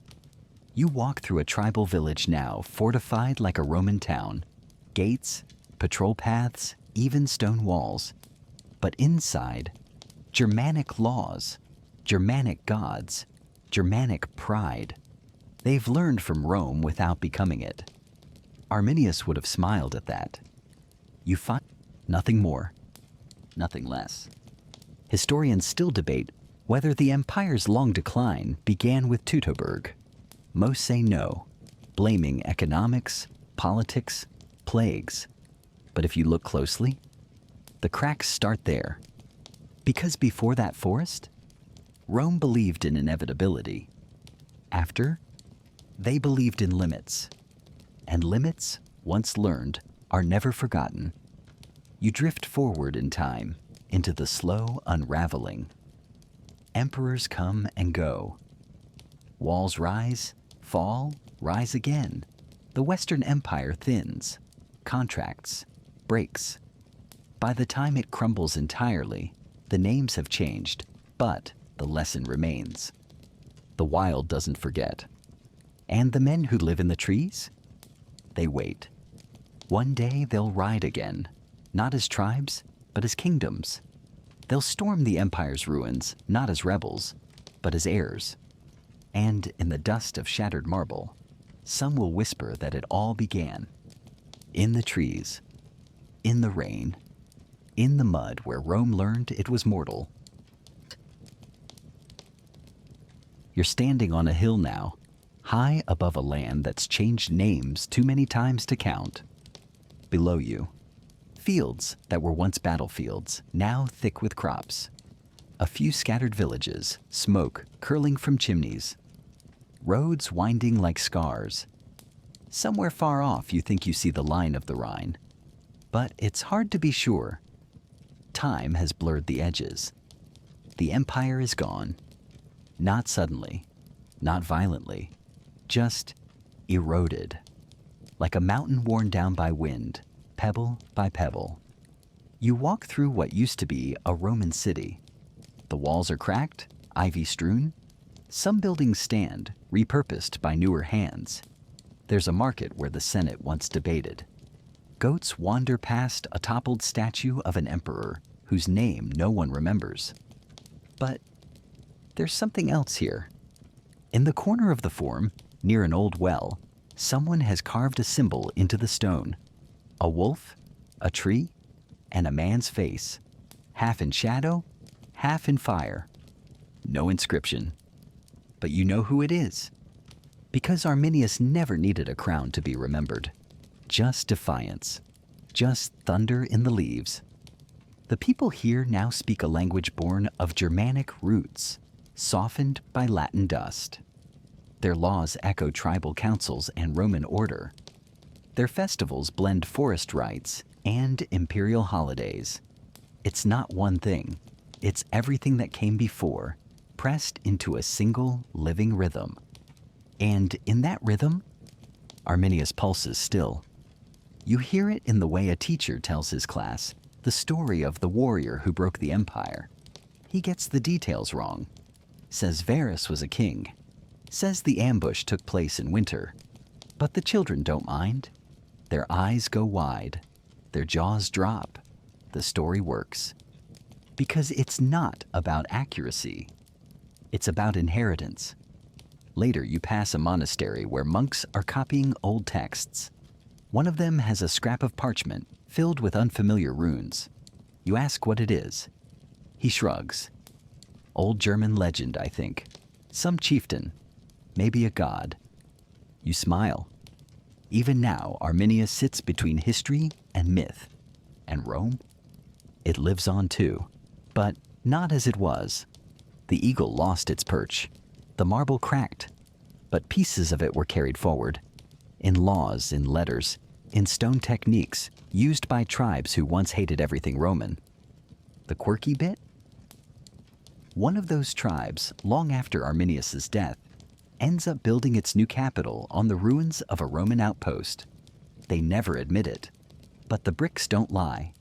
Speaker 1: You walk through a tribal village now, fortified like a Roman town. Gates, patrol paths, even stone walls. But inside, Germanic laws, Germanic gods, Germanic pride. They've learned from Rome without becoming it. Arminius would have smiled at that. You find nothing more, nothing less. Historians still debate whether the empire's long decline began with Teutoburg. Most say no, blaming economics, politics, plagues. But if you look closely, the cracks start there. Because before that forest, Rome believed in inevitability. After, they believed in limits. And limits, once learned, are never forgotten. You drift forward in time, into the slow unraveling. Emperors come and go. Walls rise, fall, rise again. The Western Empire thins, contracts, breaks. By the time it crumbles entirely, the names have changed, but the lesson remains. The wild doesn't forget. And the men who live in the trees? They wait. One day they'll ride again, not as tribes, but as kingdoms. They'll storm the empire's ruins, not as rebels, but as heirs. And in the dust of shattered marble, some will whisper that it all began. In the trees, in the rain, in the mud where Rome learned it was mortal. You're standing on a hill now, high above a land that's changed names too many times to count. Below you, fields that were once battlefields, now thick with crops. A few scattered villages, smoke curling from chimneys, roads winding like scars. Somewhere far off you think you see the line of the Rhine, but it's hard to be sure. Time has blurred the edges. The empire is gone. Not suddenly, not violently, just eroded. Like a mountain worn down by wind, pebble by pebble. You walk through what used to be a Roman city. The walls are cracked, ivy strewn. Some buildings stand, repurposed by newer hands. There's a market where the Senate once debated. Goats wander past a toppled statue of an emperor whose name no one remembers. But there's something else here. In the corner of the forum, near an old well, someone has carved a symbol into the stone. A wolf, a tree, and a man's face, half in shadow, half in fire. No inscription. But you know who it is. Because Arminius never needed a crown to be remembered. Just defiance. Just thunder in the leaves. The people here now speak a language born of Germanic roots, softened by Latin dust. Their laws echo tribal councils and Roman order. Their festivals blend forest rites and imperial holidays. It's not one thing. It's everything that came before, pressed into a single living rhythm. And in that rhythm, Arminius pulses still. You hear it in the way a teacher tells his class the story of the warrior who broke the empire. He gets the details wrong. Says Varus was a king. Says the ambush took place in winter. But the children don't mind. Their eyes go wide. Their jaws drop. The story works. Because it's not about accuracy. It's about inheritance. Later, you pass a monastery where monks are copying old texts. One of them has a scrap of parchment filled with unfamiliar runes. You ask what it is. He shrugs. Old German legend, I think. Some chieftain. Maybe a god. You smile. Even now, Arminius sits between history and myth. And Rome? It lives on too. But not as it was. The eagle lost its perch. The marble cracked. But pieces of it were carried forward. In laws, in letters, in stone techniques used by tribes who once hated everything Roman. The quirky bit? One of those tribes, long after Arminius's death, ends up building its new capital on the ruins of a Roman outpost. They never admit it, but the bricks don't lie.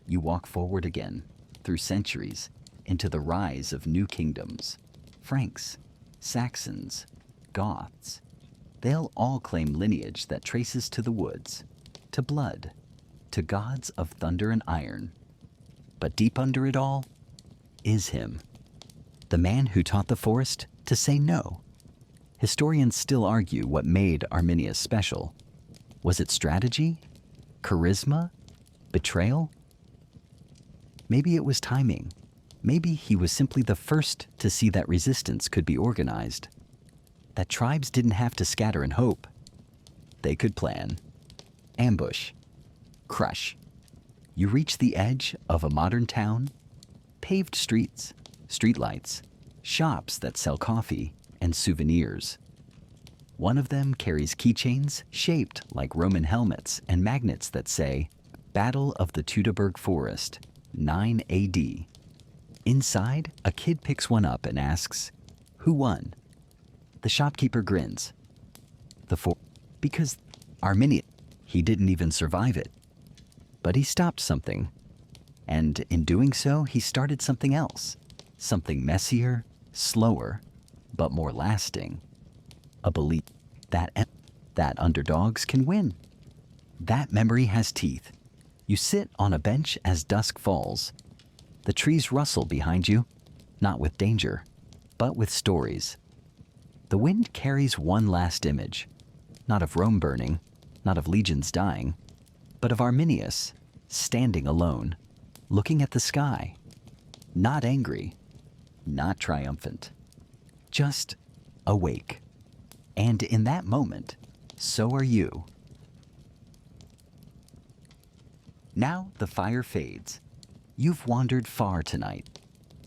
Speaker 1: You walk forward again, through centuries, into the rise of new kingdoms. Franks, Saxons, Goths. They'll all claim lineage that traces to the woods, to blood, to gods of thunder and iron. But deep under it all is him, the man who taught the forest to say no. Historians still argue what made Arminius special. Was it strategy? Charisma? Betrayal? Maybe it was timing. Maybe he was simply the first to see that resistance could be organized. That tribes didn't have to scatter and hope. They could plan. Ambush. Crush. You reach the edge of a modern town. Paved streets, streetlights, shops that sell coffee and souvenirs. One of them carries keychains shaped like Roman helmets and magnets that say, Battle of the Teutoburg Forest, 9 AD. Inside, a kid picks one up and asks, who won? The shopkeeper grins. Because Arminius, he didn't even survive it. But he stopped something. And in doing so, he started something else. Something messier, slower, but more lasting. A belief that underdogs can win. That memory has teeth. You sit on a bench as dusk falls. The trees rustle behind you, not with danger, but with stories. The wind carries one last image, not of Rome burning, not of legions dying, but of Arminius, standing alone, looking at the sky, not angry, not triumphant, just awake. And in that moment, so are you. Now the fire fades. You've wandered far tonight.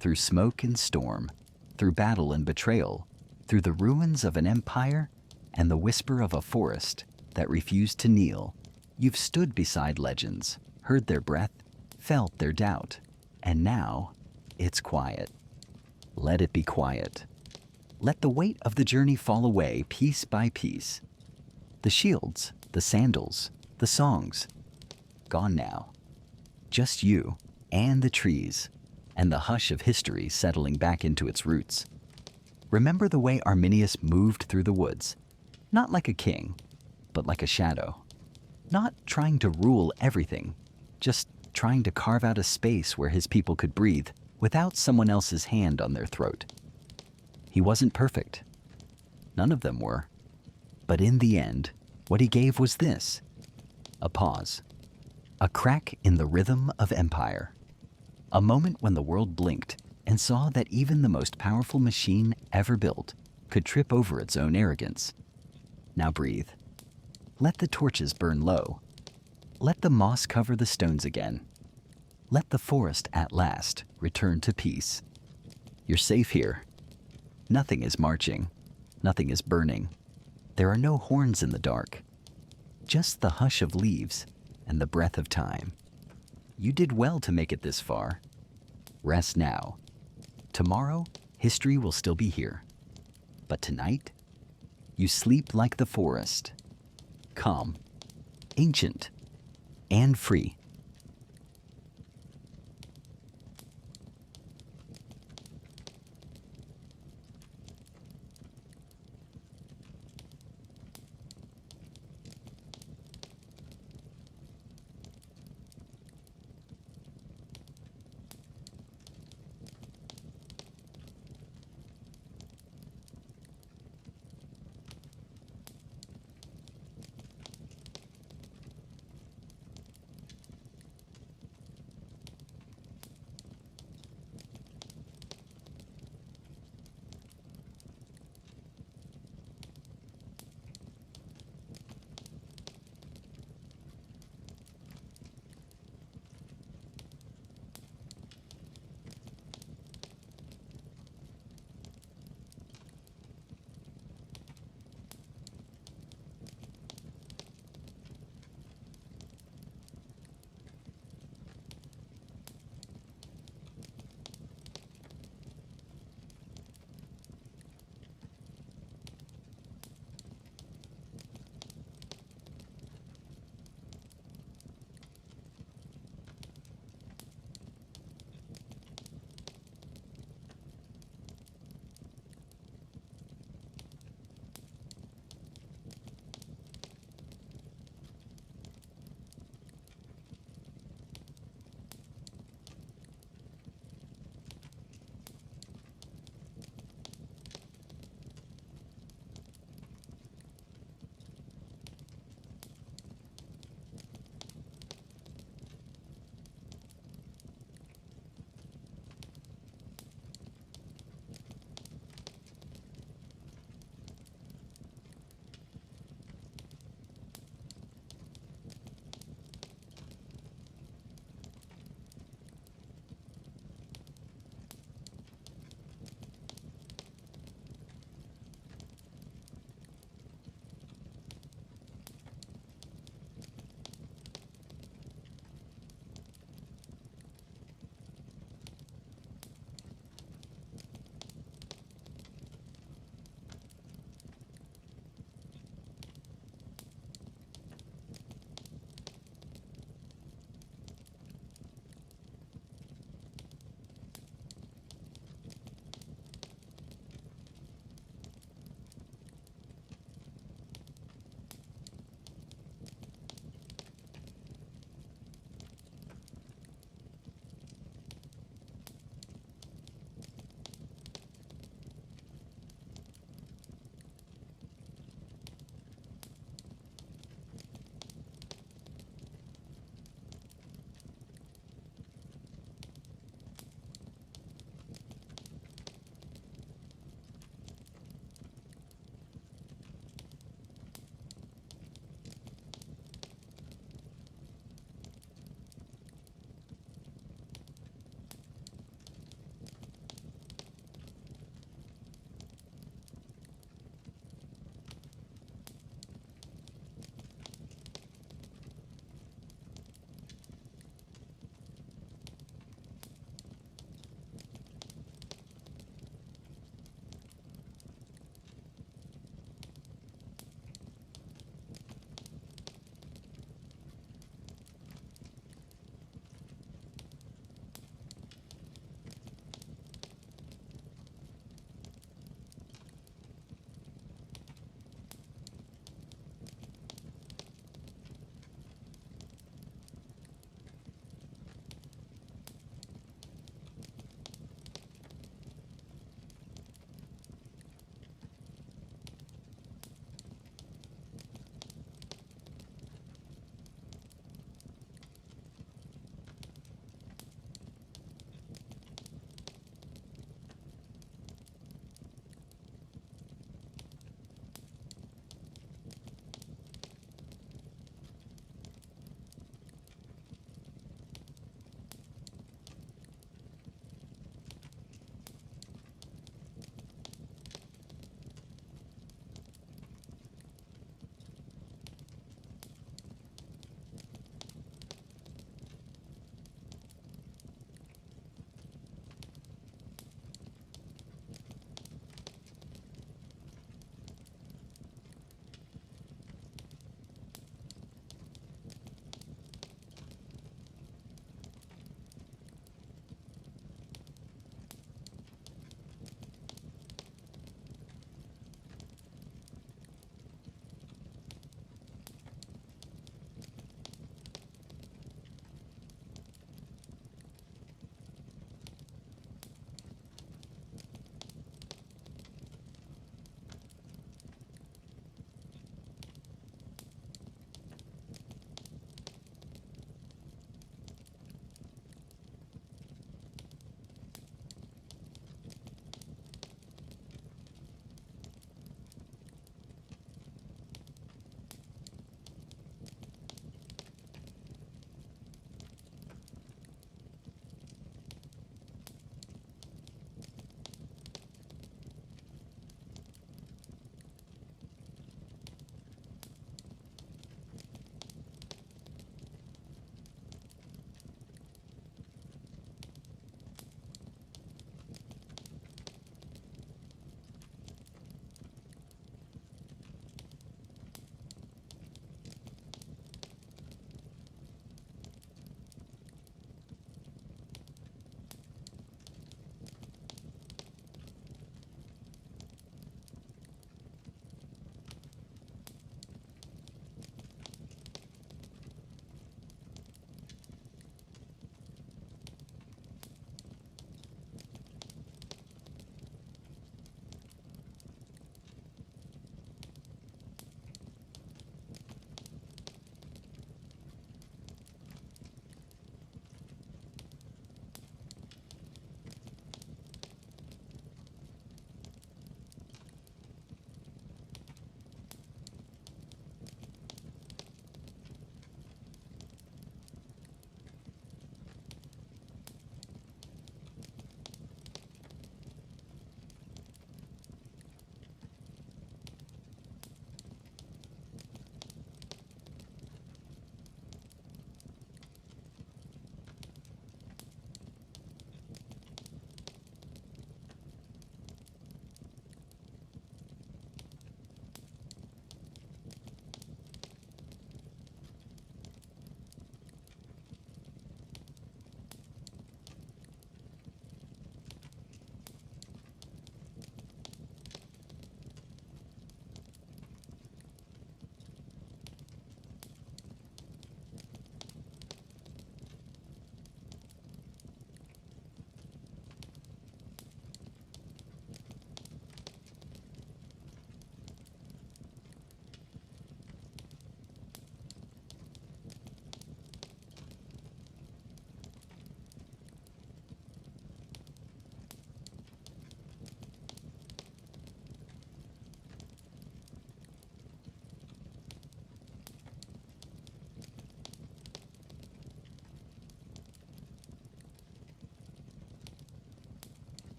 Speaker 1: through smoke and storm, through battle and betrayal, through the ruins of an empire and the whisper of a forest that refused to kneel. You've stood beside legends, heard their breath, felt their doubt, and now it's quiet. Let it be quiet. Let the weight of the journey fall away piece by piece. The shields, the sandals, the songs, gone now. Just you and the trees and the hush of history settling back into its roots. Remember the way Arminius moved through the woods, not like a king, but like a shadow. Not trying to rule everything, just trying to carve out a space where his people could breathe without someone else's hand on their throat. He wasn't perfect. None of them were. But in the end, what he gave was this: a pause. A crack in the rhythm of empire. A moment when the world blinked and saw that even the most powerful machine ever built could trip over its own arrogance. Now breathe. Let the torches burn low. Let the moss cover the stones again. Let the forest at last return to peace. You're safe here. Nothing is marching. Nothing is burning. There are no horns in the dark. Just the hush of leaves and the breath of time. You did well to make it this far. Rest now. Tomorrow, history will still be here. But tonight, you sleep like the forest. Calm, ancient, and free.